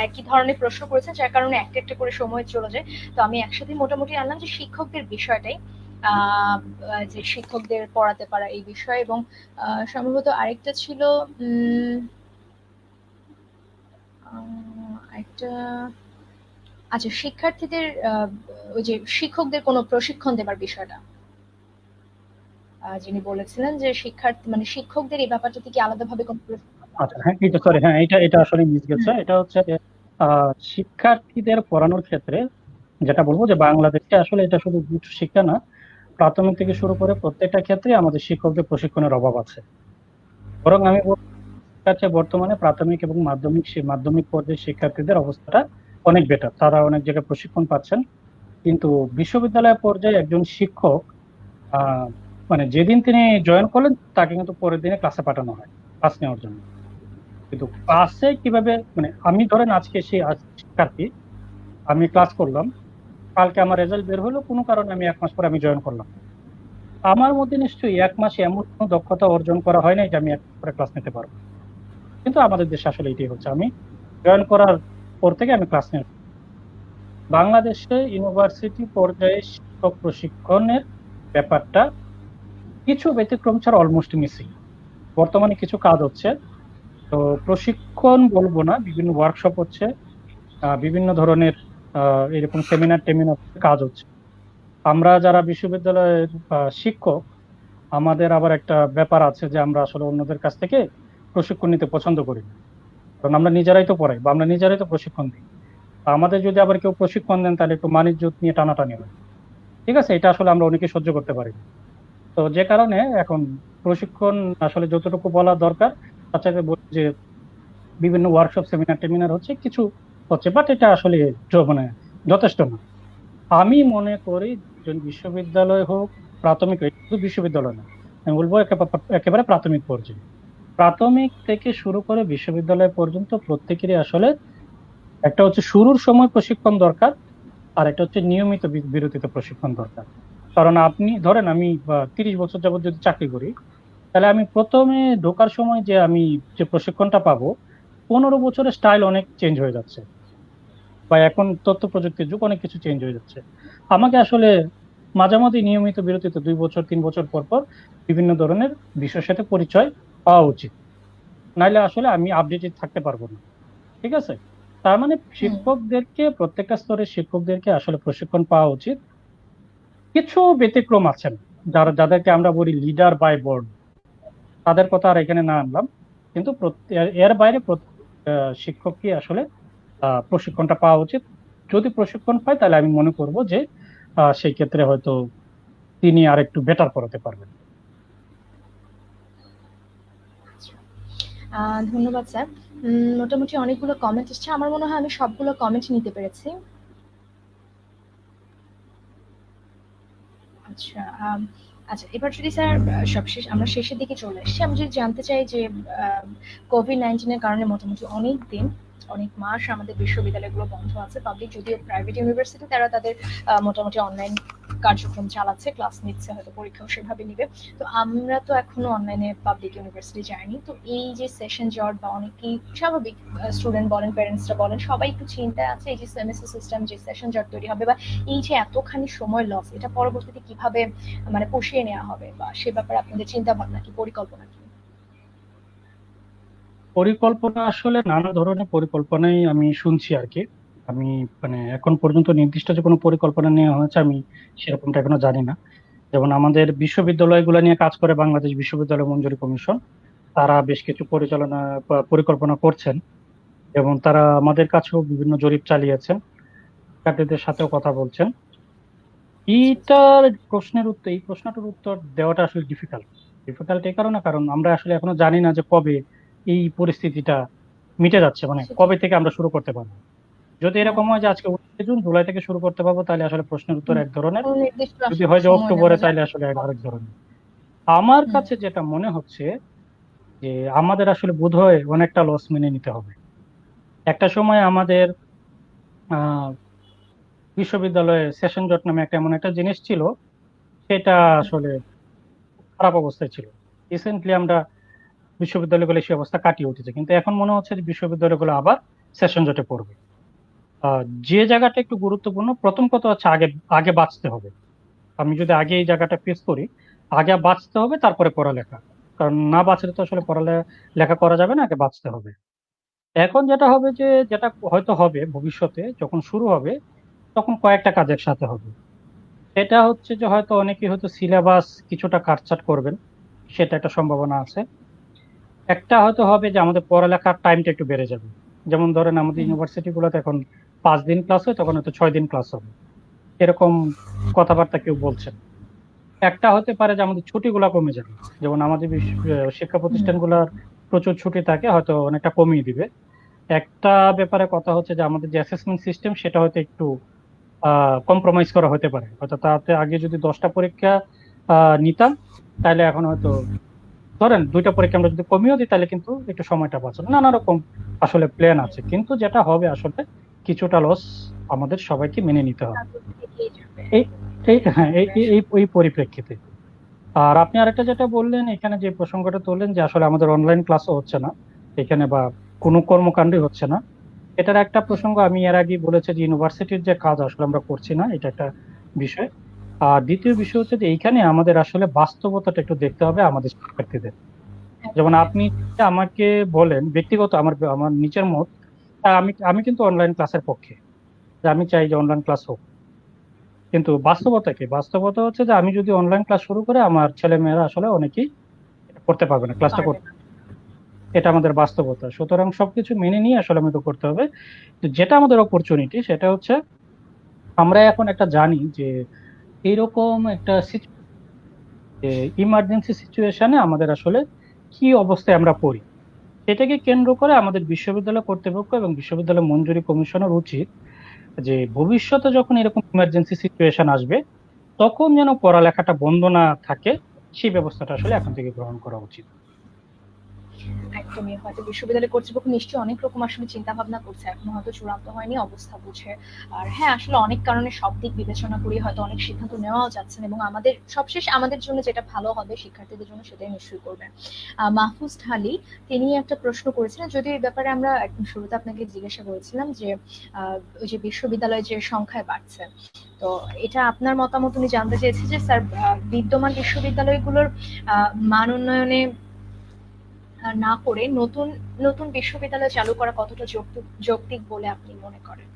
একই ধরনের প্রশ্ন করেছে, যার কারণে একটা একটা করে সময় চলে যায়। তো আমি একসাথে মোটামুটি আনলাম যে শিক্ষকদের বিষয়টাই, যে শিক্ষকদের পড়াতে পারা এই বিষয়ে, এবং সম্ভবত আরেকটা ছিল একটা, আচ্ছা, শিক্ষার্থীদের ওই যে শিক্ষকদের কোনো প্রশিক্ষণ দেবার বিষয়টা যিনি বলেছিলেন যে শিক্ষার্থী মানে শিক্ষকদের এই ব্যাপারটাতে কি আলাদাভাবে কোনো প্রশিক্ষণ দেওয়া আচ্ছা, হবে? হ্যাঁ, এটা সরি, হ্যাঁ, এটা আসলে মিস গেছে। এটা হচ্ছে যে শিক্ষার্থীদের পড়ানোর ক্ষেত্রে যেটা বলবো যে বাংলাদেশে আসলে এটা শুধু উচ্চ শিক্ষা না, প্রাথমিক থেকে শুরু করে প্রত্যেকটা ক্ষেত্রে আমাদের শিক্ষকদের প্রশিক্ষণের অভাব আছে। বরং আমি বলবো কাছে বর্তমানে প্রাথমিক এবং মাধ্যমিক পর্যায়ে শিক্ষার্থীদের অবস্থাটা অনেক বেটার, তারা অনেক জায়গায় প্রশিক্ষণ পাচ্ছেন। কিন্তু বিশ্ববিদ্যালয় পর্যায়ে একজন শিক্ষক আহ মানে যেদিন তিনি জয়েন করলেন তাকে কিন্তু পরের দিনে ক্লাসে পাঠানো হয় ক্লাস নেওয়ার জন্য। কিন্তু ক্লাসে কিভাবে, মানে আমি ধরেন আজকে সেই শিক্ষার্থী, আমি ক্লাস করলাম, কালকে আমার রেজাল্ট বের হলো, কোনো কারণে আমি 1 মাস পরে আমি জয়েন করলাম, আমার মধ্যে নিশ্চয়ই 1 মাসে এমন কোনো দক্ষতা অর্জন করা হয় না যে আমি 1 মাস পরে ক্লাস নিতে পারবো। কিন্তু আমাদের দেশে আসলে এটাই হচ্ছে, আমি জয়েন করার পর থেকে আমি ক্লাস নিই। বাংলাদেশে ইউনিভার্সিটি পর্যায়ে শিক্ষক প্রশিক্ষণের ব্যাপারটা কিছু ব্যতিক্রম ছাড়া অলমোস্ট মিসিং। বর্তমানে কিছু কাজ হচ্ছে, তো প্রশিক্ষণ বলবো না, বিভিন্ন ওয়ার্কশপ হচ্ছে, বিভিন্ন ধরনের এরকম সেমিনার কাজ হচ্ছে। আমরা যারা বিশ্ববিদ্যালয়ের শিক্ষক, আমাদের আবার একটা ব্যাপার আছে যে আমরা আসলে অন্যদের কাছ থেকে প্রশিক্ষণ নিতে পছন্দ করি না। কারণ আমরা নিজেরাই তো পড়াই বা আমরা নিজেরাই তো প্রশিক্ষণ দিই। আমাদের যদি আবার কেউ প্রশিক্ষণ দেন তাহলে একটু মান ইজ্জত নিয়ে টানাটানি হয়। ঠিক আছে, এটা আসলে আমরা অনেকে সহ্য করতে পারি না। তো যে কারণে এখন প্রশিক্ষণ আসলে যতটুকু বলা দরকার তার চাইতে বলি যে বিভিন্ন ওয়ার্কশপ সেমিনার হচ্ছে, কিছু হচ্ছে, বাট এটা আসলে মানে যথেষ্ট না। আমি মনে করি বিশ্ববিদ্যালয় হোক, প্রাথমিক হোক, শুধু বিশ্ববিদ্যালয় না, আমি বলবো একেবারে প্রাথমিক পর্যায়ে, প্রাথমিক থেকে শুরু করে বিশ্ববিদ্যালয় পর্যন্ত প্রত্যেকেরই আসলে একটা হচ্ছে শুরুর সময় প্রশিক্ষণ দরকার, আর একটা হচ্ছে নিয়মিত বিরতিতে প্রশিক্ষণ দরকার। কারণ আপনি ধরেন আমি 30 বছর যাবত যদি চাকরি করি, তাহলে আমি প্রথমে ঢোকার সময় যে আমি যে প্রশিক্ষণটা পাবো, 15 বছরের স্টাইল অনেক চেঞ্জ হয়ে যাচ্ছে, বা এখন তথ্য প্রযুক্তির যুগ, অনেক কিছু চেঞ্জ হয়ে যাচ্ছে। আমাকে আসলে মাঝামাঝি নিয়মিত বিরতিতে 2 বছর 3 বছর পর পর বিভিন্ন ধরনের বিষয়ের সাথে পরিচয় পাওয়া উচিত, নাইলে আসলে আমি আপডেটেড থাকতে পারবো না। ঠিক আছে, তার মানে হুম। শিক্ষকদেরকে, প্রত্যেকটা স্তরের শিক্ষকদেরকে আসলে প্রশিক্ষণ পাওয়া উচিত। কিছু ব্যতিক্রম আছেন, যাদেরকে আমরা বলি লিডার বাই বোর্ড, তাদের কথা আর এখানে না আনলাম। কিন্তু এর বাইরে শিক্ষককে আসলে প্রশিক্ষণটা পাওয়া উচিত। যদি প্রশিক্ষণ পায় তাহলে আমি মনে করব যে সেই ক্ষেত্রে হয়তো তিনি আর একটু বেটার করাতে পারবেন। ধন্যবাদ স্যার। মোটামুটি অনেকগুলো কমেন্ট এসছে, আমার মনে হয় আমি সবগুলো কমেন্ট নিতে পেরেছি। আচ্ছা, আচ্ছা, এবার যদি স্যার সবশেষ আমরা শেষের দিকে চলে এসেছি, আমি যদি জানতে চাই যে কোভিড-19 এর কারণে মোটামুটি অনেক দিন, অনেক মাস আমাদের বিশ্ববিদ্যালয়গুলো বন্ধ আছে। পাবলিক যদিও প্রাইভেট ইউনিভার্সিটি তারা তাদের মোটামুটি অনলাইন কার্যক্রম চালাচ্ছে, ক্লাস নিচ্ছে, হয়তো পরীক্ষাও সেভাবে নিবে। তো আমরা তো এখনো অনলাইনে পাবলিক ইউনিভার্সিটি যাইনি। তো এই যে সেশন জট বা অনেকেই স্বাভাবিক, স্টুডেন্ট বলেন, প্যারেন্টসরা বলেন, সবাই একটু চিন্তায় আছে এই যে সেমেস্টার সিস্টেম, যে সেশন জট তৈরি হবে বা এই যে এতখানি সময় লস, এটা পরবর্তীতে কিভাবে মানে পুষিয়ে নেওয়া হবে, বা সে ব্যাপারে আপনাদের চিন্তা ভাবনা কি, পরিকল্পনা কি? পরিকল্পনা আসলে নানা ধরনের পরিকল্পনাই আমি শুনছি আর কি। আমি মানে এখন পর্যন্ত নির্দিষ্ট যে কোনো পরিকল্পনা নেওয়া হয়েছে আমি সেরকমটা এখনো জানি না। যেমন আমাদের বিশ্ববিদ্যালয়গুলো নিয়ে কাজ করে বাংলাদেশ বিশ্ববিদ্যালয় মঞ্জুরি কমিশন, তারা বেশ কিছু পরিচালনা বা পরিকল্পনা করছেন এবং তারা আমাদের কাছেও বিভিন্ন জরিপ চালিয়েছেন, শিক্ষার্থীদের সাথেও কথা বলছেন। এই প্রশ্নটার উত্তর দেওয়াটা আসলে ডিফিকাল্ট। ডিফিকাল্ট এই কারণে, কারণ আমরা আসলে এখনো জানি না যে কবে এই পরিস্থিতিটা মিটে যাচ্ছে, মানে সেটাই। কবে থেকে আমরা শুরু করতে পারবো। যদি হ্যাঁ, এরকম হয় যে আজকে 19 জুন, জুলাই থেকে শুরু করতে পারবো, তাহলে আসলে প্রশ্নের উত্তর হুম, এক ধরনের। কোনো নির্দিষ্ট যদি আসলে হয় যে সময় অক্টোবরে, নেওয়া তাহলে যায় না। আসলে আরেক ধরনের। আমার হুম, কাছে যেটা মনে হচ্ছে যে আমাদের আসলে বোধহয় অনেকটা লস মেনে নিতে হবে। একটা সময় আমাদের আহ বিশ্ববিদ্যালয়ে সেশন জট নামে একটা এমন একটা জিনিস ছিল, সেটা হুম, আসলে খারাপ অবস্থায় ছিল। রিসেন্টলি আমরা বিশ্ববিদ্যালয়গুলো সেই অবস্থা কাটিয়ে উঠেছে, কিন্তু এখন মনে হচ্ছে যে বিশ্ববিদ্যালয়গুলো আবার সেশন জটে পড়বে। যে জায়গাটা একটু গুরুত্বপূর্ণ, প্রথম কথা হচ্ছে আগে আগে বাঁচতে হবে। আমি যদি আগে এই জায়গাটা ফেস করি, আগে বাঁচতে হবে তারপরে পড়ালেখা। কারণ না বাঁচলে তো আসলে লেখা করা যাবে না, আগে বাঁচতে হবে। এখন যেটা হবে যে, যেটা হয়তো হবে ভবিষ্যতে যখন শুরু হবে, তখন কয়েকটা কাজের সাথে হবে। এটা হচ্ছে যে হয়তো অনেকেই হয়তো সিলেবাস কিছুটা কাটছাট করবেন, সেটা একটা সম্ভাবনা আছে। একটা হয়তো হবে যে আমাদের পড়ালেখার টাইমটা একটু বেড়ে যাবে। যেমন ধরেন আমাদের হুম, ইউনিভার্সিটি গুলোতে এখন 5 দিন ক্লাস হয়, তখন হয়তো 6 দিন ক্লাস হবে, এরকম কথাবার্তা কেউ বলছেন। একটা হতে পারে যে আমাদের ছুটিগুলো কমে যাবে। যেমন আমাদের শিক্ষা হুম, প্রতিষ্ঠানগুলোর প্রচুর ছুটি থাকে, হয়তো অনেকটা কমিয়ে দিবে। একটা ব্যাপারে কথা হচ্ছে যে আমাদের যে অ্যাসেসমেন্ট সিস্টেম, সেটা হয়তো একটু কম্প্রোমাইজ করা হতে পারে। হয়তো তাতে আগে যদি 10টা পরীক্ষা নিতাম, তাহলে এখন হয়তো ধরেন 2টা পরীক্ষা আমরা যদি কমিয়েও দিই, তাহলে কিন্তু একটু সময়টা বাঁচবে। নানা রকম আসলে প্ল্যান আছে, কিন্তু যেটা হবে আসলে কিছুটা লস আমাদের সবাইকে মেনে নিতে হবে তারপর থেকেই যাবে। এই এই হ্যাঁ এই তবে এই আসলে এই এই পরিপ্রেক্ষিতে। আর আপনি আরেকটা যেটা বললেন, এখানে যে প্রসঙ্গটা তুললেন যে আসলে আমাদের অনলাইন ক্লাসও হচ্ছে না এখানে, বা কোনো কর্মকাণ্ডই হচ্ছে না, এটার একটা প্রসঙ্গ আমি এর আগে বলেছি যে ইউনিভার্সিটির যে কাজ আসলে আমরা করছি না, এটা একটা বিষয়। আর দ্বিতীয় বিষয় হচ্ছে যে এইখানে আমাদের আসলে বাস্তবতাটা একটু দেখতে হবে আমাদের শিক্ষার্থীদের। যেমন একদমই। আপনি যদি আমাকে বলেন ব্যক্তিগত আমার আমার নিচের মত, আমি আমি কিন্তু অনলাইন ক্লাসের পক্ষে, যে আমি চাই যে অনলাইন ক্লাস হোক। কিন্তু বাস্তবতা কি? বাস্তবতা হচ্ছে যে আমি যদি অনলাইন ক্লাস শুরু করে, আমার ছেলে মেয়েরা আসলে অনেকেই এটা করতে পারবে না, ক্লাসটা পারবে করতে। না। এটা আমাদের বাস্তবতা, সুতরাং সবকিছু মেনে নিয়ে আসলে আমাদের করতে হবে। তো যেটা আমাদের অপরচুনিটি, সেটা হচ্ছে আমরা এখন একটা জানি যে এইরকম একটা ইমার্জেন্সি সিচুয়েশনে আমাদের আসলে কি অবস্থায় আমরা পড়ি, সেটাকে কেন্দ্র করে আমাদের বিশ্ববিদ্যালয় কর্তৃপক্ষ এবং বিশ্ববিদ্যালয় মঞ্জুরি কমিশনের উচিত যে ভবিষ্যতে যখন এরকম ইমার্জেন্সি সিচুয়েশন আসবে, তখন যেন পড়ালেখাটা বন্ধ না থাকে, সেই ব্যবস্থাটা আসলে এখন থেকে গ্রহণ করা উচিত। একদমই, হয়তো বিশ্ববিদ্যালয় কর্তৃপক্ষ নিশ্চয়ই অনেক রকম আসলে চিন্তা ভাবনা করছে, এখনো হয়তো চূড়ান্ত হয়নি অবস্থা বুঝে। আর হ্যাঁ, আসলে অনেক কারণে সব দিক বিবেচনা করে হয়তো অনেক সিদ্ধান্ত নেওয়াও যাচ্ছে না, এবং আমাদের সবশেষ আমাদের জন্য যেটা ভালো হবে শিক্ষার্থীদের জন্য সেটাই নিশ্চয়ই করবে। মাহফুজ ঢালি, তিনি একটা প্রশ্ন করেছিলেন, যদিও এই ব্যাপারে আমরা একদম শুরুতে আপনাকে জিজ্ঞাসা করেছিলাম যে ওই যে বিশ্ববিদ্যালয় যে সংখ্যায় বাড়ছে, তো এটা আপনার মতামত উনি জানতে চেয়েছে যে স্যার, বিদ্যমান বিশ্ববিদ্যালয়গুলোর মান উন্নয়নে না করে নতুন নতুন বিশ্ববিদ্যালয় চালু করা কতটা যৌক্তিক বলে আপনি মনে করেন?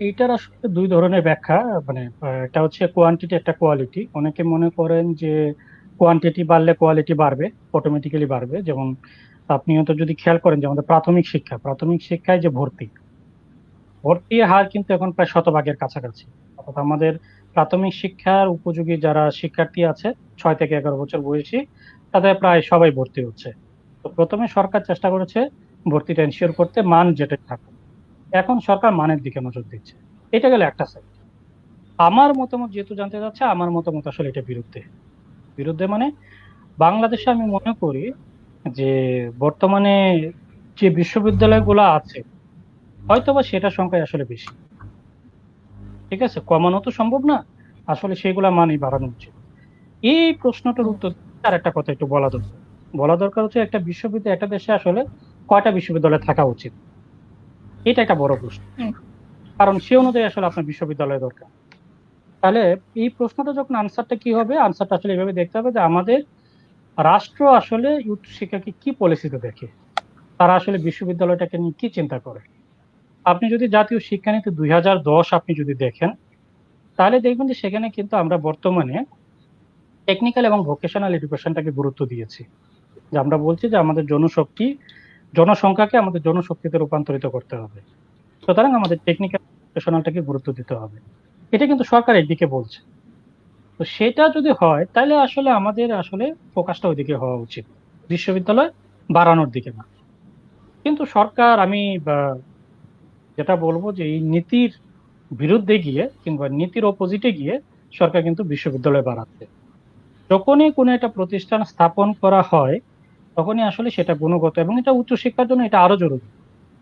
এইটার আসলে দুই ধরনের ব্যাখ্যা। মানে একটা হচ্ছে কোয়ান্টিটি, একটা কোয়ালিটি। অনেকে মনে করেন যে কোয়ান্টিটি বাড়লে কোয়ালিটি বাড়বে, অটোমেটিক্যালি বাড়বে। যেমন আপনি হয়তো যদি খেয়াল করেন যে আমাদের প্রাথমিক শিক্ষায় যে ভর্তির হার কিন্তু এখন প্রায় শতভাগের কাছাকাছি। অর্থাৎ আমাদের প্রাথমিক শিক্ষার উপযোগী যারা শিক্ষার্থী আছে, 6 থেকে 11 বছর বয়সী, তাদের প্রায় সবাই ভর্তি হচ্ছে। তো প্রথমে সরকার চেষ্টা করেছে ভর্তিটা এনশিওর করতে, মান যেটা থাকুক। এখন সরকার মানের দিকে নজর দিচ্ছে। এটা গেল একটা সাইড। আমার মতামত যেহেতু জানতে চাচ্ছে, আমার মতামত আসলে এটা বিরুদ্ধে। বিরুদ্ধে মানে, বাংলাদেশে আমি মনে করি যে বর্তমানে যে বিশ্ববিদ্যালয়গুলো আছে, হয়তোবা সেটার সংখ্যাই আসলে বেশি। ঠিক আছে, কমানো তো সম্ভব না, আসলে সেগুলা মানই বাড়ানো উচিত। এই প্রশ্নটার হুম, উত্তর আর একটা কথা একটু বলা দরকার হচ্ছে একটা বিশ্ববিদ্যালয়, একটা দেশে আসলে কয়টা বিশ্ববিদ্যালয় থাকা উচিত, এটা একটা বড় প্রশ্ন। হুম, কারণ সে অনুযায়ী আসলে আপনার বিশ্ববিদ্যালয় দরকার। তাহলে এই প্রশ্নটা যখন আনসারটা কি হবে, আনসারটা আসলে এভাবে দেখতে হবে যে আমাদের রাষ্ট্র আসলে উচ্চশিক্ষাকে কি পলিসিতে দেখে, তারা আসলে বিশ্ববিদ্যালয়টাকে নিয়ে কি চিন্তা করে। আপনি যদি জাতীয় শিক্ষানীতি 2010 আপনি যদি দেখেন, তাহলে দেখবেন যে সেখানে কিন্তু আমরা বর্তমানে টেকনিক্যাল এবং ভোকেশনাল এডুকেশনটাকে গুরুত্ব দিয়েছি। যে আমরা বলছি যে আমাদের জনসংখ্যাকে আমাদের জনশক্তিতে রূপান্তরিত করতে হবে, সুতরাং আমাদের টেকনিক্যাল ভোকেশনালটাকে গুরুত্ব দিতে হবে। এটা কিন্তু সরকার একদিকে বলছে। তো সেটা যদি হয় তাহলে আসলে আমাদের আসলে ফোকাসটা ওইদিকে হওয়া উচিত, বিশ্ববিদ্যালয় বাড়ানোর দিকে না। কিন্তু সরকার, আমি যেটা বলবো যে এই নীতির বিরুদ্ধে গিয়ে কিংবা নীতির অপোজিটে গিয়ে সরকার কিন্তু বিশ্ববিদ্যালয় বাড়াচ্ছে। যখনই কোনো একটা প্রতিষ্ঠান স্থাপন করা হয় তখনই আসলে সেটা গুণগত, এবং এটা উচ্চশিক্ষার জন্য এটা আরো জরুরি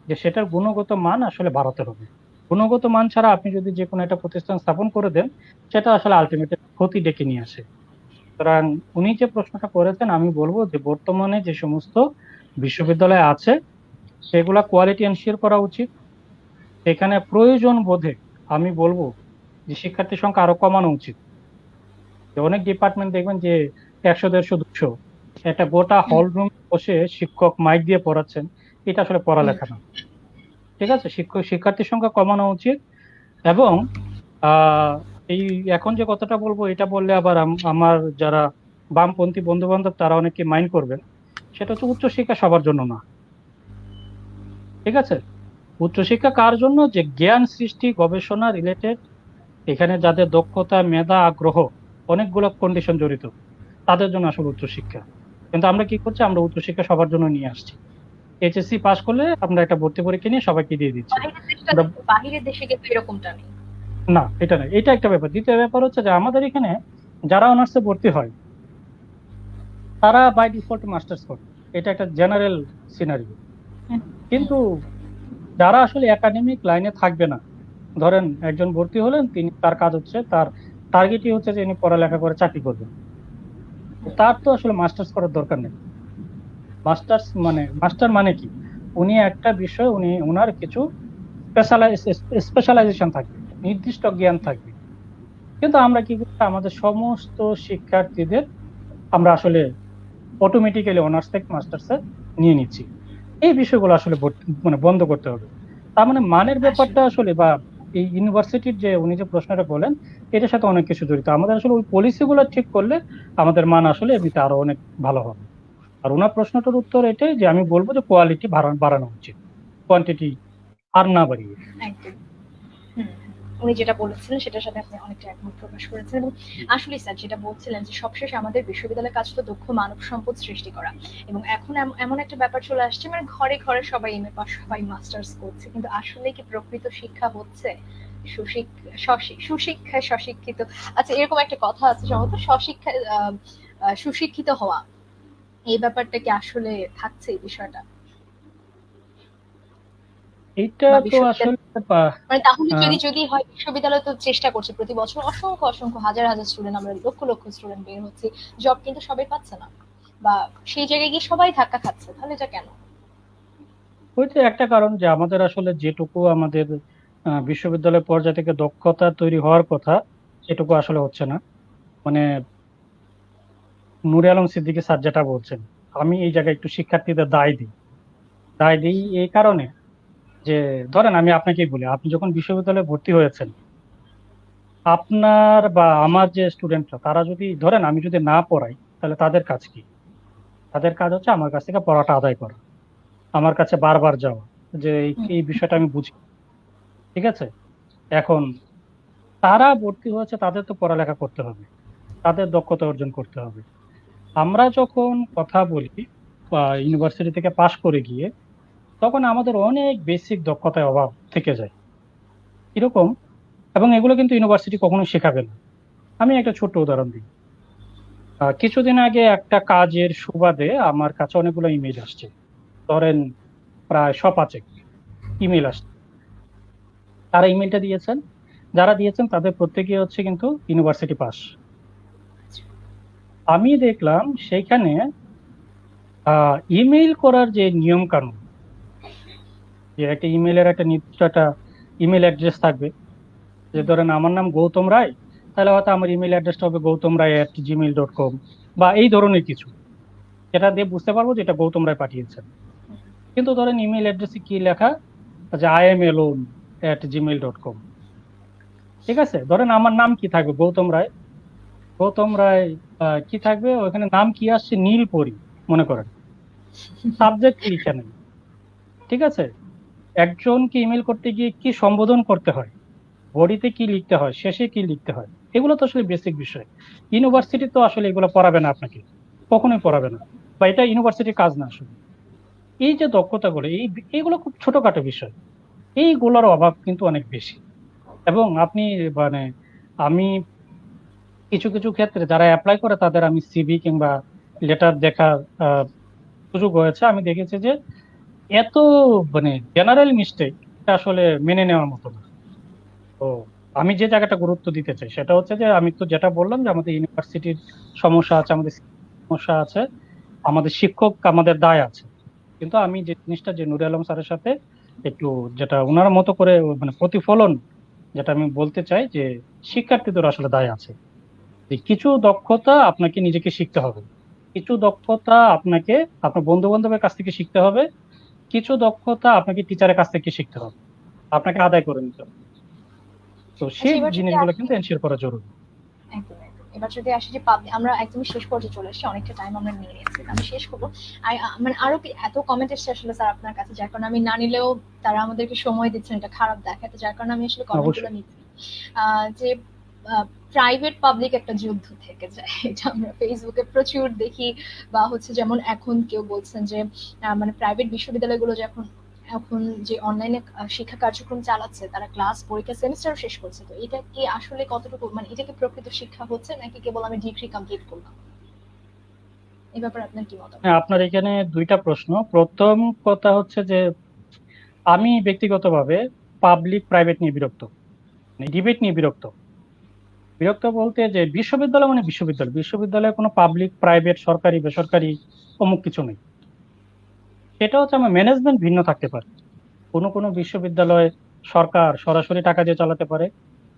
যে সেটার গুণগত মান আসলে বাড়াতে হবে। গুণগত মান ছাড়া আপনি যদি যে কোনো একটা প্রতিষ্ঠান স্থাপন করে দেন, সেটা আসলে আলটিমেটলি ক্ষতি ডেকে নিয়ে আসে। সুতরাং উনি যে প্রশ্নটা করেছেন, আমি বলবো যে বর্তমানে যে সমস্ত বিশ্ববিদ্যালয় আছে সেগুলা কোয়ালিটি এনশিওর করা উচিত। এখানে প্রয়োজন বোধে আমি বলবো যে শিক্ষার্থীর সংখ্যা আরো কমানো উচিত। যে অনেক ডিপার্টমেন্ট দেখবেন যে 100, 150, 200 একটা গোটা হুম, হল রুম বসে শিক্ষক মাইক দিয়ে পড়াচ্ছেন, এটা আসলে হুম। পড়ালেখা না। ঠিক আছে, শিক্ষার্থীর সংখ্যা কমানো উচিত। এবং আহ এই এখন যে কথাটা বলবো, এটা বললে আবার আমার যারা বামপন্থী বন্ধু বান্ধব তারা অনেকে মাইন্ড করবেন, সেটা হচ্ছে উচ্চশিক্ষা সবার জন্য না। ঠিক আছে, উচ্চশিক্ষা কার জন্য, যে জ্ঞান সৃষ্টি গবেষণা রিলেটেড, এখানে যাদের দক্ষতা মেধা আগ্রহ অনেকগুলো কন্ডিশন জড়িত, তাদের জন্য আসলে উচ্চশিক্ষা। কিন্তু আমরা কি করছি, আমরা উচ্চশিক্ষা সবার জন্য নিয়ে আসছি। এইচএসসি পাস করলে আমরা একটা ভর্তি পরীক্ষা নিয়ে সবাইকে দিয়ে দিচ্ছি। আমরা বাহিরের দেশে কিন্তু এরকমটা নেই। না, এটা না, এটা একটা ব্যাপার। দ্বিতীয় ব্যাপার হচ্ছে যে আমাদের এখানে যারা অনার্সে ভর্তি হয় তারা বাই ডিফল্ট মাস্টার্স করে, এটা একটা জেনারেল সিনারিও। হুম, হুম, কিন্তু যারা আসলে একাডেমিক লাইনে থাকবে না, ধরেন একজন ভর্তি হলেন, তিনি তার কাজ হচ্ছে, তার টার্গেটই হচ্ছে যে ইনি পড়ালেখা করে চাকরি করবেন, হুম। তার তো আসলে মাস্টার্স করার দরকার নেই। মাস্টার মানে কি, উনি একটা বিষয়, উনি ওনার কিছু স্পেশালাইজেশন থাকবে, নির্দিষ্ট জ্ঞান থাকবে। কিন্তু আমরা কি করছি, আমাদের সমস্ত শিক্ষার্থীদের আমরা আসলে অটোমেটিক্যালি অনার্স থেকে মাস্টার্সে নিয়ে নিচ্ছি। এই বিষয়গুলো আসলে বন্ধ করতে হবে। তার মানে মানের ব্যাপারটা আসলে আসলে, বা এই ইউনিভার্সিটির যে উনি যে প্রশ্নটা বলেন, এটার সাথে অনেক কিছু জড়িত। আমাদের আসলে ওই পলিসি গুলো ঠিক করলে আমাদের মান আসলে এমনিতে আরো অনেক ভালো হবে। আর ওনার প্রশ্নটার উত্তর এটাই যে আমি বলবো যে কোয়ালিটি বাড়ানো উচিত, কোয়ান্টিটি আর না বাড়িয়ে। একদম। হুম, উনি যেটা বলেছিলেন সেটার সাথে আপনি অনেকটা একমত প্রকাশ করেছেন এবং আসলে স্যার যেটা বলছিলেন যে সবশেষে আমাদের বিশ্ববিদ্যালয়ের কাজ তো দক্ষ মানব সম্পদ সৃষ্টি করা এবং এখন এমন একটা ব্যাপার চলে আসছে মানে ঘরে ঘরে সবাই এমএ পাস সবাই মাস্টার্স করছে কিন্তু আসলে কি প্রকৃত শিক্ষা হচ্ছে সুশিক্ষায় স্বশিক্ষিত আচ্ছা এরকম একটা কথা আছে সম্ভবত সুশিক্ষায় সুশিক্ষিত হওয়া এই ব্যাপারটা কি আসলে থাকছে এই বিষয়টা এইটা বা তো বিশ্ববিদ্যালয় আসলে আহ, মানে তাহলে আহ, যদি হয় বিশ্ববিদ্যালয় তো চেষ্টা করছে প্রতি বছর অসংখ্য অসংখ্য হাজার হাজার স্টুডেন্ট আমরা লক্ষ লক্ষ স্টুডেন্ট বের হচ্ছে জব কিন্তু সবাই পাচ্ছে না বা সেই জায়গায় গিয়ে সবাই ধাক্কা খাচ্ছে তাহলে এটা কেন ওইটা একটা কারণ যে আমাদের আসলে যেটুকু আমাদের বিশ্ববিদ্যালয় পর্যায় থেকে দক্ষতা তৈরি হওয়ার কথা, সেটুকু আসলে হচ্ছে না। মানে নূরে আলম সিদ্দিকী স্যার যেটা বলছেন, আমি এই জায়গায় একটু শিক্ষার্থীদের দায় দিই এই কারণে যে, ধরেন আমি আপনাকেই বলি, আপনি যখন বিশ্ববিদ্যালয়ে ভর্তি হয়েছেন, আপনার বা আমার যে স্টুডেন্টরা, তারা যদি ধরেন আমি যদি না পড়াই, তাহলে তাদের কাজ কি? তাদের কাজ হচ্ছে আমার কাছ থেকে পড়াটা আদায় করা, আমার কাছে বারবার যাওয়া যে হুম, এই বিষয়টা আমি বুঝি। ঠিক আছে, এখন তারা ভর্তি হয়েছে, তাদের তো পড়ালেখা করতে হবে, তাদের দক্ষতা অর্জন করতে হবে। আমরা যখন কথা বলি বা ইউনিভার্সিটি থেকে পাশ করে গিয়ে, তখন আমাদের অনেক বেসিক দক্ষতায় অভাব থেকে যায়। এরকম, এবং এগুলো কিন্তু ইউনিভার্সিটি কখনো শেখাবে না। আমি একটা ছোট্ট উদাহরণ দিই। কিছুদিন আগে একটা কাজের সুবাদে আমার কাছে অনেকগুলো ইমেল আসছে, ধরেন প্রায় 100-5 ইমেল আসছে। তারা ইমেলটা দিয়েছেন যারা দিয়েছেন তাদের প্রত্যেকেই হচ্ছে কিন্তু ইউনিভার্সিটি পাস। আমি দেখলাম সেইখানে ইমেইল করার যে নিয়ম কানুন, যে একটা ইমেইলের একটা নির্দিষ্ট একটা ইমেল অ্যাড্রেস থাকবে, যে ধরেন আমার নাম গৌতম রায়, তাহলে হয়তো আমার ইমেল অ্যাড্রেসটা হবে gautamrai@gmail.com বা এই ধরনের কিছু, যেটা দিয়ে বুঝতে পারবো যে এটা গৌতম রায় পাঠিয়েছেন। কিন্তু ধরেন ইমেল অ্যাড্রেসে কি লেখা, যে IAMalone@gmail.com। ঠিক আছে, ধরেন আমার নাম কি থাকবে, গৌতম রায়। গৌতম রায় কি থাকবে ওখানে, নাম কি আসছে, নীলপরি মনে করেন, সাবজেক্ট লিখে নেই। ঠিক আছে, একজনকে ইমেল করতে গিয়ে কি সম্বোধন করতে হয়, বডিতে কি লিখতে হয়, শেষে কি লিখতে হয়, এগুলো তো আসলে বেসিক বিষয়। ইউনিভার্সিটি তো আসলে এগুলো পড়াবে না আপনাকে, কখনোই পড়াবে না, বা এটা ইউনিভার্সিটির কাজ না আসলে। এই যে দক্ষতাগুলো, এইগুলো খুব ছোটখাটো বিষয়, এইগুলোর অভাব কিন্তু অনেক বেশি। এবং আপনি মানে আমি কিছু কিছু ক্ষেত্রে যারা অ্যাপ্লাই করে তাদের আমি সিভি কিংবা লেটার দেখার সুযোগ হয়েছে, আমি দেখেছি যে এত মানে জেনারেল মিস্টেক, এটা আসলে মেনে নেওয়ার মতো না। তো আমি যে জায়গাটা গুরুত্ব দিতে চাই সেটা হচ্ছে যে, আমি তো যেটা বললাম যে আমাদের ইউনিভার্সিটির সমস্যা আছে, আমাদের সমস্যা আছে, আমাদের শিক্ষক আমাদের দায় আছে। কিন্তু আমি যে জিনিসটা, যে নুরে আলম স্যারের সাথে একটু যেটা ওনার মতো করে মানে প্রতিফলন, যেটা আমি বলতে চাই যে শিক্ষার্থীদের আসলে দায় আছে। যে কিছু দক্ষতা আপনাকে নিজেকে শিখতে হবে, কিছু দক্ষতা আপনাকে আপনার বন্ধু বান্ধবের কাছ থেকে শিখতে হবে, কিছু দক্ষতা আপনাকে টিচারের কাছ থেকে শিখতে হবে, আপনাকে আদায় করে নিতে হবে। তো আচ্ছা, সেই এবার যদি জিনিসগুলো আসি, কিন্তু এনশিওর করা জরুরি। একদম একদম। এবার যদি আসি যে আমরা একদমই শেষ পর্যায়ে চলে এসেছি, অনেকটা টাইম আমরা নিয়ে নিয়েছি, আমি শেষ করবো। আর মানে আরো এত কমেন্ট এসছে আসলে স্যার আপনার কাছে, যার কারণে আমি না নিলেও তারা আমাদেরকে সময় দিচ্ছেন, এটা খারাপ দেখাতে, যার কারণে আমি আসলে কমেন্ট গুলো অবশ্যই। নিচ্ছি। যে প্রাইভেট পাবলিক একটা যুদ্ধ থেকে যায়, এটা আমরা ফেসবুকে প্রচুর দেখি। বা হচ্ছে যেমন এখন কেউ বলছেন যে মানে প্রাইভেট বিশ্ববিদ্যালয়গুলো যখন এখন যে অনলাইনে শিক্ষা কার্যক্রম চালাচ্ছে, তারা ক্লাস পরীক্ষা সেমিস্টার শেষ করছে, তো এটা কি আসলে কতটুকু, মানে এটা কি প্রকৃত শিক্ষা হচ্ছে নাকি কেবল আমি ডিগ্রি কমপ্লিট করলাম? এই ব্যাপারে আপনার কি মতামত? হ্যাঁ, আপনার এখানে দুইটা প্রশ্ন। প্রথম কথা হচ্ছে যে আমি ব্যক্তিগতভাবে পাবলিক প্রাইভেট নিয়ে বিরক্ত, ডিবেট নিয়ে বিরক্ত। বিরক্ত বলতে যে বিশ্ববিদ্যালয় মানে বিশ্ববিদ্যালয়, বিশ্ববিদ্যালয়ে কোনো পাবলিক প্রাইভেট সরকারি বেসরকারি অমুক কিছু নেই। সেটা হচ্ছে আমার ম্যানেজমেন্ট ভিন্ন থাকতে পারে। কোনো কোনো বিশ্ববিদ্যালয় সরকার সরাসরি টাকা দিয়ে চালাতে পারে,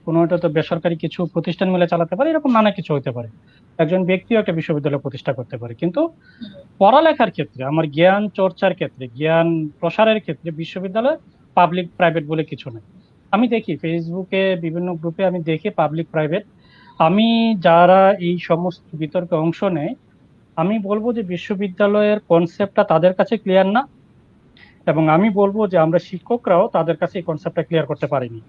কোনোটা তো বেসরকারি কিছু প্রতিষ্ঠান মিলে চালাতে পারে, এরকম নানা কিছু হতে পারে। একজন ব্যক্তিও একটা বিশ্ববিদ্যালয় প্রতিষ্ঠা করতে পারে, কিন্তু পড়ালেখার ক্ষেত্রে, আমার জ্ঞান চর্চার ক্ষেত্রে, জ্ঞান প্রসারের ক্ষেত্রে বিশ্ববিদ্যালয় পাবলিক প্রাইভেট বলে কিছু নেই। আমি দেখি ফেসবুকে বিভিন্ন গ্রুপে, আমি দেখি পাবলিক প্রাইভেট। আমি যারা এই সমস্ত বিতর্কে অংশ নেয়, আমি বলবো যে বিশ্ববিদ্যালয়ের কনসেপ্টটা তাদের কাছে ক্লিয়ার না, এবং আমি বলবো যে আমরা শিক্ষকরাও তাদের কাছে এই কনসেপ্টটা ক্লিয়ার করতে পারিনি।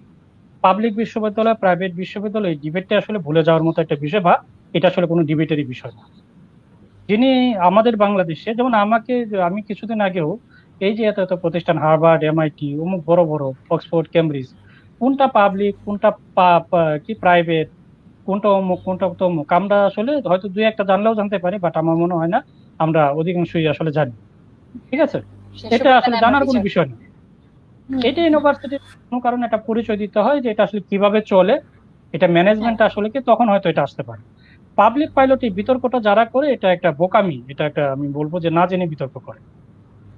পাবলিক বিশ্ববিদ্যালয় প্রাইভেট বিশ্ববিদ্যালয়, এই ডিবেটটা আসলে ভুলে যাওয়ার মতো একটা বিষয়, বা এটা আসলে কোনো ডিবেটেরই বিষয় না। যিনি আমাদের বাংলাদেশে, যেমন আমি কিছুদিন আগেও এই যে এত এত প্রতিষ্ঠান, হার্ভার্ড, MIT, অমুক বড় বড়, অক্সফোর্ড, কেমব্রিজ, কোনটা পাবলিক, কোনটা কি প্রাইভেট, কোনটা অমুক, কোনটা তমুক, আমরা আসলে হয়তো দুই একটা জানলেও জানতে পারি, বাট আমার মনে হয় না আমরা অধিকাংশই আসলে জানি। ঠিক আছে, এটা সেসবের আসলে দ্বারা আমরা জানার কোনো বিচার বিষয় না। হুম এটা হুম ইউনিভার্সিটির কোনো কারণে একটা পরিচয় দিতে হয় যে এটা আসলে কিভাবে চলে, এটা হ্যাঁ ম্যানেজমেন্ট আসলে কি, তখন হয়তো এটা আসতে পারে। পাবলিক পাইলট এই বিতর্কটা যারা করে, এটা একটা বোকামি, এটা একটা, আমি বলবো যে না জেনে বিতর্ক করে।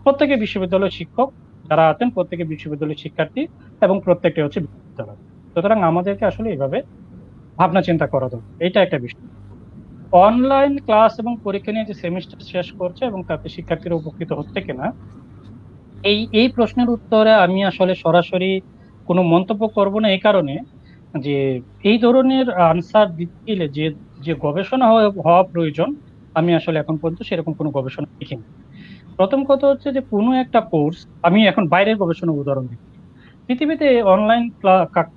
প্রত্যেকে বিশ্ববিদ্যালয়ের শিক্ষক যারা আছেন, প্রত্যেকে বিশ্ববিদ্যালয়ের শিক্ষার্থী, এবং প্রত্যেকটা হচ্ছে বিশ্ববিদ্যালয়। সুতরাং আমাদেরকে আসলে এইভাবে ভাবনা চিন্তা করা দরকার, এটা একটা বিষয়। অনলাইন ক্লাস এবং পরীক্ষা নিয়ে যে সেমিস্টার শেষ করছে এবং তাতে শিক্ষার্থীরা উপকৃত হচ্ছে কিনা, এই এই প্রশ্নের উত্তরে আমি আসলে সরাসরি কোনো মন্তব্য করব না, এই কারণে যে এই ধরনের আনসার দিতে গেলে যে যে গবেষণা হওয়া প্রয়োজন, আমি আসলে এখন পর্যন্ত সেরকম কোনো গবেষণা দেখিনি। প্রথম কথা হচ্ছে যে কোনো একটা কোর্স, আমি এখন বাইরের গবেষণা উদাহরণ দিচ্ছি। পৃথিবীতে অনলাইন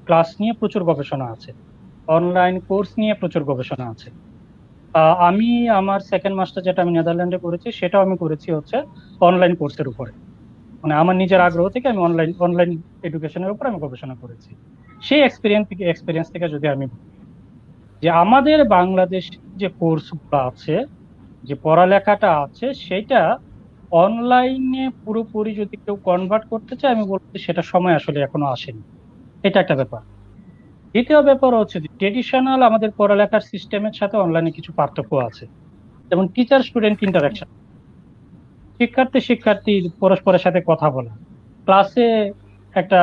ক্লাস নিয়ে প্রচুর গবেষণা আছে, অনলাইন কোর্স নিয়ে প্রচুর গবেষণা আছে। আমি আমার সেকেন্ড মাস্টার যেটা আমি নেদারল্যান্ডে করেছি, সেটাও আমি করেছি হচ্ছে অনলাইন কোর্সের উপরে। মানে আমার নিজের আগ্রহ থেকে আমি অনলাইন অনলাইন এডুকেশনের উপর আমি গবেষণা করেছি। সেই এক্সপিরিয়েন্স থেকে যদি আমি বলি, যে আমাদের বাংলাদেশ যে কোর্সগুলো আছে, যে পড়ালেখাটা আছে, সেটা অনলাইনে পুরোপুরি যদি কেউ কনভার্ট করতে চায়, আমি বলবো যে সেটা সময় আসলে এখনো আসেনি। এটা একটা ব্যাপার। দ্বিতীয় ব্যাপার হচ্ছে যে ট্রেডিশনাল আমাদের পড়ালেখার সিস্টেমের সাথে অনলাইনে কিছু পার্থক্য আছে। যেমন টিচার স্টুডেন্ট ইন্টারাকশন, শিক্ষার্থী শিক্ষার্থী পরস্পরের সাথে কথা বলা, ক্লাসে একটা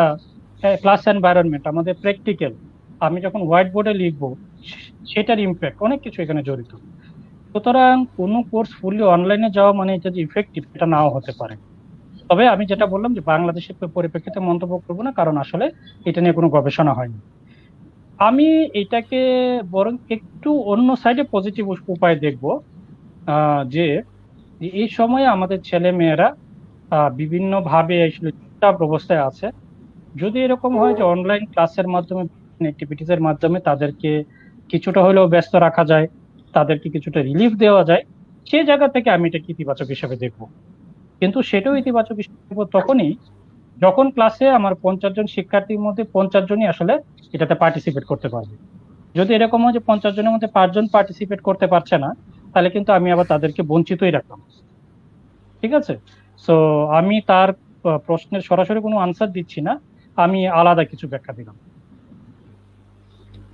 ক্লাস এনভায়রনমেন্ট, আমাদের প্র্যাকটিক্যাল, আমি যখন হোয়াইট বোর্ডে লিখবো সেটার ইম্প্যাক্ট অনেক কিছু এখানে জড়িত। সুতরাং কোনো কোর্স ফুললি অনলাইনে যাওয়া মানে এটা যে ইফেক্টিভ এটা নাও হতে পারে। তবে আমি যেটা বললাম যে বাংলাদেশের পরিপ্রেক্ষিতে মন্তব্য করবো না, কারণ আসলে এটা নিয়ে কোনো গবেষণা হয়নি। আমি এটাকে বরং একটু অন্য সাইডে পজিটিভ উপায় দেখবো, যে এই সময়ে আমাদের ছেলে মেয়েরা বিভিন্ন ভাবে আসলে চাপ অবস্থায় আছে। যদি এরকম হয় যে অনলাইন ক্লাসের মাধ্যমে, অ্যাক্টিভিটিস এর মাধ্যমে তাদেরকে কিছুটা হলেও ব্যস্ত রাখা যায়, তাদেরকে কিছুটা রিলিফ দেওয়া যায়, সেই জায়গা থেকে আমি এটাকে ইতিবাচক হিসেবে দেখবো। কিন্তু সেটাও ইতিবাচক হিসেবে দেখবো তখনই যখন ক্লাসে আমার 50 জন শিক্ষার্থীর মধ্যে 50 জনই আসলে এটাতে পার্টিসিপেট করতে পারবে। যদি এরকম হয় যে 50 জনের মধ্যে 5 জন পার্টিসিপেট করতে পারছে না, তাহলে কিন্তু আমি আবার তাদেরকে বঞ্চিতই রাখলাম। ঠিক আছে? সো আমি তার প্রশ্নের সরাসরি কোনো আনসার দিচ্ছি না, আমি আলাদা কিছু ব্যাখ্যা দিলাম।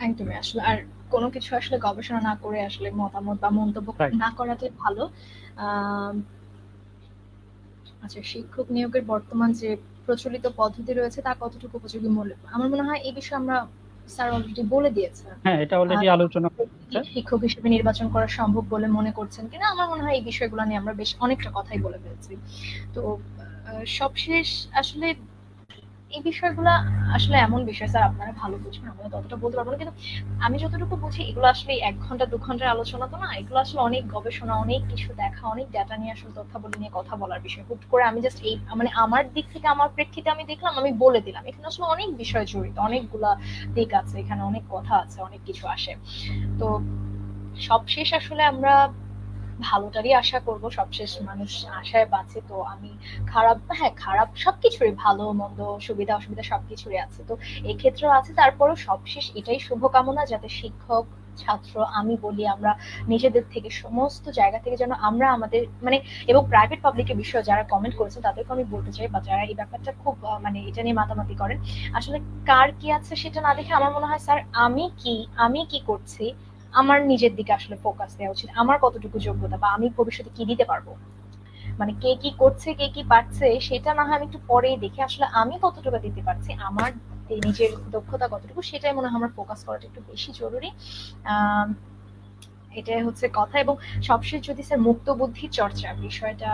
একদমই আসলে আর কোনো কিছু আসলে গবেষণা না করে আসলে মতামত বা মন্তব্য রাইট। না করাটাই ভালো। আম, আচ্ছা, শিক্ষক নিয়োগের বর্তমান যে প্রচলিত পদ্ধতি রয়েছে তা কতটুকু উপযোগী মূল্য? আমার মনে হয় এই বিষয়ে আমরা স্যার অলরেডি বলে দিয়েছে। হ্যাঁ, এটা অলরেডি আলোচনা হচ্ছে। শিক্ষক হিসেবে নির্বাচন করা সম্ভব বলে মনে করছেন কিনা? আমার মনে হয় এই বিষয়গুলো নিয়ে আমরা বেশ অনেকটা কথাই বলে ফেলছি। তো সবশেষ আসলে এই বিষয়গুলা আসলে এমন বিষয় স্যার, আপনারা ভালো বুঝবেন, আমরা ততটা বলতে পারবো না, কিন্তু আমি যতটুকু বুঝি এগুলো আসলে 1 ঘন্টা 2 ঘন্টার আলোচনা তো না, এগুলো আসলে অনেক গবেষণা, অনেক কিছু দেখা, অনেক ডাটা নিয়ে আসলে তথ্যাবলী নিয়ে কথা বলার বিষয়। হুট করে আমি জাস্ট এই মানে আমার দিক থেকে আমার প্রেক্ষিতে আমি দেখলাম, আমি বলে দিলাম। এখানে আসলে অনেক বিষয় জড়িত, অনেকগুলা দিক আছে, এখানে অনেক কথা আছে, অনেক কিছু আসে। তো সবশেষ আসলে আমরা ভালোটারই আশা করব, সবশেষ মানুষ আশায় বাঁচে। তো আমি খারাপ, হ্যাঁ খারাপ সবকিছুরই, ভালো মন্দ সুবিধা অসুবিধা সবকিছুরই আছে, তো এক্ষেত্রেও আছে। তারপরও সবশেষ এটাই শুভকামনা, যাতে শিক্ষক ছাত্র আমি বলি আমরা নিজেদের থেকে সমস্ত জায়গা থেকে যেন আমরা আমাদের মানে, এবং প্রাইভেট পাবলিকের বিষয়ে যারা কমেন্ট করেছে তাদেরকে আমি বলতে চাই, বা যারা এই ব্যাপারটা খুব মানে এটা নিয়ে মাতামাতি করেন, আসলে কার কি আছে সেটা না দেখে আমার মনে হয় স্যার আমি কি করছি, আমার নিজের দিকে আসলে ফোকাস দেওয়া উচিত। আমার কতটুকু যোগ্যতা বা আমি ভবিষ্যতে কি দিতে পারবো, মানে কে কি করছে কে কি পারছে সেটা না হয় আমি একটু পরেই দেখি, আসলে আমি কতটুকু দিতে পারছি, আমার নিজের দক্ষতা কতটুকু, সেটাই মনে হয় আমার ফোকাস করাটা একটু বেশি জরুরি। আহ এটাই হচ্ছে কথা। এবং সবশেষ যদি স্যার মুক্ত বুদ্ধির চর্চা বিষয়টা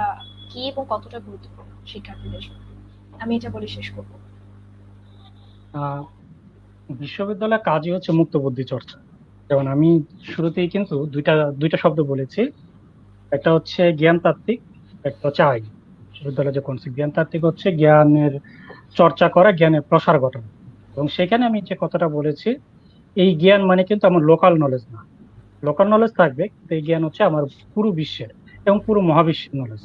কি এবং কতটা গুরুত্বপূর্ণ শিক্ষার্থীদের জন্য, আমি এটা বলে শেষ করবো। আহ বিশ্ববিদ্যালয়ের কাজই হচ্ছে মুক্ত বুদ্ধি চর্চা। যেমন আমি শুরুতেই কিন্তু দুইটা দুইটা শব্দ বলেছি, একটা হচ্ছে জ্ঞানতাত্ত্বিক, একটা হচ্ছে আইন। বিশ্ববিদ্যালয়ে যে কনসেপ্ট জ্ঞানতাত্ত্বিক হচ্ছে জ্ঞানের চর্চা করা, জ্ঞানের প্রসার ঘটানো। এবং সেখানে আমি যে কথাটা বলেছি, এই জ্ঞান মানে কিন্তু আমার লোকাল নলেজ না। লোকাল নলেজ থাকবে, কিন্তু এই জ্ঞান হচ্ছে আমার পুরো বিশ্বের এবং পুরো মহাবিশ্বের নলেজ।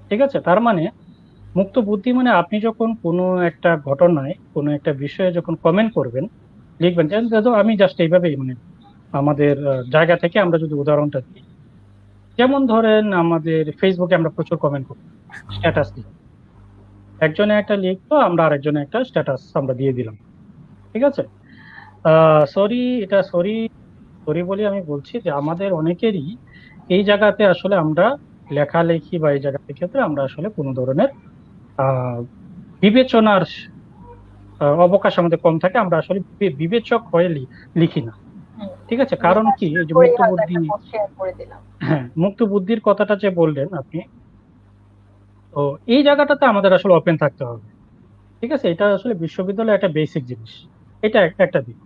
ঠিক আছে? তার মানে মুক্ত বুদ্ধি মানে আপনি যখন কোনো একটা ঘটনায়, কোনো একটা বিষয়ে যখন কমেন্ট করবেন, লিখবেন, যেহেতু আমি জাস্ট এইভাবেই মানে আমাদের জায়গা থেকে আমরা যদি উদাহরণটা দিই, যেমন ধরেন আমাদের ফেসবুকে আমরা প্রচুর কমেন্ট করি, স্ট্যাটাস দিই, একজনে একটা লিখলো, আমরা আরেকজনে একটা স্ট্যাটাস আমরা দিয়ে দিলাম। ঠিক আছে? সরি, এটা সরি সরি বলি আমি বলছি যে আমাদের অনেকেরই এই জায়গাতে আসলে আমরা লেখালেখি বা এই জায়গাতে ক্ষেত্রে আমরা আসলে কোনো ধরনের আহ বিবেচনার অবকাশ আমাদের কম থাকে, আমরা আসলে বিবেচক হয়ে লিখি না। হুম, ঠিক আছে? কারণ কি, এই যে করে মুক্ত হয়তো বুদ্ধি, একটা পোস্ট শেয়ার করে দিলাম। হ্যাঁ মুক্ত বুদ্ধির কথাটা যে বললেন আপনি, তো এই জায়গাটাতে আমাদের আসলে ওপেন থাকতে হবে। ঠিক আছে? এটা আসলে বিশ্ববিদ্যালয়ে একটা বেসিক জিনিস। এটা একটা দিক।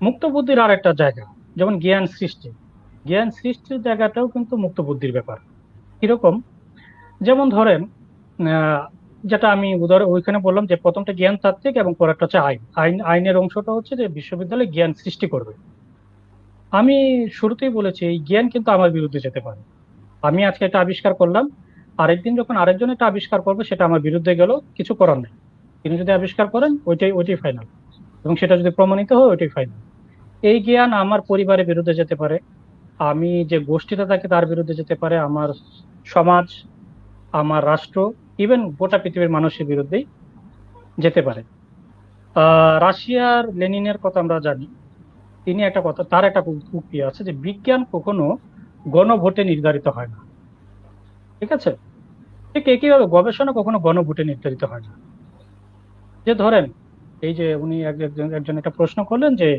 মুক্ত বুদ্ধির আর একটা জায়গা, যেমন জ্ঞান সৃষ্টি, জ্ঞান সৃষ্টির জায়গাটাও কিন্তু মুক্ত বুদ্ধির ব্যাপার। কিরকম? যেমন ধরেন, আহ, যেটা আমি উদাহরণ ওইখানে বললাম যে প্রথমটা জ্ঞান তাত্ত্বিক এবং পরেরটা হচ্ছে আইনের অংশটা হচ্ছে যে বিশ্ববিদ্যালয়ে জ্ঞান সৃষ্টি করবে। আমি শুরুতেই বলেছি এই জ্ঞান কিন্তু আমার বিরুদ্ধে যেতে পারে। আমি আজকে একটা আবিষ্কার করলাম, আরেকদিন যখন আরেকজন একটা আবিষ্কার করবে সেটা আমার বিরুদ্ধে গেল, কিছু করার নেই। তিনি যদি আবিষ্কার করেন ওইটাই ওইটাই ফাইনাল, এবং সেটা যদি প্রমাণিত হয় ওইটাই ফাইনাল। এই জ্ঞান আমার পরিবারের বিরুদ্ধে যেতে পারে, আমি যে গোষ্ঠীতে থাকি তার বিরুদ্ধে যেতে পারে, আমার সমাজ, আমার রাষ্ট্র, ইভেন গোটা পৃথিবীর মানুষের বিরুদ্ধেই যেতে পারে। রাশিয়ার লেনিনের কথা আমরা জানি। তিনি একটা কথা, তার একটা উক্তি আছে যে বিজ্ঞান কখনো গণভোটে নির্ধারিত হয় না। ঠিক আছে? ঠিক একইভাবে গবেষণা কখনো গণভোটে নির্ধারিত হয় না। যে ধরেন, এই যে উনি একজন একজন একটা প্রশ্ন করলেন যে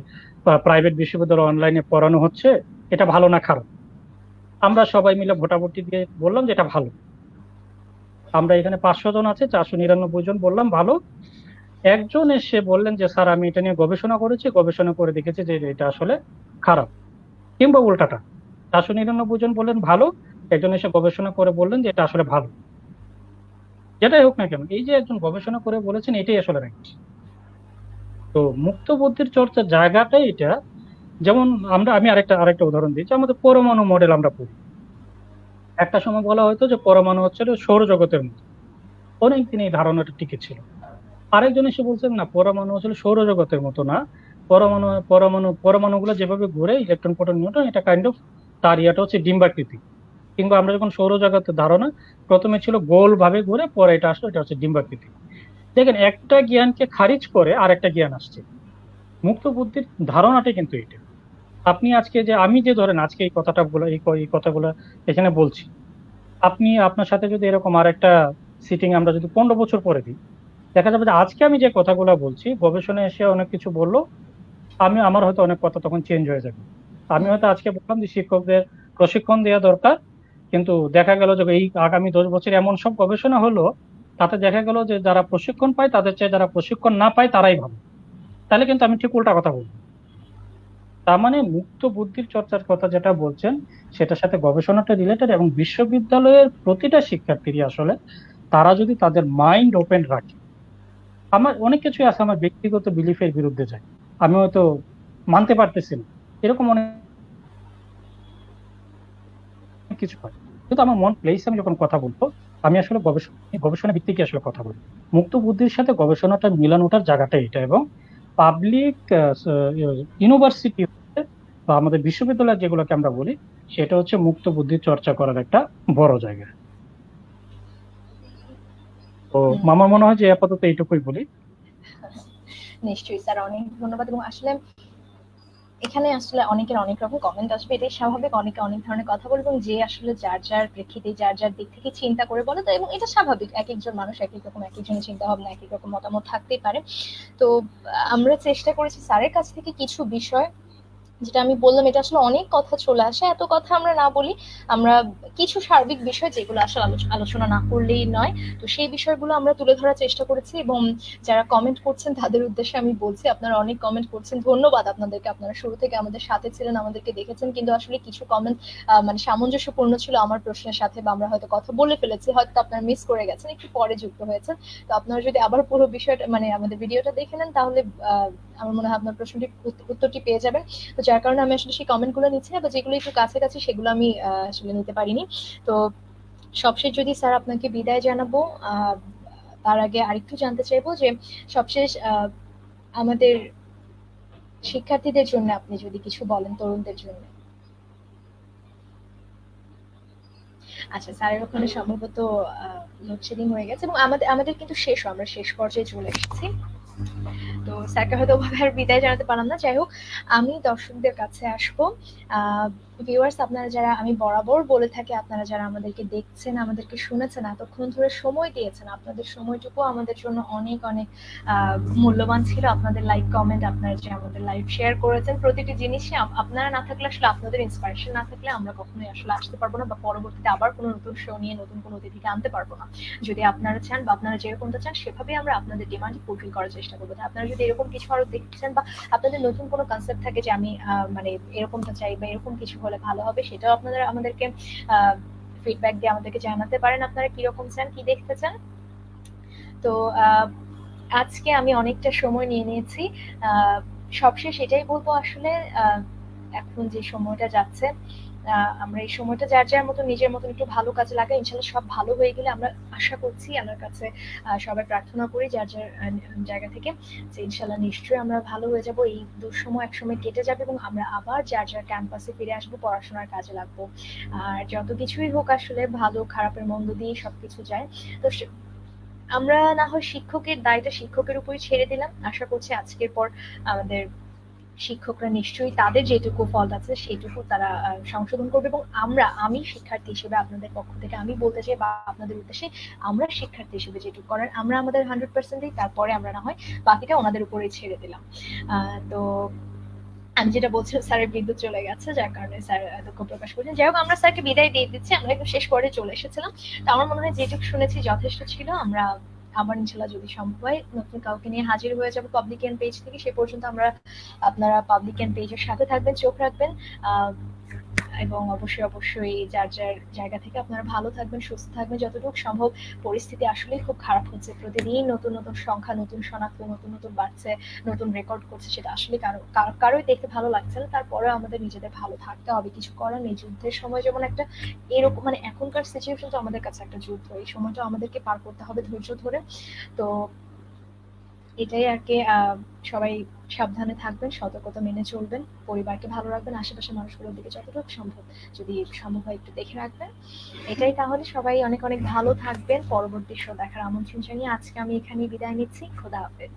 প্রাইভেট বিশ্ববিদ্যালয় অনলাইনে পড়ানো হচ্ছে, এটা ভালো না খারাপ? আমরা সবাই মিলে ভোটাভুটি দিয়ে বললাম যে এটা ভালো। আমরা এখানে 500 জন আছে, 499 জন বললাম ভালো। একজন এসে বললেন যে স্যার আমি এটা নিয়ে গবেষণা করেছি, গবেষণা করে দেখেছি যে এটা আসলে খারাপ। কিংবা উল্টাটা, 499 জন বললেন ভালো, একজন এসে গবেষণা করে বললেন যে এটা আসলে ভালো। যেটাই হোক না কেন, এই যে একজন গবেষণা করে বলেছেন এটাই আসলে রাইট। তো মুক্ত বুদ্ধির চর্চার জায়গাটাই এটা। যেমন আমি আরেকটা আরেকটা উদাহরণ দিচ্ছি, আমাদের পরমাণু মডেল আমরা পড়ি। একটা সময় বলা হয়তো যে পরমাণু হচ্ছে সৌরজগতের মতো, অনেকদিন এই ধারণাটা টিকে ছিল। আরেকজন এসে বলছেন না, পরমাণু আসলে সৌরজগতের মতো না। পরমাণুগুলো যেভাবে ঘুরে, ইলেকট্রন প্রোটন নিউট্রন, এটা কাইন্ড অফ তার ইয়াটা হচ্ছে ডিম্বাকৃতি। কিংবা আমরা যখন সৌরজগতের ধারণা, প্রথমে ছিল গোল ভাবে ঘুরে, পরে এটা আসলো, এটা হচ্ছে ডিম্বাকৃতি। দেখেন, একটা জ্ঞানকে খারিজ করে আর একটা জ্ঞান আসছে। মুক্ত বুদ্ধির ধারণাটা কিন্তু এটা। আপনি আজকে যে আমি যে ধরেন আজকে এই কথাটা বলে এই কথাগুলো এখানে বলছি, আপনি আপনার সাথে যদি এরকম আর একটা সিটিং আমরা যদি 15 বছর পরে দিই, দেখা যাবে যে আজকে আমি যে কথাগুলো বলছি, গবেষণায় এসে অনেক কিছু বললো, আমার হয়তো অনেক কথা তখন চেঞ্জ হয়ে যাবে। আমি হয়তো আজকে বললাম যে শিক্ষকদের প্রশিক্ষণ দেওয়া দরকার, কিন্তু দেখা গেল যে এই আগামী 10 বছর এমন সব গবেষণা হলো, তাতে দেখা গেল যে যারা প্রশিক্ষণ পায় তাদের চেয়ে যারা প্রশিক্ষণ না পায় তারাই ভালো। তাহলে কিন্তু আমি ঠিক উল্টা কথা বলবো। তার মানে মুক্ত বুদ্ধির চর্চার কথা যেটা বলছেন, সেটার সাথে গবেষণাটা রিলেটেড, এবং বিশ্ববিদ্যালয়ের প্রতিটা শিক্ষার্থীরই আসলে, তারা যদি তাদের মাইন্ড ওপেন রাখে। আমার অনেক কিছু আছে আমার ব্যক্তিগত বিলিফের বিরুদ্ধে যায়, আমি হয়তো মানতে পারতেছি না, এরকম অনেক কিছু হয়। কিন্তু আমার মন প্লেসে আমি যখন কথা বলবো, আমি আসলে গবেষণা ভিত্তিক আসলে কথা বলি। মুক্ত বুদ্ধির সাথে গবেষণাটা মিলানোটার জায়গাটা এটা। এবং পাবলিক ইউনিভার্সিটি বা আমাদের বিশ্ববিদ্যালয় যেগুলোকে আমরা বলি, সেটা হচ্ছে মুক্ত বুদ্ধির চর্চা করার একটা বড় জায়গা। তো হুম, আমার মনে হয় যে আপাতত এইটুকুই বলি। নিশ্চয়ই স্যার, অনেক ধন্যবাদ। এবং আসলে এখানে আসলে অনেকের অনেক রকম কমেন্ট আসবে, এটাই স্বাভাবিক। অনেকে অনেক ধরনের কথা বলবে এবং যে আসলে যার যার প্রেক্ষিতে যার যার দিক থেকে চিন্তা করে বলে, তো এবং এটা স্বাভাবিক। এক একজন মানুষ এক এক রকম, এক একজনের চিন্তা ভাবনা এক এক রকম, মতামত থাকতেই পারে। তো আমরা চেষ্টা করেছি স্যারের কাছ থেকে কিছু বিষয়, যেটা আমি বললাম, এটা আসলে অনেক কথা চলে আসে, এত কথা আমরা না বলি। আমরা কিছু সার্বিক বিষয় যেগুলো আসলে আলোচনা না করলেই নয়, তো সেই বিষয়গুলো আমরা তুলে ধরার চেষ্টা করেছি। এবং যারা কমেন্ট করছেন তাদের উদ্দেশ্যে আমি বলছি, আপনারা অনেক কমেন্ট করছেন, ধন্যবাদ আপনাদেরকে। আপনারা শুরু থেকে আমাদের সাথে ছিলেন, আমাদেরকে দেখেছেন, কিন্তু আসলে কিছু কমেন্ট মানে সামঞ্জস্যপূর্ণ ছিল আমার প্রশ্নের সাথে, বা আমরা হয়তো কথা বলে ফেলেছি, হয়তো আপনারা মিস করে গেছেন, একটু পরে যুক্ত হয়েছেন। তো আপনারা যদি আবার পুরো বিষয়টা মানে আমাদের ভিডিওটা দেখে নেন, তাহলে আমার মনে হয় আপনার প্রশ্নটির উত্তরটি পেয়ে যাবেন। তো যার কারণে আমি আসলে সেই কমেন্টগুলো নিচ্ছি না, বা যেগুলো একটু কাছাকাছি সেগুলো আমি আসলে নিতে পারিনি। তো সবশেষ যদি স্যার আপনাকে বিদায় জানাবো, তার আগে আরেকটু জানতে চাইবো যে সবশেষ আমাদের শিক্ষার্থীদের জন্য আপনি যদি কিছু বলেন, তরুণদের জন্য। আচ্ছা, স্যারের ওখানে সম্ভবত লোডশেডিং হয়ে গেছে, এবং আমাদের আমাদের কিন্তু আমরা শেষ পর্যায়ে চলে এসেছি। তো স্যারকে হয়তো ওভাবে আর বিদায় জানাতে পারলাম না। যাই হোক, আমি দর্শকদের কাছে আসবো। ভিউয়ার্স, আপনারা যারা, আমি বরাবর বলে থাকি, আপনারা যারা আমাদেরকে দেখছেন, আমাদেরকে শুনেছেন, এতক্ষণ ধরে সময় দিয়েছেন, আপনাদের সময়টুকু আমাদের জন্য অনেক অনেক মূল্যবান ছিল। আপনাদের লাইক, কমেন্ট, আপনারা যে আমাদের লাইভ শেয়ার করেছেন, প্রতিটি জিনিসই আপনারা না থাকলে, আসলে আপনাদের ইন্সপিরেশন না থাকলে আমরা কখনোই আসলে আসতে পারবো না, বা পরবর্তীতে আবার কোনো নতুন শো নিয়ে নতুন কোনো অতিথিকে আনতে পারবো না। যদি আপনারা চান, বা আপনারা যেরকমটা চান, সেভাবেই আমরা আপনাদের ডিমান্ড ফুলফিল করার চেষ্টা করবো। আপনারা যদি এরকম কিছু আরো দেখছেন, বা আপনাদের নতুন কোনো কনসেপ্ট থাকে যে আমি মানে এরকমটা চাই, বা এরকম কিছু হলে ভালো হবে, সেটাও আপনারা আমাদেরকে ফিডব্যাক দিয়ে আমাদেরকে জানাতে পারেন, আপনারা কিরকম চান, কি দেখতে চান। তো আজকে আমি অনেকটা সময় নিয়ে নিয়েছি। সবশেষ এটাই বলবো, আসলে এখন যে সময়টা যাচ্ছে, আমরা এই সময়টা যার যার মতো নিজের মতন একটু ভালো কাজে লাগাই, ইনশাল্লাহ সব ভালো হয়ে গেলে আমরা আশা করছি, আমার কাছে সবাই প্রার্থনা করি যার যার জায়গা থেকে, যে ইনশাল্লাহ নিশ্চয়ই আমরা ভালো হয়ে যাব, এই দুঃসময় একসময় কেটে যাবে, এবং আমরা আবার যার যার ক্যাম্পাসে ফিরে আসবো, পড়াশোনার কাজে লাগবো। আর যত কিছুই হোক, আসলে ভালো খারাপের মন্দ দিয়ে সবকিছু যায়। তো আমরা না হয় শিক্ষকের দায়টা শিক্ষকের উপরই ছেড়ে দিলাম। আশা করছি আজকের পর আমাদের শিক্ষকরা নিশ্চয়ই তাদের যেটুকু ফল্ট আছে সেটুকু তারা সংশোধন করবে, এবং আমি শিক্ষার্থী হিসেবে আপনাদের পক্ষ থেকে আমি বলতে চাই বা আপনাদের উদ্দেশ্যে, আমরা শিক্ষার্থী হিসেবে যেটুকু করার আমরা আমাদের 100% দিই, তারপরে আমরা না হয় বাকিটা ওনাদের উপরেই ছেড়ে দিলাম। তো আমি যেটা বলছিলাম, স্যারের বিদ্যুৎ চলে গেছে, যার কারণে স্যার দুঃখ প্রকাশ করছেন। যাই হোক, আমরা স্যারকে বিদায় দিয়ে দিচ্ছি, আমরা একদম শেষ পর্যায়ে চলে এসেছিলাম। তো আমার মনে হয় যেটুকু শুনেছি যথেষ্ট ছিল। আমরা আবার ইনশাল্লাহ যদি সম্ভব হয় নতুন কাউকে নিয়ে হাজির হয়ে যাবো পাবলিকিয়ান পেজ থেকে। সে পর্যন্ত আপনারা পাবলিকিয়ান পেজের সাথে থাকবেন, চোখ রাখবেন, আহ, এবং অবশ্যই যার যার জায়গা থেকে আপনারা ভালো থাকবেন, সুস্থ থাকবেন যতটুকু সম্ভব। পরিস্থিতি আসলেই খুব খারাপ হচ্ছে, প্রতিদিন নতুন নতুন সংখ্যা, নতুন শনাক্ত, নতুন নতুন বাড়ছে, নতুন রেকর্ড করছে, সেটা আসলে কারোই দেখতে ভালো লাগছে না। তারপরে আমাদের নিজেদের ভালো থাকতে হবে, কিছু করার নেই। যুদ্ধের সময় যেমন একটা এরকম, মানে এখনকার সিচুয়েশন তো আমাদের কাছে একটা যুদ্ধ, এই সময়টা আমাদেরকে পার করতে হবে ধৈর্য ধরে। তো এটাই আর কি। সবাই সাবধানে থাকবেন, সতর্কতা মেনে চলবেন, পরিবারকে ভালো রাখবেন, আশেপাশের মানুষগুলোর দিকে যতটুকু সম্ভব, যদি সম্ভব হয় একটু দেখে রাখবেন। এটাই তাহলে, সবাই অনেক অনেক ভালো থাকবেন। পরবর্তী শো দেখার আমন্ত্রণ জানিয়ে আজকে আমি এখানেই বিদায় নিচ্ছি। খোদা হাফেজ।